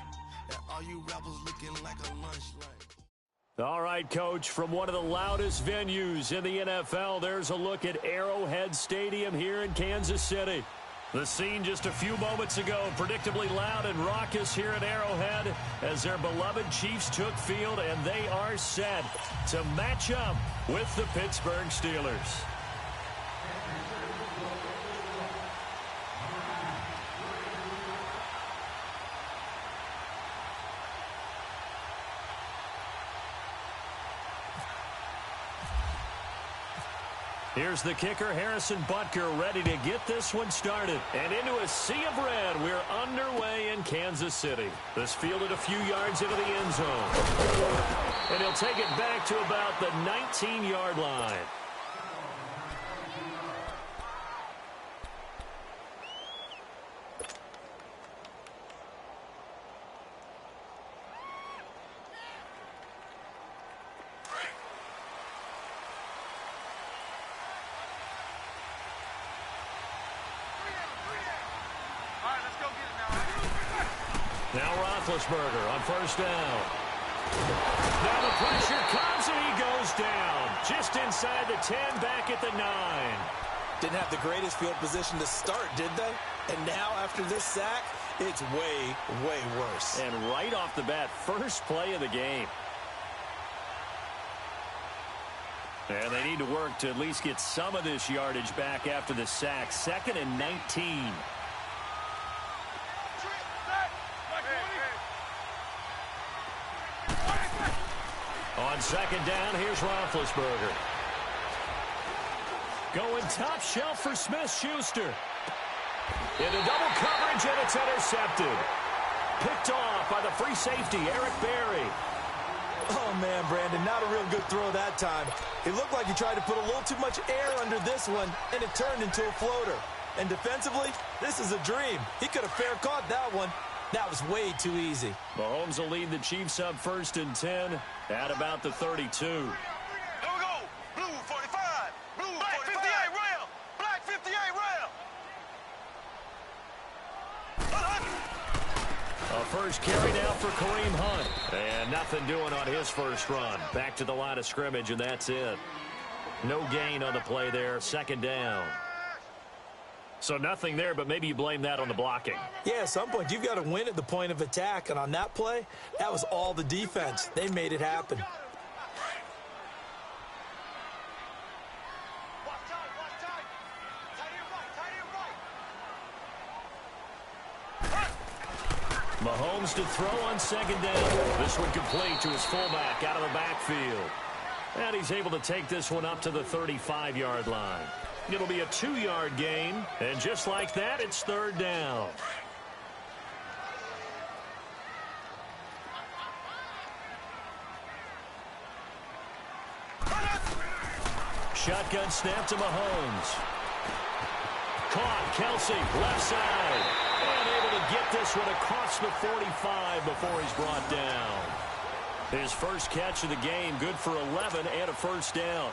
And all you rappers looking like a lunch line. All right, Coach, from one of the loudest venues in the NFL, there's a look at Arrowhead Stadium here in Kansas City. The scene just a few moments ago, predictably loud and raucous here at Arrowhead as their beloved Chiefs took field, and they are set to match up with the Pittsburgh Steelers. Here's the kicker, Harrison Butker, ready to get this one started. And into a sea of red, we're underway in Kansas City. This fielded a few yards into the end zone. And he'll take it back to about the 19-yard line. Now Roethlisberger on first down. Now the pressure comes and he goes down. Just inside the 10, back at the 9. Didn't have the greatest field position to start, did they? And now after this sack, it's way, way worse. And right off the bat, first play of the game. And they need to work to at least get some of this yardage back after the sack. 2nd and 19. On second down, here's Roethlisberger. Going top shelf for Smith-Schuster. Into double coverage, and it's intercepted. Picked off by the free safety, Eric Berry. Oh, man, Brandon, not a real good throw that time. It looked like he tried to put a little too much air under this one, and it turned into a floater. And defensively, this is a dream. He could have fair caught that one. That was way too easy. Mahomes will lead the Chiefs up 1st and 10 at about the 32. Here we go. Blue 45. Blue Black 45. 58 rail. Black 58 rail. A first carry now for Kareem Hunt. And nothing doing on his first run. Back to the line of scrimmage, and that's it. No gain on the play there. 2nd down. So nothing there, but maybe you blame that on the blocking. Yeah, at some point, you've got to win at the point of attack. And on that play, that was all the defense. They made it happen. Mahomes to throw on 2nd down. This one complete to his fullback out of the backfield. And he's able to take this one up to the 35-yard line. It'll be a 2-yard gain, and just like that, it's 3rd down. shotgun snap to Mahomes. Caught, Kelsey, left side. And able to get this one across the 45 before he's brought down. His first catch of the game, good for 11 and a first down.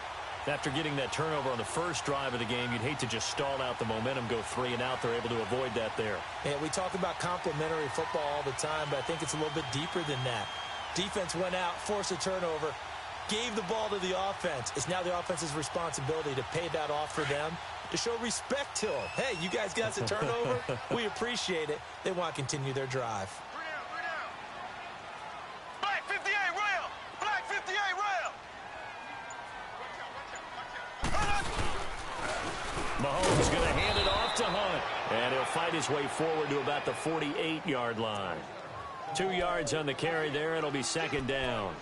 After getting that turnover on the first drive of the game, you'd hate to just stall out the momentum, go 3 and out. They're able to avoid that there. Yeah, we talk about complementary football all the time, but I think it's a little bit deeper than that. Defense went out, forced a turnover, gave the ball to the offense. It's now the offense's responsibility to pay that off for them, to show respect to them. Hey, you guys got a turnover? We appreciate it. They want to continue their drive. Black 58 rail! Black 58 rail! Mahomes going to hand it off to Hunt. And he'll fight his way forward to about the 48-yard line. 2 yards on the carry there. It'll be second down.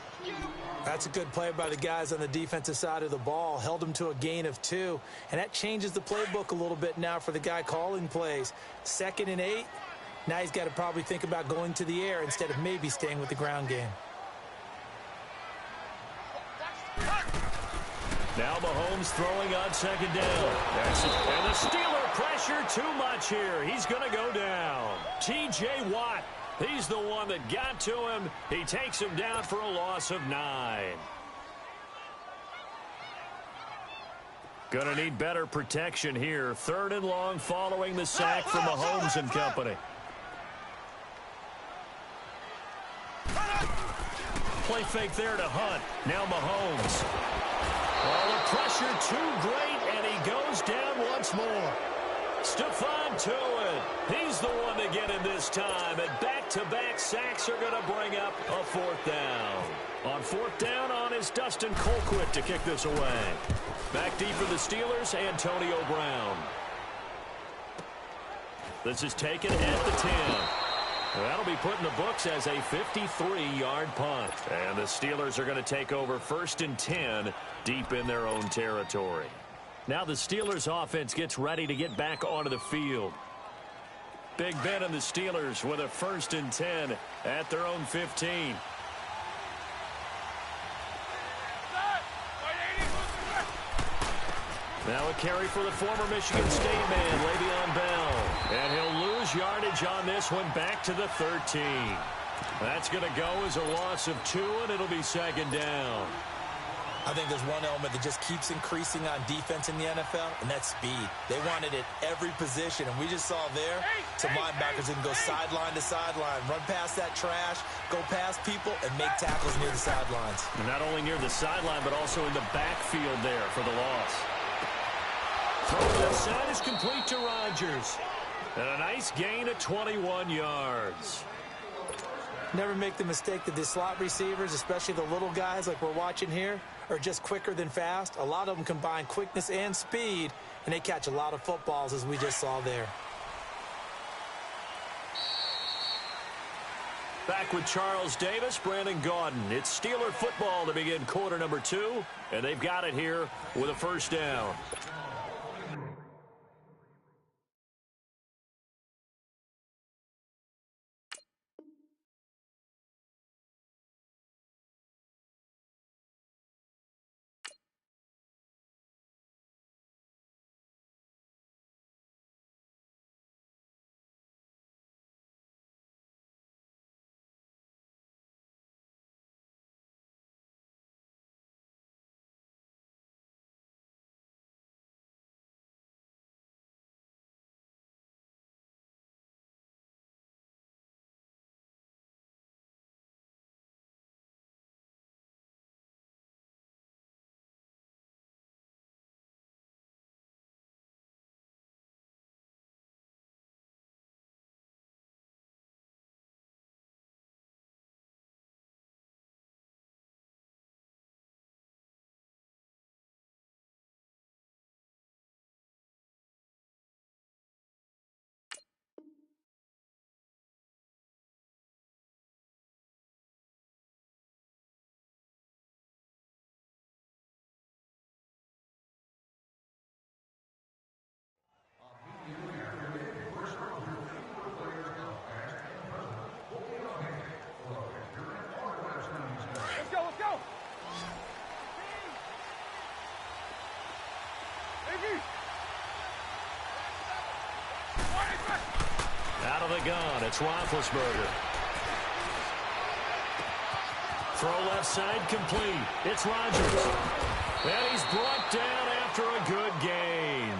That's a good play by the guys on the defensive side of the ball. Held them to a gain of 2. And that changes the playbook a little bit now for the guy calling plays. 2nd and 8. Now he's got to probably think about going to the air instead of maybe staying with the ground game. Now Mahomes throwing on second down. And the Steeler pressure too much here. He's going to go down. T.J. Watt. He's the one that got to him. He takes him down for a loss of 9. Gonna need better protection here. 3rd and long following the sack from Mahomes and company. Play fake there to Hunt. Now Mahomes. Oh, the pressure too great, and he goes down once more. Stephon Tuitt, he's the one to get him this time, and back-to-back sacks are going to bring up a 4th down. On 4th down on is Dustin Colquitt to kick this away. Back deep for the Steelers, Antonio Brown. This is taken at the 10. That'll be put in the books as a 53-yard punt. And the Steelers are going to take over 1st and 10 deep in their own territory. Now the Steelers offense gets ready to get back onto the field. Big Ben and the Steelers with a 1st and 10 at their own 15. Now a carry for the former Michigan State man, Le'Veon Bell. And he'll lose yardage on this one back to the 13. That's going to go as a loss of 2, and it'll be 2nd down. I think there's one element that just keeps increasing on defense in the NFL, and that's speed. They want it at every position, and we just saw there some linebackers that can go sideline to sideline, run past that trash, go past people, and make tackles near the sidelines. And not only near the sideline, but also in the backfield there for the loss. Throw to the side is complete to Rodgers. And a nice gain of 21 yards. Never make the mistake that the slot receivers, especially the little guys like we're watching here, are just quicker than fast. A lot of them combine quickness and speed, and they catch a lot of footballs, as we just saw there. Back with Charles Davis, Brandon Gaudin. It's Steeler football to begin quarter number 2, and they've got it here with a 1st down. the gun. It's Roethlisberger. Throw left side complete. It's Rodgers. And he's brought down after a good gain.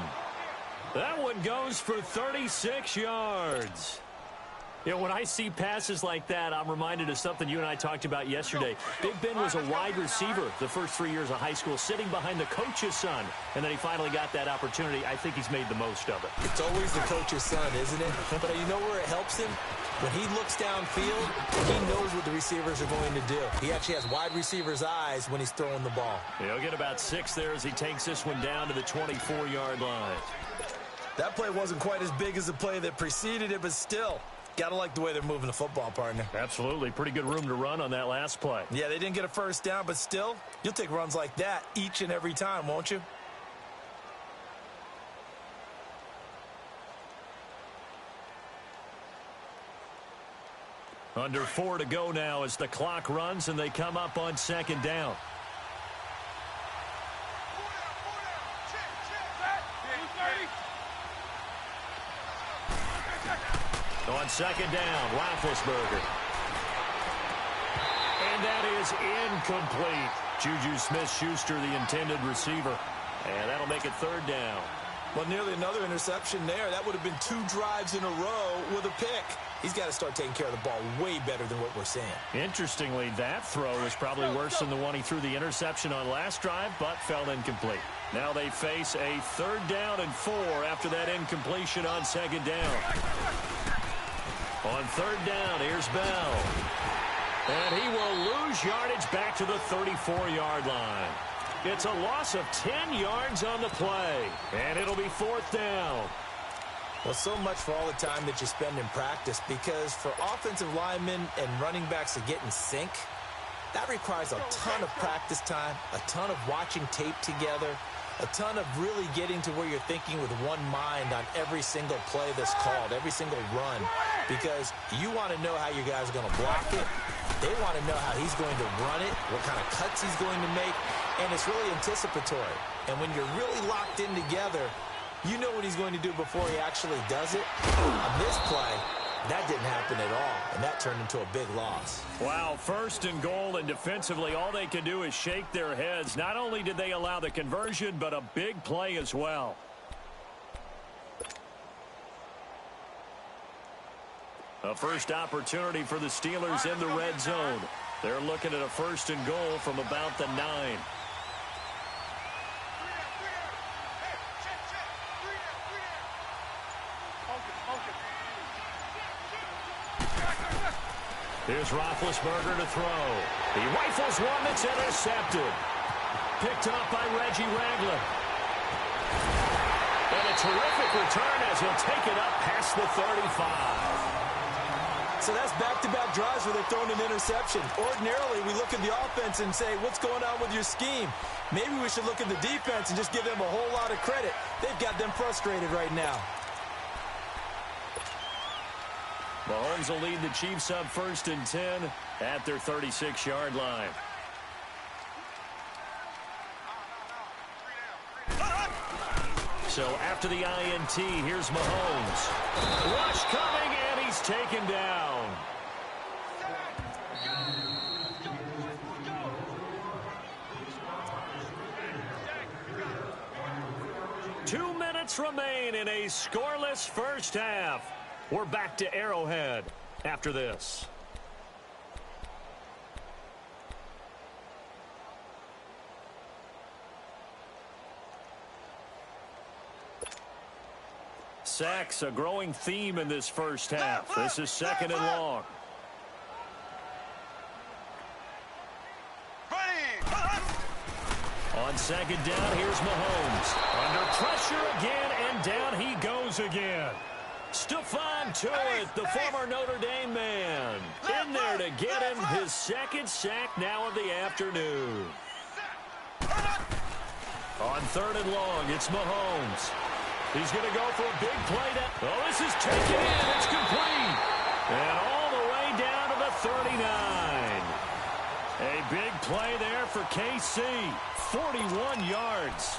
That one goes for 36 yards. You know, when I see passes like that, I'm reminded of something you and I talked about yesterday. Big Ben was a wide receiver the first 3 years of high school, sitting behind the coach's son, and then he finally got that opportunity. I think he's made the most of it. It's always the coach's son, isn't it? But you know where it helps him? When he looks downfield, he knows what the receivers are going to do. He actually has wide receivers' eyes when he's throwing the ball. He'll get about 6 there as he takes this one down to the 24-yard line. That play wasn't quite as big as the play that preceded it, but still, got to like the way they're moving the football, partner. Absolutely. Pretty good room to run on that last play. Yeah, they didn't get a first down, but still, you'll take runs like that each and every time, won't you? Under 4 to go now as the clock runs and they come up on second down. On second down, Roethlisberger. And that is incomplete. Juju Smith-Schuster, the intended receiver. And that'll make it third down. Well, nearly another interception there. That would have been 2 drives in a row with a pick. He's got to start taking care of the ball way better than what we're seeing. Interestingly, that throw is probably worse than the one he threw the interception on last drive, but fell incomplete. Now they face a third down and 4 after that incompletion on second down. On third down, here's Bell. And he will lose yardage back to the 34-yard line. It's a loss of 10 yards on the play. And it'll be fourth down. Well, so much for all the time that you spend in practice, because for offensive linemen and running backs to get in sync, that requires a ton of practice time, a ton of watching tape together, a ton of really getting to where you're thinking with one mind on every single play that's called, every single run, because you want to know how you guys are going to block it. They want to know how he's going to run it, what kind of cuts he's going to make, and it's really anticipatory. And when you're really locked in together, you know what he's going to do before he actually does it. On this play, that didn't happen at all, and that turned into a big loss. Wow, first and goal, and defensively, all they can do is shake their heads. Not only did they allow the conversion, but a big play as well. A first opportunity for the Steelers in the red zone. They're looking at a first and goal from about the 9. Here's Roethlisberger to throw. He rifles one that's intercepted. Picked up by Reggie Ragland. And a terrific return as he'll take it up past the 35. So that's back-to-back drives where they're throwing an interception. Ordinarily, we look at the offense and say, what's going on with your scheme? Maybe we should look at the defense and just give them a whole lot of credit. They've got them frustrated right now. Mahomes will lead the Chiefs up first and 10 at their 36-yard line. So after the INT, here's Mahomes. Rush coming, and he's taken down. Two minutes remain in a scoreless first half. We're back to Arrowhead after this. Sacks, a growing theme in this first half. This is second and long. On second down, here's Mahomes. Under pressure again, and down he goes again. Stephon Tuitt, the former Notre Dame man, in there to get him his second sack now of the afternoon. On third and long, it's Mahomes. He's going to go for a big play. Oh, this is taken in. It's complete. And all the way down to the 39. A big play there for KC. 41 yards.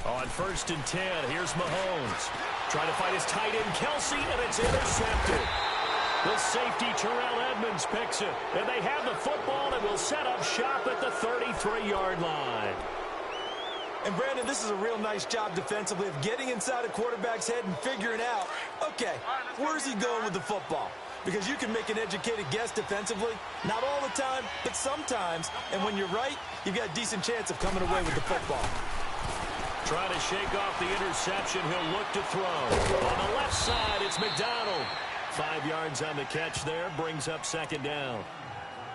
On 1st and 10, here's Mahomes. Trying to find his tight end, Kelsey, and it's intercepted. The safety, Terrell Edmonds, picks it. And they have the football and will set up shop at the 33-yard line. And, Brandon, this is a real nice job defensively of getting inside a quarterback's head and figuring out, okay, where's he going with the football? Because you can make an educated guess defensively. Not all the time, but sometimes. And when you're right, you've got a decent chance of coming away with the football. Trying to shake off the interception. He'll look to throw. On the left side, it's McDonald. 5 yards on the catch there. Brings up 2nd down.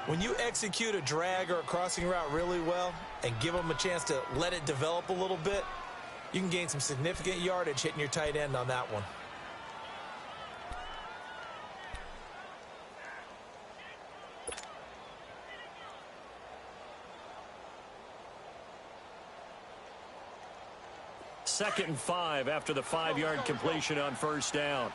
When you execute a drag or a crossing route really well and give them a chance to let it develop a little bit, you can gain some significant yardage hitting your tight end on that one. Second and 5 after the 5-yard completion on 1st down.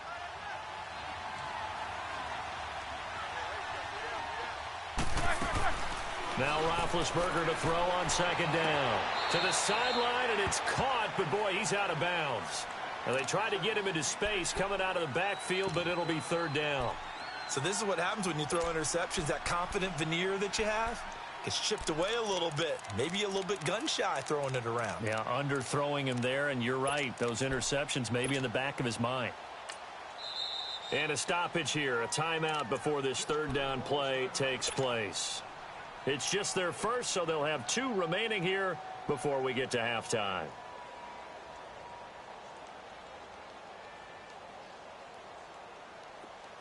Now Roethlisberger to throw on 2nd down. To the sideline, and it's caught, but boy, he's out of bounds. And they tried to get him into space coming out of the backfield, but it'll be 3rd down. So this is what happens when you throw interceptions. That confident veneer that you have gets chipped away a little bit. Maybe a little bit gun-shy throwing it around. Yeah, underthrowing him there, and you're right. Those interceptions may be in the back of his mind. And a stoppage here, a timeout before this 3rd down play takes place. It's just their first, so they'll have 2 remaining here before we get to halftime.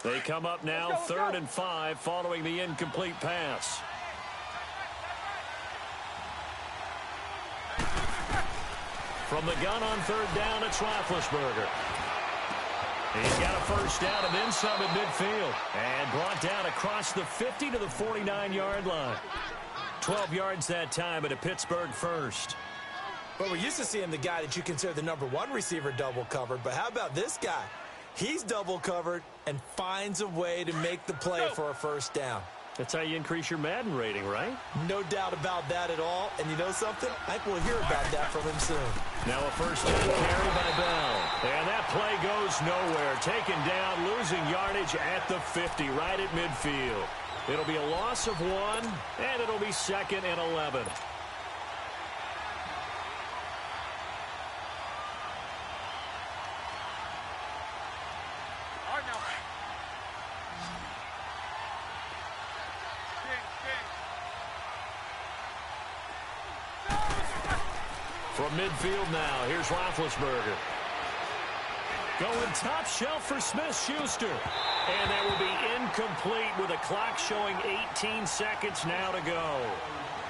They come up now 3rd and 5 following the incomplete pass. From the gun on 3rd down, it's Roethlisberger. He's got a 1st down and then some at midfield. And brought down across the 50 to the 49-yard line. 12 yards that time at a Pittsburgh 1st. But we're used to seeing the guy that you consider the #1 receiver double covered. But how about this guy? He's double covered and finds a way to make the play for a 1st down. That's how you increase your Madden rating, right? No doubt about that at all. And you know something? I think we'll hear about that from him soon. Now a 1st down carry by Bell. And that play goes nowhere. Taken down, losing yardage at the 50, right at midfield. It'll be a loss of 1, and it'll be 2nd and 11. From midfield now, here's Roethlisberger. Going top shelf for Smith-Schuster. And that will be incomplete with a clock showing 18 seconds now to go.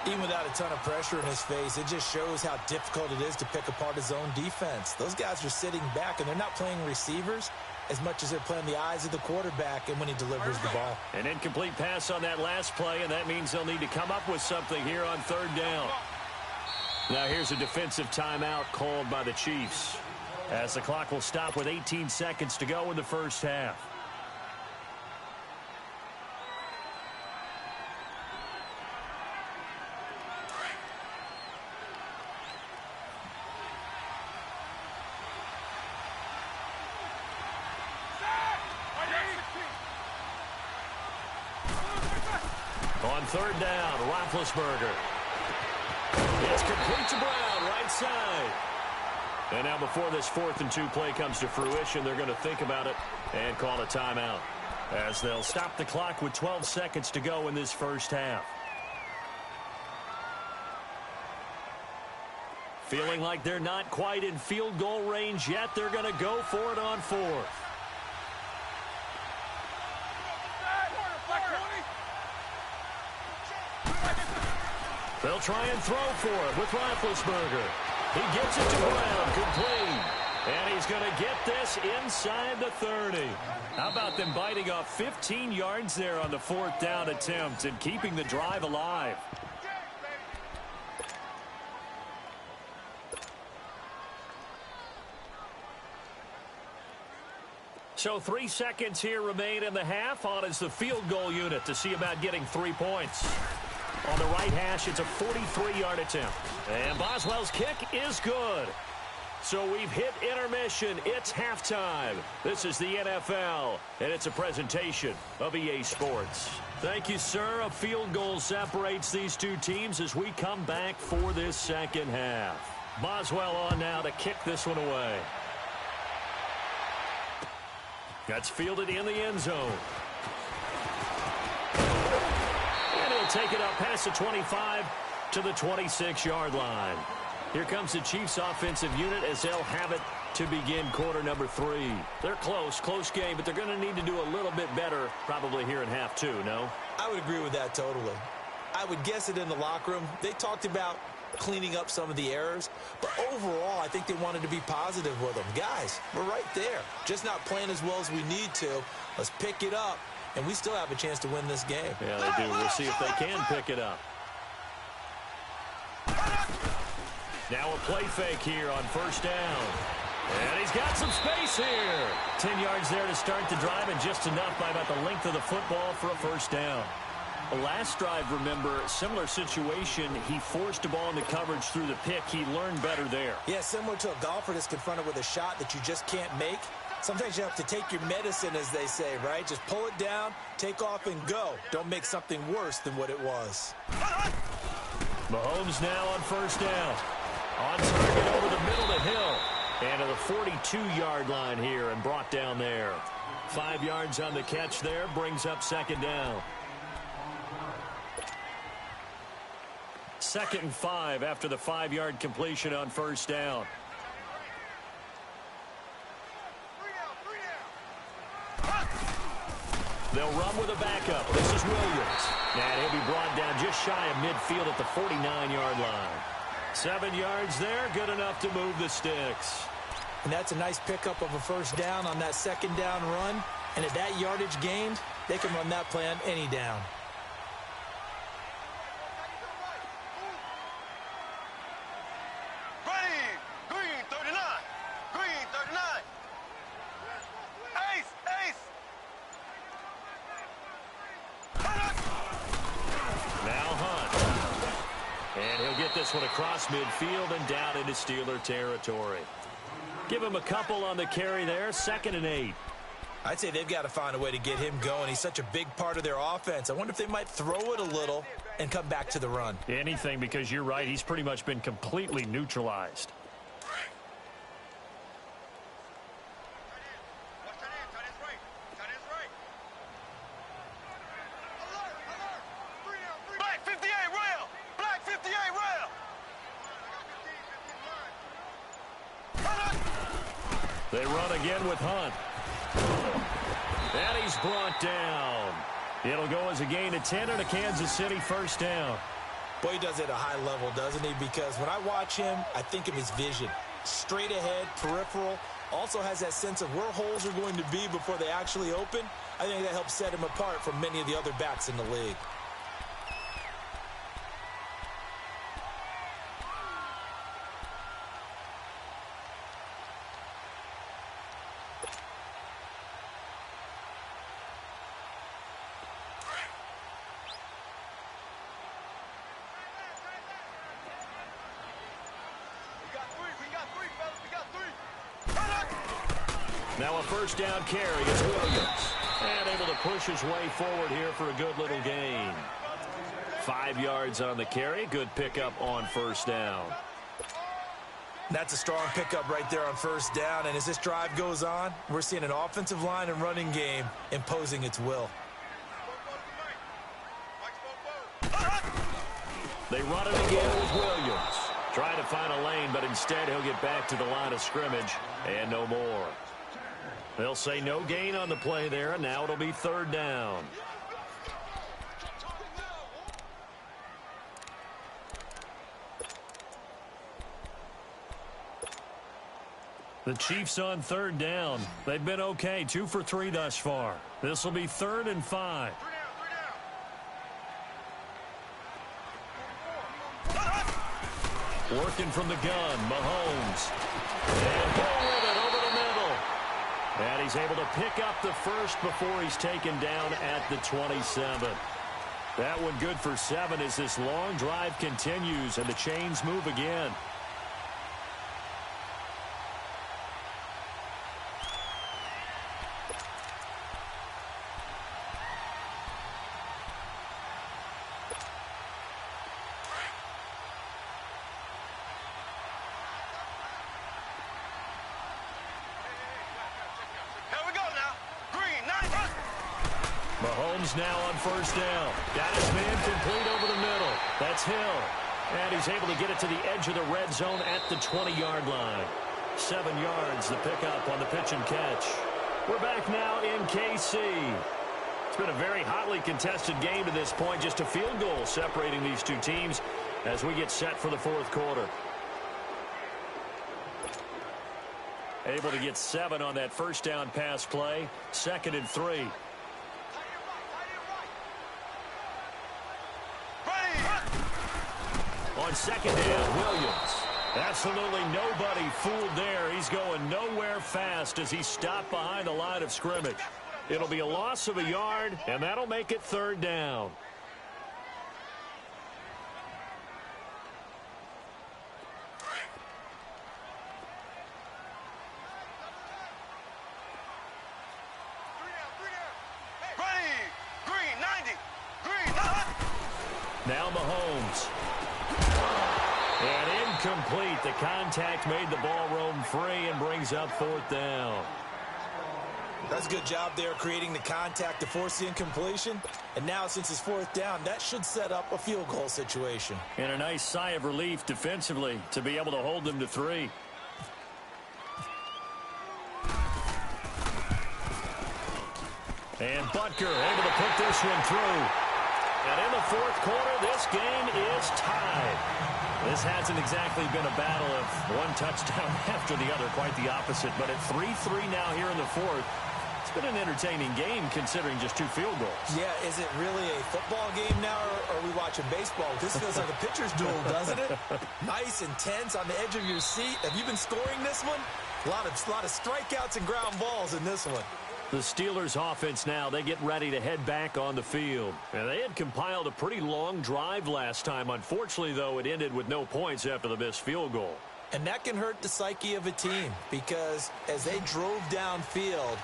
Even without a ton of pressure in his face, it just shows how difficult it is to pick apart his own defense. Those guys are sitting back, and they're not playing receivers as much as they're playing the eyes of the quarterback and when he delivers the ball. An incomplete pass on that last play, and that means they'll need to come up with something here on 3rd down. Now here's a defensive timeout called by the Chiefs, as the clock will stop with 18 seconds to go in the 1st half. On 3rd down, Roethlisberger. It's complete to Brown, right side. And now before this 4th and 2 play comes to fruition, they're going to think about it and call a timeout, as they'll stop the clock with 12 seconds to go in this 1st half. Feeling like they're not quite in field goal range yet, they're going to go for it on 4th. They'll try and throw for it with Roethlisberger. He gets it to Brown, complete. And he's going to get this inside the 30. How about them biting off 15 yards there on the 4th down attempt and keeping the drive alive? So 3 seconds here remain in the half. On is the field goal unit to see about getting 3 points. On the right hash, it's a 43-yard attempt. And Boswell's kick is good. So we've hit intermission. It's halftime. This is the NFL, and it's a presentation of EA Sports. Thank you, sir. A field goal separates these two teams as we come back for this second half. Boswell on now to kick this one away. That's fielded in the end zone. And he'll take it up past the 25 to the 26-yard line. Here comes the Chiefs offensive unit as they'll have it to begin quarter number 3. They're close game, but they're going to need to do a little bit better probably here in half 2, no? I would agree with that totally. I would guess it in the locker room. They talked about cleaning up some of the errors, but overall I think they wanted to be positive with them. Guys, we're right there. Just not playing as well as we need to. Let's pick it up, and we still have a chance to win this game. Yeah, they do. We'll see if they can pick it up. Now a play fake here on first down. And he's got some space here. 10 yards there to start the drive, and just enough by about the length of the football for a first down. Last drive, remember, similar situation. He forced a ball into coverage through the pick. He learned better there. Yeah, similar to a golfer that's confronted with a shot that you just can't make. Sometimes you have to take your medicine, as they say, right? Just pull it down, take off, and go. Don't make something worse than what it was. Mahomes now on first down. On target over the middle to Hill. And to the 42-yard line here and brought down there. 5 yards on the catch there, brings up second down. 2nd and 5 after the 5-yard completion on first down. They'll run with a backup. This is Williams. And he'll be brought down just shy of midfield at the 49-yard line. 7 yards there, good enough to move the sticks. And that's a nice pickup of a first down on that second down run. And at that yardage gained, they can run that play on any down. Green 39. Green 39. Ace. Now Hunt. And he'll get this one across midfield and down into Steeler territory. Give him a couple on the carry there. 2nd and 8. I'd say they've got to find a way to get him going. He's such a big part of their offense. I wonder if they might throw it a little and come back to the run. Anything, because you're right. He's pretty much been completely neutralized. Black 58 rail. Black 58 rail. They run again with Hunt. And he's brought down. It'll go as a gain of 10 and a Kansas City first down. Boy, he does it at a high level, doesn't he? Because when I watch him, I think of his vision. Straight ahead, peripheral. Also has that sense of where holes are going to be before they actually open. I think that helps set him apart from many of the other backs in the league. Now a first down carry is Williams. And able to push his way forward here for a good little gain. 5 yards on the carry. Good pickup on first down. That's a strong pickup right there on first down. And as this drive goes on, we're seeing an offensive line and running game imposing its will. They run it again with Williams. Trying to find a lane, but instead he'll get back to the line of scrimmage and no more. They'll say no gain on the play there, and now it'll be 3rd down. The Chiefs on 3rd down. They've been okay, 2 for 3 thus far. This will be 3rd and 5. Working from the gun, Mahomes. And pull with it over the middle. And he's able to pick up the first before he's taken down at the 27. That one good for 7 as this long drive continues and the chains move again. Mahomes now on first down. Got his man complete over the middle. That's Hill. And he's able to get it to the edge of the red zone at the 20-yard line. 7 yards the pickup on the pitch and catch. We're back now in KC. It's been a very hotly contested game to this point. Just a field goal separating these two teams as we get set for the fourth quarter. Able to get 7 on that first down pass play. 2nd and 3. On 2nd down, Williams. Absolutely nobody fooled there. He's going nowhere fast as he stopped behind the line of scrimmage. It'll be a loss of a yard, and that'll make it 3rd down. Now Mahomes. And incomplete. The contact made the ball roam free and brings up 4th down. That's a good job there creating the contact to force the incompletion. And now since it's 4th down, that should set up a field goal situation. And a nice sigh of relief defensively to be able to hold them to 3. And Butker able to put this one through. And in the fourth quarter, this game is tied. This hasn't exactly been a battle of one touchdown after the other, quite the opposite. But at 3-3 now here in the fourth, it's been an entertaining game considering just 2 field goals. Yeah, is it really a football game now, or are we watching baseball? This feels like a pitcher's duel, doesn't it? Nice, intense, on the edge of your seat. Have you been scoring this one? A lot of strikeouts and ground balls in this one. The Steelers offense now, they get ready to head back on the field. And they had compiled a pretty long drive last time. Unfortunately, though, it ended with no points after the missed field goal. And that can hurt the psyche of a team because as they drove downfield,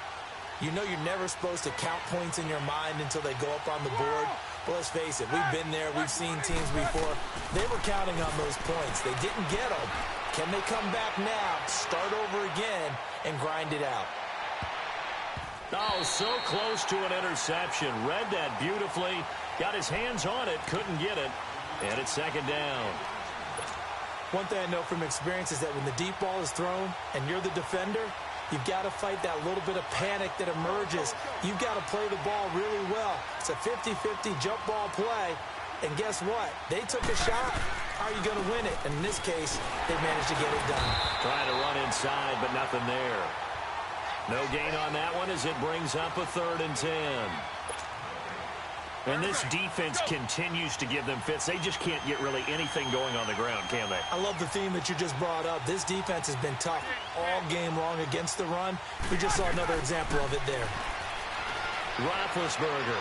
you know you're never supposed to count points in your mind until they go up on the board. But let's face it, we've been there. We've seen teams before. They were counting on those points. They didn't get them. Can they come back now, start over again, and grind it out? Oh, so close to an interception. Read that beautifully. Got his hands on it. Couldn't get it. And it's 2nd down. One thing I know from experience is that when the deep ball is thrown and you're the defender, you've got to fight that little bit of panic that emerges. You've got to play the ball really well. It's a 50-50 jump ball play. And guess what? They took a shot. How are you going to win it? And in this case, they managed to get it done. Trying to run inside, but nothing there. No gain on that one as it brings up a 3rd and 10. And this defense continues to give them fits. They just can't get really anything going on the ground, can they? I love the theme that you just brought up. This defense has been tough all game long against the run. We just saw another example of it there. Roethlisberger.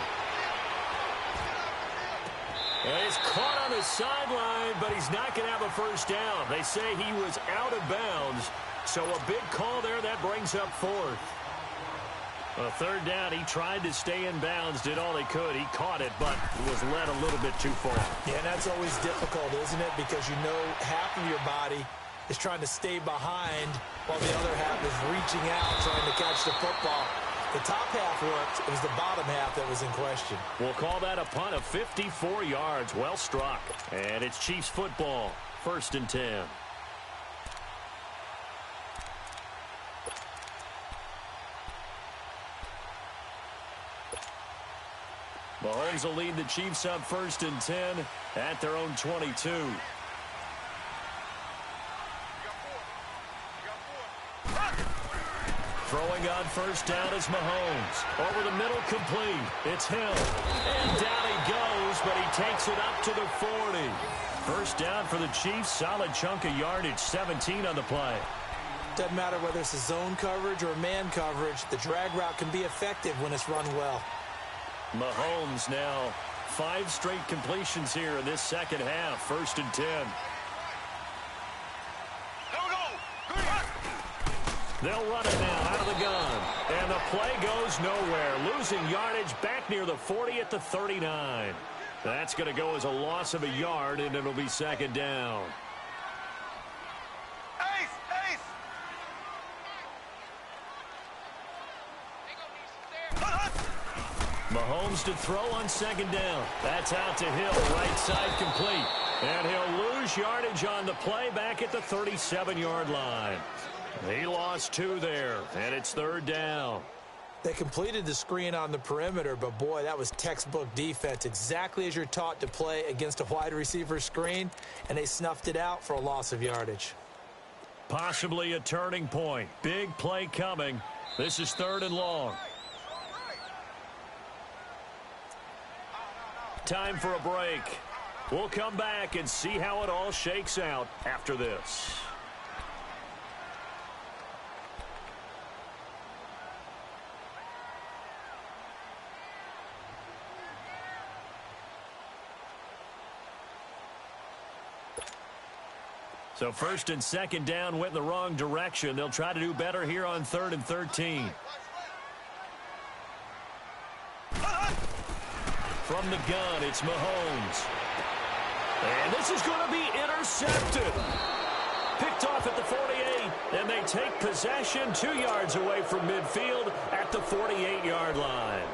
And he's caught on the sideline, but he's not going to have a first down. They say he was out of bounds. So a big call there. That brings up 4th. A 3rd down. He tried to stay in bounds, did all he could. He caught it, but was led a little bit too far. Yeah, that's always difficult, isn't it? Because you know half of your body is trying to stay behind while the other half is reaching out, trying to catch the football. The top half worked. It was the bottom half that was in question. We'll call that a punt of 54 yards. Well struck. And it's Chiefs football. 1st and 10. Mahomes will lead the Chiefs up 1st and 10 at their own 22. Throwing on first down is Mahomes. Over the middle, complete. It's Hill. And down he goes, but he takes it up to the 40. First down for the Chiefs. Solid chunk of yardage. 17 on the play. Doesn't matter whether it's a zone coverage or man coverage. The drag route can be effective when it's run well. Mahomes now 5 straight completions here in this second half. 1st and 10. They'll run it now out of the gun. And the play goes nowhere. Losing yardage back near the 40 at the 39. That's going to go as a loss of a yard, and it'll be 2nd down. Mahomes to throw on second down. That's out to Hill, right side complete. And he'll lose yardage on the play back at the 37-yard line. He lost 2 there, and it's third down. They completed the screen on the perimeter, but boy, that was textbook defense, exactly as you're taught to play against a wide receiver screen, and they snuffed it out for a loss of yardage. Possibly a turning point. Big play coming. This is 3rd and long. Time for a break. We'll come back and see how it all shakes out after this. So 1st and 2nd down went in the wrong direction. They'll try to do better here on 3rd and 13. From the gun, it's Mahomes. And this is going to be intercepted. Picked off at the 48, and they take possession 2 yards away from midfield at the 48-yard line.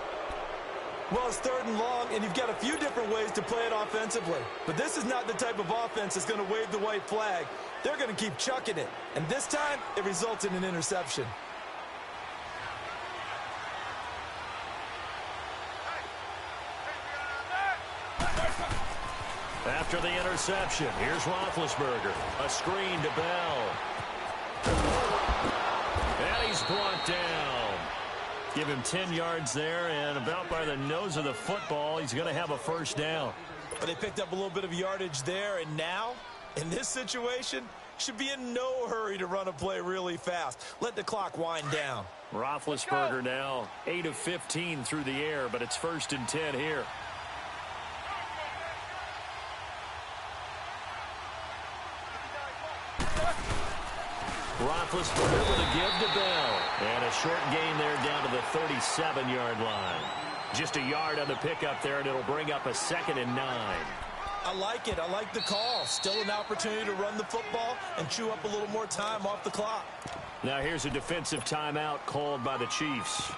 Well, it's 3rd and long, and you've got a few different ways to play it offensively. But this is not the type of offense that's going to wave the white flag. They're going to keep chucking it. And this time, it results in an interception. After the interception, here's Roethlisberger. A screen to Bell. And he's brought down. Give him 10 yards there, and about by the nose of the football, he's going to have a first down. But they picked up a little bit of yardage there, and now, in this situation, should be in no hurry to run a play really fast. Let the clock wind down. Roethlisberger now 8 of 15 through the air, but it's 1st and 10 here. Roethlisberger with a give to Bell. And a short gain there down to the 37-yard line. Just a yard on the pickup there, and it'll bring up a 2nd and 9. I like it. I like the call. Still an opportunity to run the football and chew up a little more time off the clock. Now here's a defensive timeout called by the Chiefs,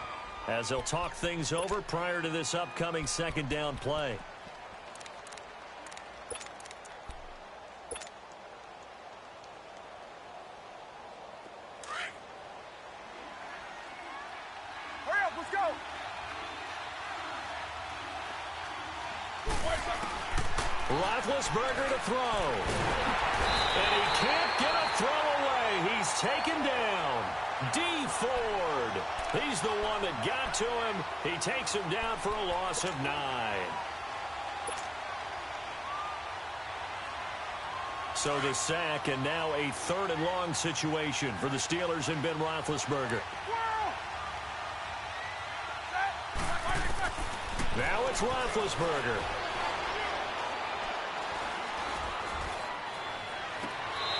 as they'll talk things over prior to this upcoming 2nd down play. Roethlisberger to throw. And he can't get a throw away. He's taken down. Dee Ford. He's the one that got to him. He takes him down for a loss of 9. So the sack, and now a 3rd and long situation for the Steelers and Ben Roethlisberger. Now it's Roethlisberger.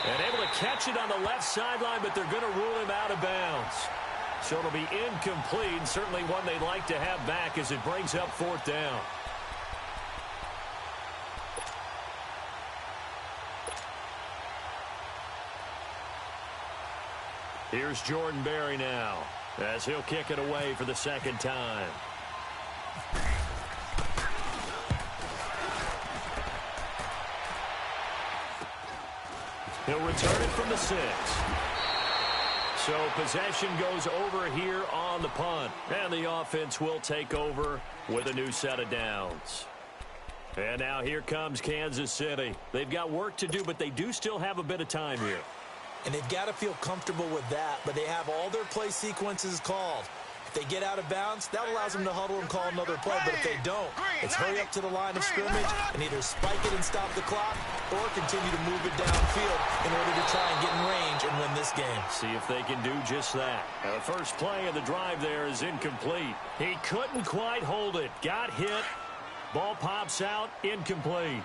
And able to catch it on the left sideline, but they're going to rule him out of bounds. So it'll be incomplete, certainly one they'd like to have back as it brings up 4th down. Here's Jordan Berry now, as he'll kick it away for the 2nd time. He'll return it from the 6. So possession goes over here on the punt. And the offense will take over with a new set of downs. And now here comes Kansas City. They've got work to do, but they do still have a bit of time here. And they've got to feel comfortable with that, but they have all their play sequences called. If they get out of bounds, that allows them to huddle and call another play. But if they don't, it's hurry up to the line of scrimmage and either spike it and stop the clock or continue to move it downfield in order to try and get in range and win this game. See if they can do just that. The first play of the drive there is incomplete. He couldn't quite hold it. Got hit. Ball pops out. Incomplete.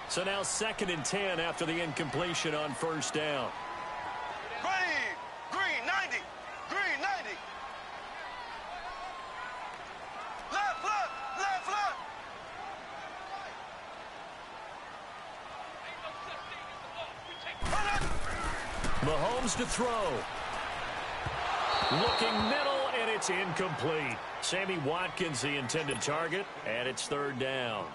So now 2nd and 10 after the incompletion on 1st down. Green, 90. Green, 90. Left. Mahomes to throw. Looking middle, and it's It's incomplete. Sammy Watkins, the intended target, and it's third down.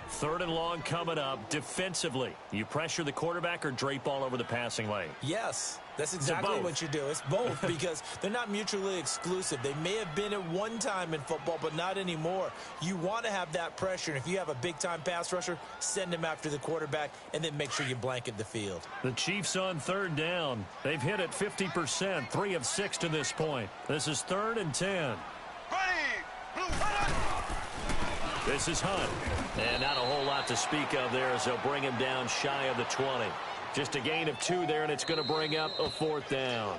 Third and long coming up. Defensively, you pressure the quarterback or drape all over the passing lane? Yes, that's exactly what you do. It's both because they're not mutually exclusive. They may have been at one time in football, but not anymore. You want to have that pressure, and if you have a big-time pass rusher, send him after the quarterback, and then make sure you blanket the field. The Chiefs on third down. They've hit it 50%, 3 of 6 to this point. This is 3rd and 10. This is Hunt. And not a whole lot to speak of there as they'll bring him down shy of the 20. Just a gain of 2 there, and it's going to bring up a 4th down.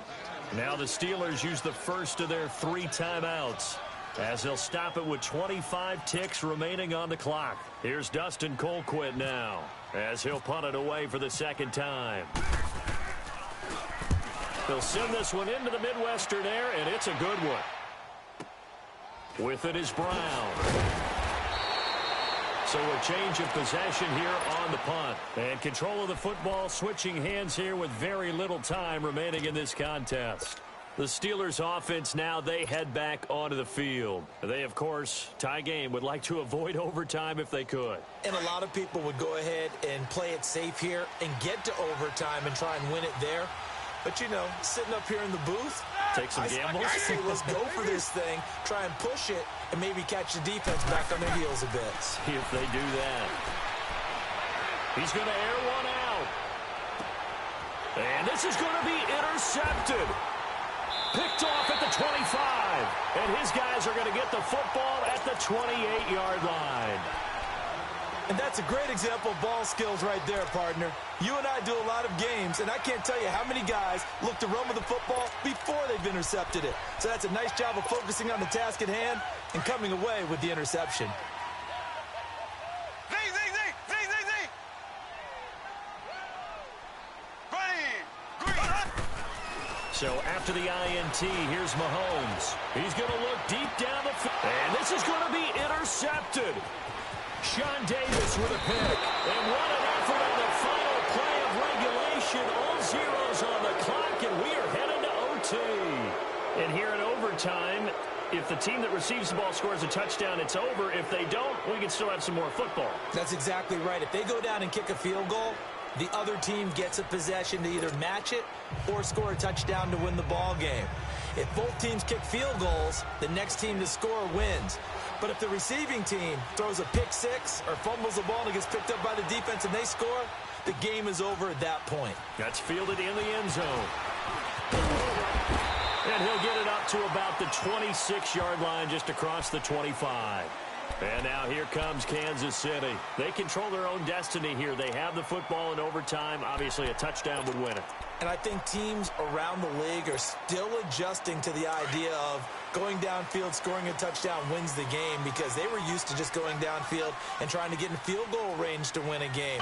Now the Steelers use the first of their 3 timeouts as they'll stop it with 25 ticks remaining on the clock. Here's Dustin Colquitt now as he'll punt it away for the second time. They'll send this one into the Midwestern air, and it's a good one. With it is Brown. So a change of possession here on the punt. And control of the football switching hands here with very little time remaining in this contest. The Steelers offense now, they head back onto the field. They, of course, tie game, would like to avoid overtime if they could. And a lot of people would go ahead and play it safe here and get to overtime and try and win it there. But, you know, sitting up here in the booth, take some gambles. I say let's go for this thing, try and push it, and maybe catch the defense back on their heels a bit. See if they do that. He's going to air one out. And this is going to be intercepted. Picked off at the 25. And his guys are going to get the football at the 28-yard line. And that's a great example of ball skills right there, partner. You and I do a lot of games, and I can't tell you how many guys look to run with the football before they've intercepted it. So that's a nice job of focusing on the task at hand and coming away with the interception. So after the INT, here's Mahomes. He's going to look deep down the field. And this is going to be intercepted. Sean Davis with a pick. And what an effort on the final play of regulation. All zeros on the clock, and we are headed to OT. And here in overtime, if the team that receives the ball scores a touchdown, it's over. If they don't, we can still have some more football. That's exactly right. If they go down and kick a field goal, the other team gets a possession to either match it or score a touchdown to win the ball game. If both teams kick field goals, the next team to score wins. But if the receiving team throws a pick six or fumbles the ball and it gets picked up by the defense and they score, the game is over at that point. That's fielded in the end zone. And he'll get it up to about the 26-yard line, just across the 25. And now here comes Kansas City. They control their own destiny here. They have the football in overtime. Obviously, a touchdown would win it. And I think teams around the league are still adjusting to the idea of going downfield, scoring a touchdown wins the game, because they were used to just going downfield and trying to get in field goal range to win a game.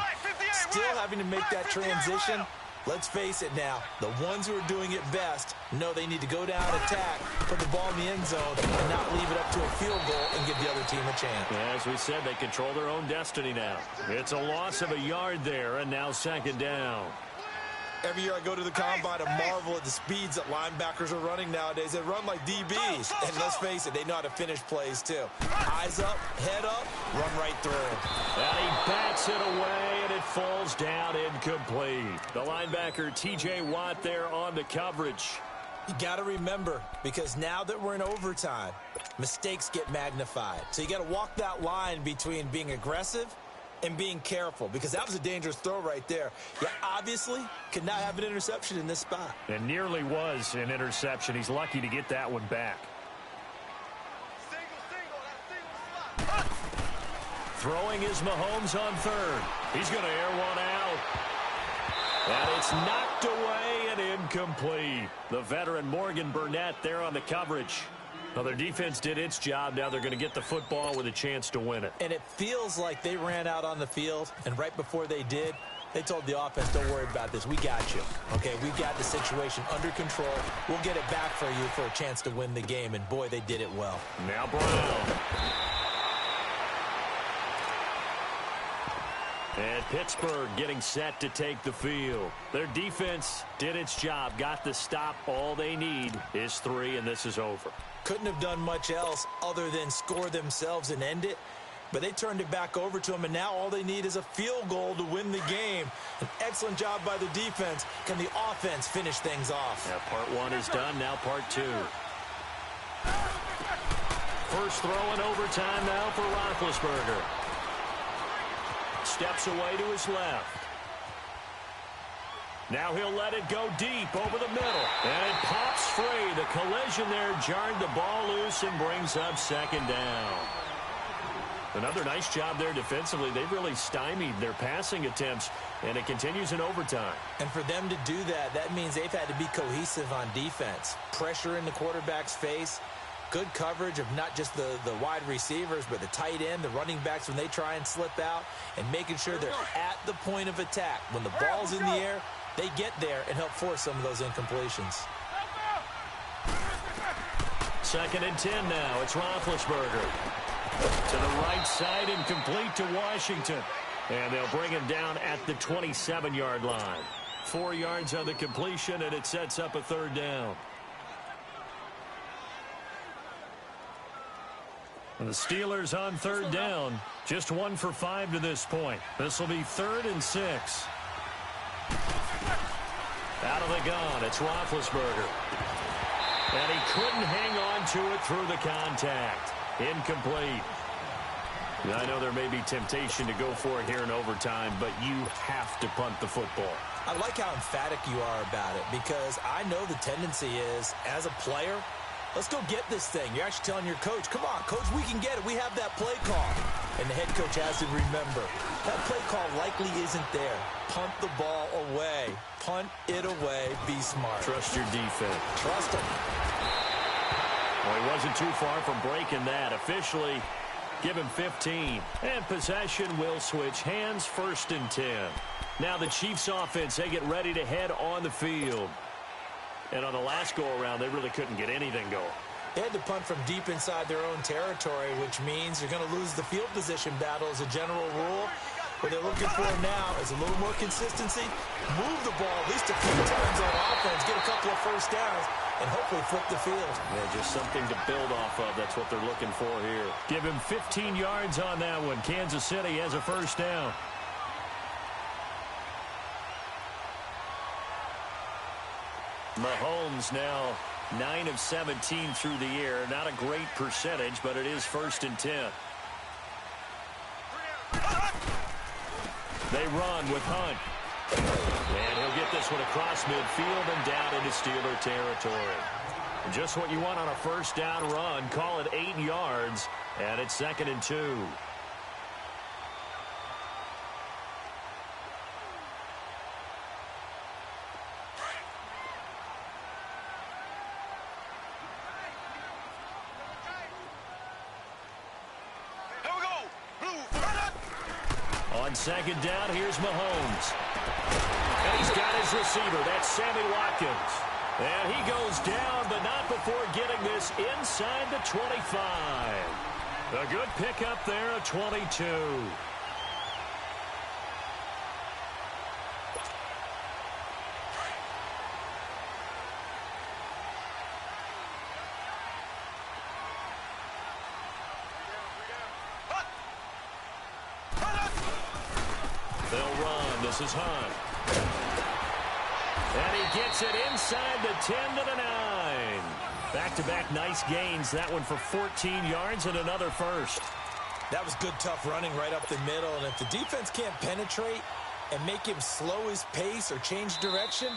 Still having to make that transition. Let's face it now, the ones who are doing it best know they need to go down, attack, put the ball in the end zone, and not leave it up to a field goal and give the other team a chance. Yeah, as we said, they control their own destiny now. It's a loss of a yard there, and now second down. Every year I go to the combine and marvel at the speeds that linebackers are running nowadays. They run like DBs. And let's face it, they know how to finish plays too. Eyes up, head up, run right through. And he bats it away, and it falls down incomplete. The linebacker, T.J. Watt, there on the coverage. You got to remember, because now that we're in overtime, mistakes get magnified. So you got to walk that line between being aggressive and being careful, because that was a dangerous throw right there. You obviously could not have an interception in this spot. And nearly was an interception. He's lucky to get that one back. Throwing is Mahomes on third. He's going to air one out. And it's knocked away and incomplete. The veteran Morgan Burnett there on the coverage. Well, their defense did its job. Now they're going to get the football with a chance to win it. And it feels like they ran out on the field, and right before they did, they told the offense, don't worry about this. We got you. Okay, we've got the situation under control. We'll get it back for you for a chance to win the game. And, boy, they did it well. Now Brown. And Pittsburgh getting set to take the field. Their defense did its job, got the stop. All they need is 3, and this is over. couldn't have done much else other than score themselves and end it. But they turned it back over to them, and now all they need is a field goal to win the game. An excellent job by the defense. Can the offense finish things off? Yeah, part one is done. Now part two. First throw in overtime now for Roethlisberger. Steps away to his left. Now he'll let it go deep over the middle. And it pops free. The collision there jarred the ball loose and brings up second down. Another nice job there defensively. They've really stymied their passing attempts, and it continues in overtime. And for them to do that, that means they've had to be cohesive on defense. Pressure in the quarterback's face. Good coverage of not just the wide receivers, but the tight end, the running backs when they try and slip out, and making sure they're at the point of attack. When the ball's in the air, they get there and help force some of those incompletions. 2nd and 10 now. It's Roethlisberger. To the right side and complete to Washington. And they'll bring him down at the 27-yard line. 4 yards on the completion, and it sets up a third down. And the Steelers on third down. Just 1 for 5 to this point. This will be 3rd and 6. Out of the gun, it's Roethlisberger. And he couldn't hang on to it through the contact. Incomplete. I know there may be temptation to go for it here in overtime, but you have to punt the football. I like how emphatic you are about it, because I know the tendency is, as a player, let's go get this thing. You're actually telling your coach, come on, coach, we can get it. We have that play call. And the head coach has to remember, that play call likely isn't there. Punt the ball away. Punt it away. Be smart. Trust your defense. Trust them. Well, he wasn't too far from breaking that. Officially, give him 15. And possession will switch hands. 1st and 10. Now the Chiefs offense, they get ready to head on the field. And on the last go-around, they really couldn't get anything going. They had to punt from deep inside their own territory, which means you're going to lose the field position battle as a general rule. What they're looking for now is a little more consistency, move the ball at least a few times on offense, get a couple of first downs, and hopefully flip the field. Yeah, just something to build off of. That's what they're looking for here. Give him 15 yards on that one. Kansas City has a first down. Mahomes now 9 of 17 through the air. Not a great percentage, but it is 1st and 10. They run with Hunt. And he'll get this one across midfield and down into Steeler territory. Just what you want on a first down run. Call it 8 yards, and it's 2nd and 2. On 2nd down, here's Mahomes. And he's got his receiver. That's Sammy Watkins. And he goes down, but not before getting this inside the 25. A good pickup there, a 22. They'll run. This is Hunt. And he gets it inside the 10 to the 9. Back-to-back nice gains. That one for 14 yards and another first. That was good, tough running right up the middle. And if the defense can't penetrate and make him slow his pace or change direction,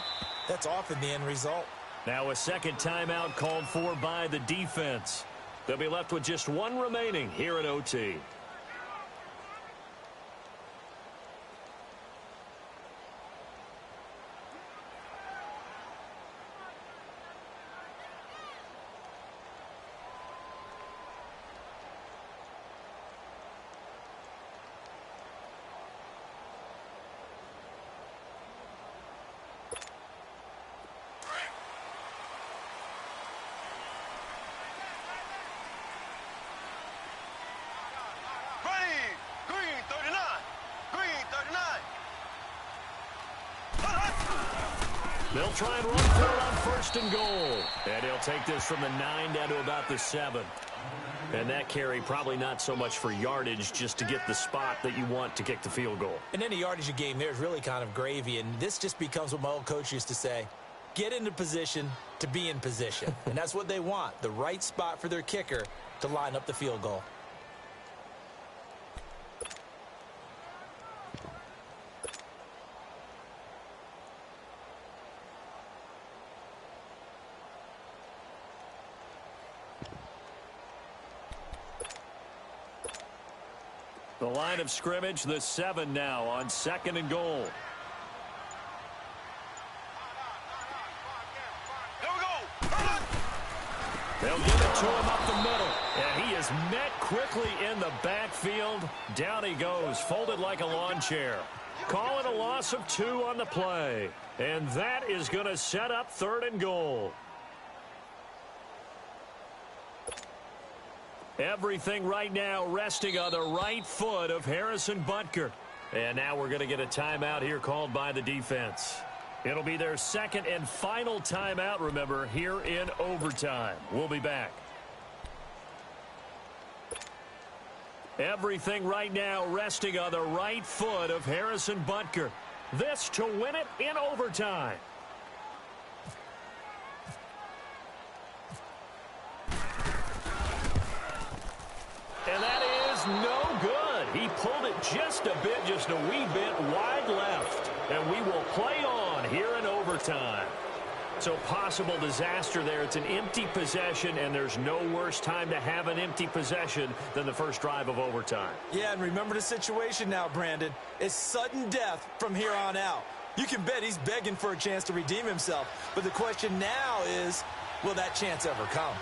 that's often the end result. Now a second timeout called for by the defense. They'll be left with just one remaining here at OT. They'll try and run for it on 1st and goal. And he'll take this from the 9 down to about the 7. And that carry probably not so much for yardage, just to get the spot that you want to kick the field goal. And any yardage game there is really kind of gravy, and this just becomes what my old coach used to say: get into position to be in position. And that's what they want, the right spot for their kicker to line up the field goal. The line of scrimmage, the 7 now on 2nd and goal. They'll give it to him up the middle. And he is met quickly in the backfield. Down he goes, folded like a lawn chair. Calling a loss of 2 on the play. And that is going to set up 3rd and goal. Everything right now resting on the right foot of Harrison Butker. And now we're going to get a timeout here called by the defense. It'll be their 2nd and final timeout, remember, here in overtime. We'll be back. Everything right now resting on the right foot of Harrison Butker. This to win it in overtime. And that is no good. He pulled it just a wee bit wide left. And we will play on here in overtime. So possible disaster there. It's an empty possession, and there's no worse time to have an empty possession than the first drive of overtime. Yeah, and remember the situation now, Brandon. It's sudden death from here on out. You can bet he's begging for a chance to redeem himself. But the question now is, will that chance ever come?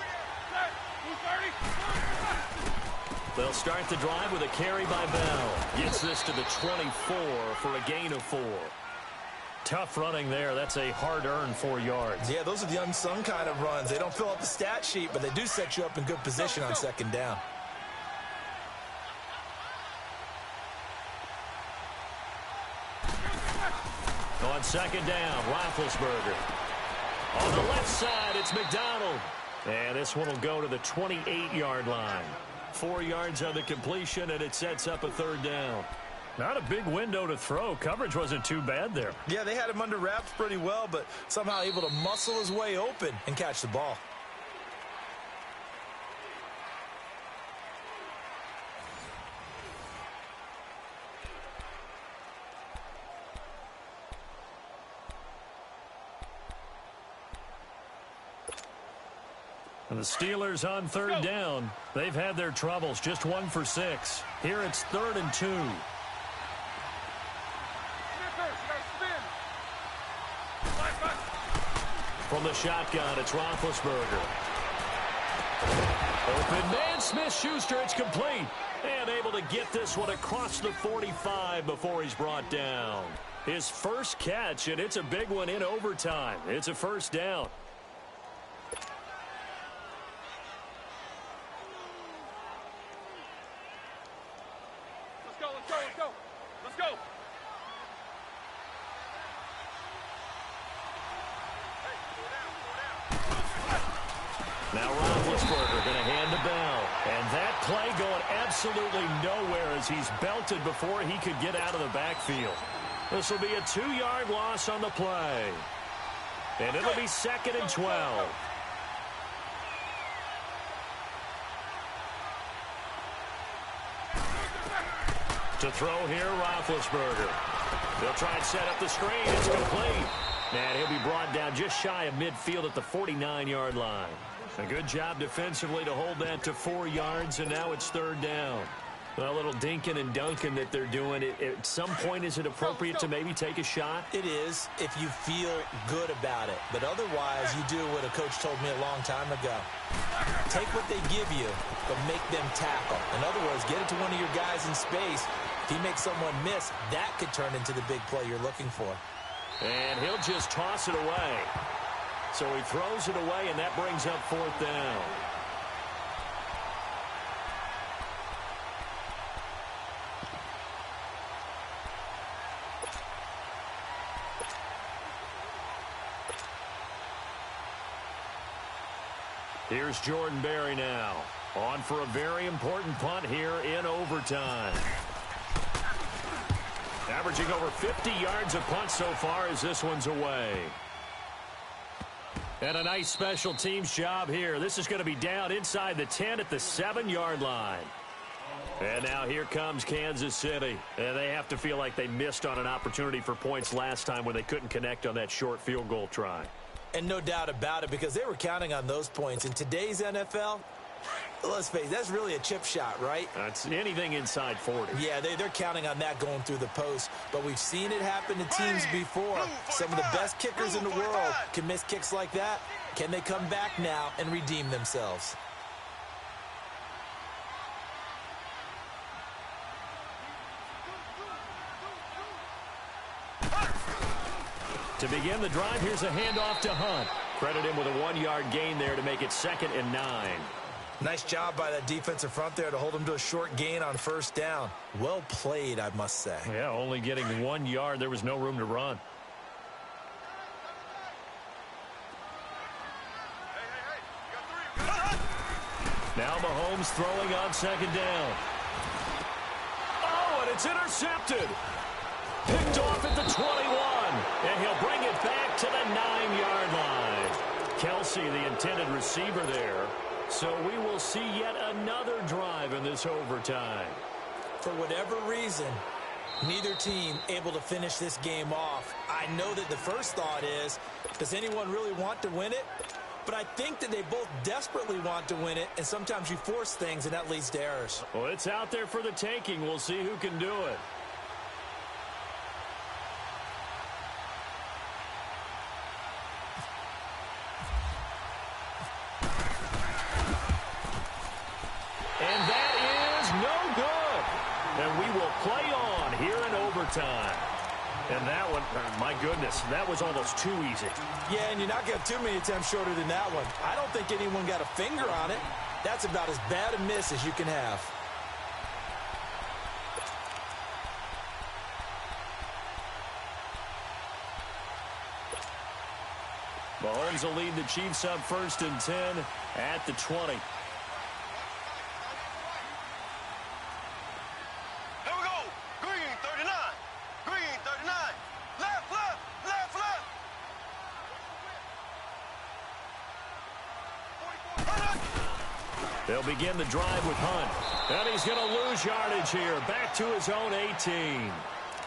They'll start the drive with a carry by Bell. Gets this to the 24 for a gain of 4. Tough running there. That's a hard-earned 4 yards. Yeah, those are the unsung kind of runs. They don't fill up the stat sheet, but they do set you up in good position on 2nd down. On 2nd down, Roethlisberger. On the left side, it's McDonald. And this one will go to the 28-yard line. 4 yards on the completion, and it sets up a 3rd down. Not a big window to throw. Coverage wasn't too bad there. Yeah, they had him under wraps pretty well, but somehow able to muscle his way open and catch the ball. And the Steelers on 3rd down. They've had their troubles. Just 1 for 6. Here it's 3rd and 2. From the shotgun, it's Roethlisberger. Open man, Smith-Schuster, it's complete. And able to get this one across the 45 before he's brought down. His first catch, and it's a big one in overtime. It's a 1st down. Let's go. Now Roethlisberger going to hand to Bell. And that play going absolutely nowhere as he's belted before he could get out of the backfield. This will be a 2-yard loss on the play. And it'll be 2nd and 12. To throw here, Roethlisberger. They'll try and set up the screen. It's complete. And he'll be brought down just shy of midfield at the 49-yard line. A good job defensively to hold that to 4 yards, and now it's 3rd down. A little dinking and dunking that they're doing. At some point, is it appropriate to maybe take a shot? It is if you feel good about it. But otherwise, you do what a coach told me a long time ago. Take what they give you, but make them tackle. In other words, get it to one of your guys in space. If he makes someone miss, that could turn into the big play you're looking for. And he'll just toss it away. So he throws it away, and that brings up 4th down. Here's Jordan Berry now. On for a very important punt here in overtime. Averaging over 50 yards a punt so far as this one's away. And a nice special teams job here. This is going to be down inside the 10 at the 7-yard line. And now here comes Kansas City. And they have to feel like they missed on an opportunity for points last time when they couldn't connect on that short field goal try. And no doubt about it, because they were counting on those points. In today's NFL, let's face it, that's really a chip shot, right? That's anything inside 40. Yeah, they're counting on that going through the post. But we've seen it happen to teams before. Some of the best kickers in the world can miss kicks like that. Can they come back now and redeem themselves? To begin the drive, here's a handoff to Hunt. Credit him with a 1-yard gain there to make it 2nd and 9. Nice job by that defensive front there to hold him to a short gain on first down. Well played, I must say. Yeah, only getting 1 yard. There was no room to run. Now Mahomes throwing on 2nd down. Oh, and it's intercepted. Picked off at the 21. And he'll bring it back to the 9-yard line. Kelsey, the intended receiver there. So we will see yet another drive in this overtime. For whatever reason, neither team able to finish this game off. I know that the first thought is, does anyone really want to win it? But I think that they both desperately want to win it, and sometimes you force things, and that leads to errors. Well, it's out there for the taking. We'll see who can do it. And that is no good. And we will play on here in overtime. And that one, my goodness, that was almost too easy. Yeah, and you're not going to have too many attempts shorter than that one. I don't think anyone got a finger on it. That's about as bad a miss as you can have. Mahomes will lead the Chiefs up 1st and 10 at the 20. They'll begin the drive with Hunt. And he's going to lose yardage here. Back to his own 18.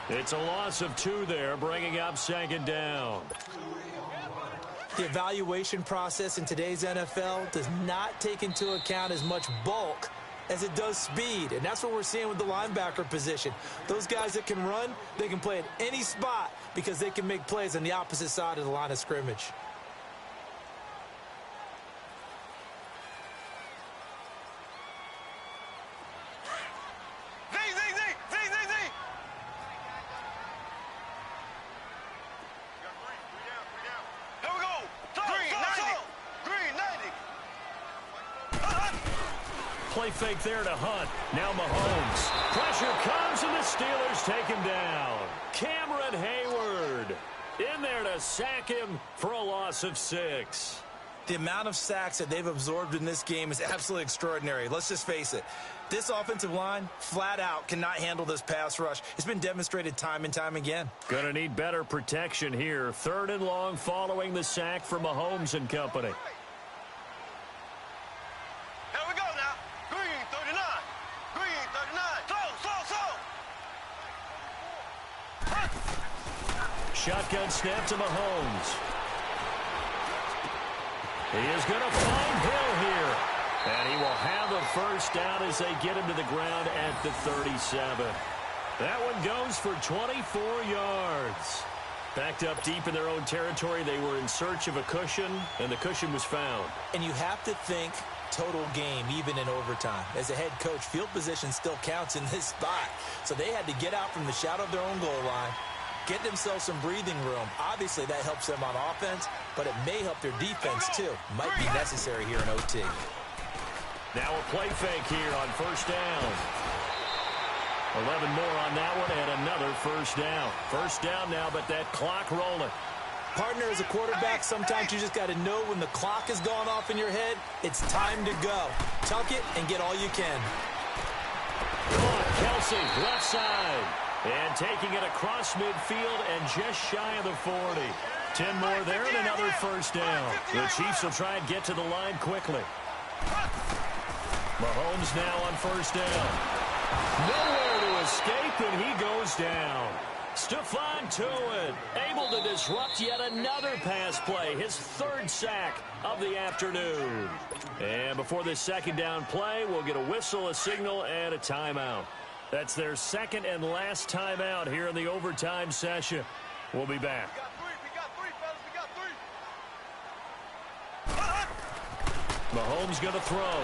It's a loss of 2 there, bringing up 2nd down. The evaluation process in today's NFL does not take into account as much bulk as it does speed. And that's what we're seeing with the linebacker position. Those guys that can run, they can play at any spot because they can make plays on the opposite side of the line of scrimmage. Play fake there to Hunt. Now Mahomes. Pressure comes and the Steelers take him down. Cameron Hayward in there to sack him for a loss of 6. The amount of sacks that they've absorbed in this game is absolutely extraordinary. Let's just face it. This offensive line, flat out, cannot handle this pass rush. It's been demonstrated time and time again. Going to need better protection here. 3rd and long following the sack from Mahomes and company. Shotgun snap to Mahomes. He is going to find Hill here. And he will have a 1st down as they get him to the ground at the 37. That one goes for 24 yards. Backed up deep in their own territory. They were in search of a cushion, and the cushion was found. And you have to think total game, even in overtime. As a head coach, field position still counts in this spot. So they had to get out from the shadow of their own goal line, get themselves some breathing room. Obviously, that helps them on offense, but it may help their defense, too. Might be necessary here in OT. Now a play fake here on 1st down. 11 more on that one, and another 1st down. 1st down now, but that clock rolling. Partner, as a quarterback, sometimes you just got to know when the clock has gone off in your head, it's time to go. Tuck it and get all you can. Kelsey, left side. And taking it across midfield and just shy of the 40. 10 more there and another first down. The Chiefs will try and get to the line quickly. Mahomes now on first down. Nowhere to escape, and he goes down. Stephon Tuitt able to disrupt yet another pass play, his third sack of the afternoon. And before this second down play, we'll get a whistle, a signal, and a timeout. That's their second and last timeout here in the overtime session. We'll be back. We got three, fellas. We got three. Mahomes going to throw.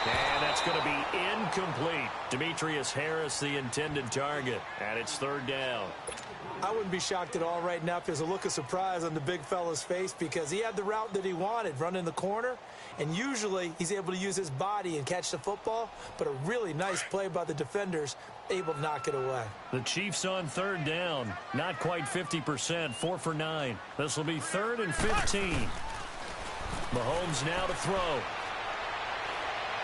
And that's going to be incomplete. Demetrius Harris, the intended target, and it's third down. I wouldn't be shocked at all right now if there's a look of surprise on the big fella's face because he had the route that he wanted, running the corner, and usually he's able to use his body and catch the football, but a really nice play by the defenders, able to knock it away. The Chiefs on third down, not quite 50%, 4 for 9. This will be 3rd and 15. Mahomes now to throw.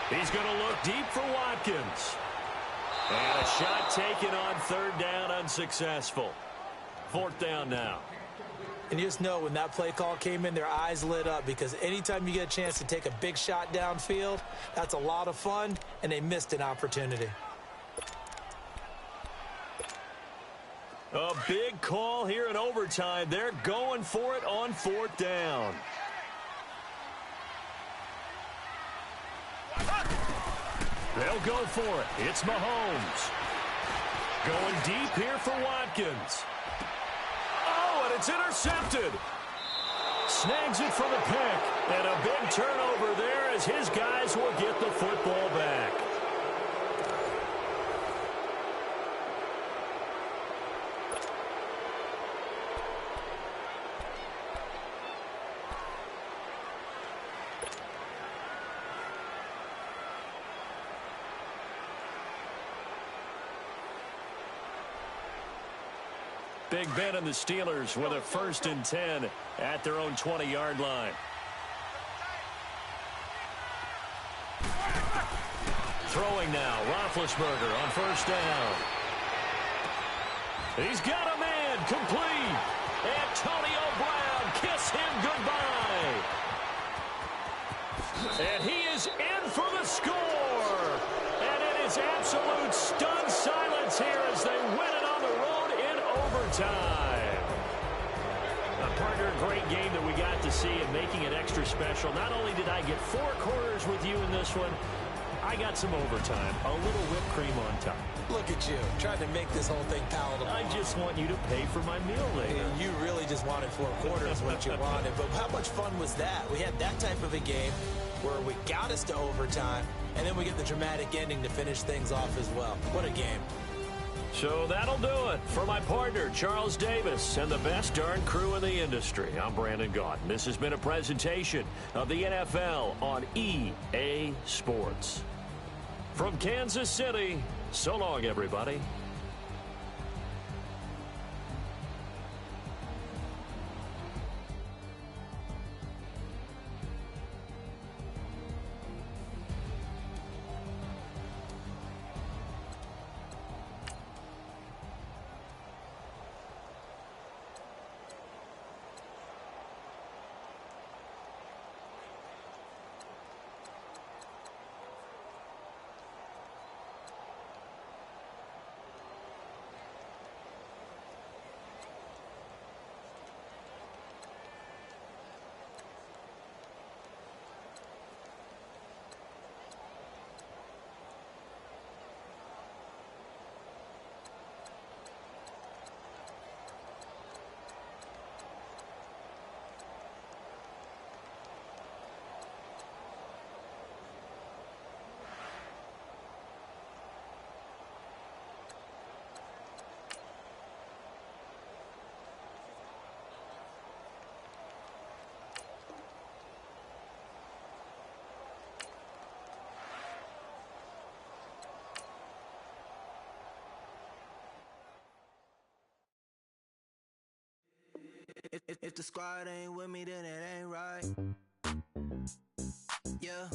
He's going to look deep for Watkins. And a shot taken on third down, unsuccessful. 4th down now. And you just know when that play call came in, their eyes lit up because anytime you get a chance to take a big shot downfield, that's a lot of fun, and they missed an opportunity. A big call here in overtime. They're going for it on 4th down. They'll go for it. It's Mahomes. Going deep here for Watkins. Oh, and it's intercepted. Snags it for the pick. And a big turnover there as his guys will get the football back. Big Ben and the Steelers with a 1st and 10 at their own 20-yard line. Throwing now, Roethlisberger on first down. He's got a man, complete. Antonio Brown, kiss him goodbye. And he is in for the score. And it is absolute stunned silence here as they win it on the road in overtime. Partner, great game that we got to see and making it extra special. Not only did I get 4 quarters with you in this one, I got some overtime, a little whipped cream on top. Look at you, trying to make this whole thing palatable. I just want you to pay for my meal later. You really just wanted 4 quarters what you wanted, but how much fun was that? We had that type of a game where we got us to overtime, and then we get the dramatic ending to finish things off as well. What a game. So that'll do it for my partner, Charles Davis, and the best darn crew in the industry. I'm Brandon Gaudin. This has been a presentation of the NFL on EA Sports. From Kansas City, so long, everybody. If the squad ain't with me, then it ain't right. Yeah.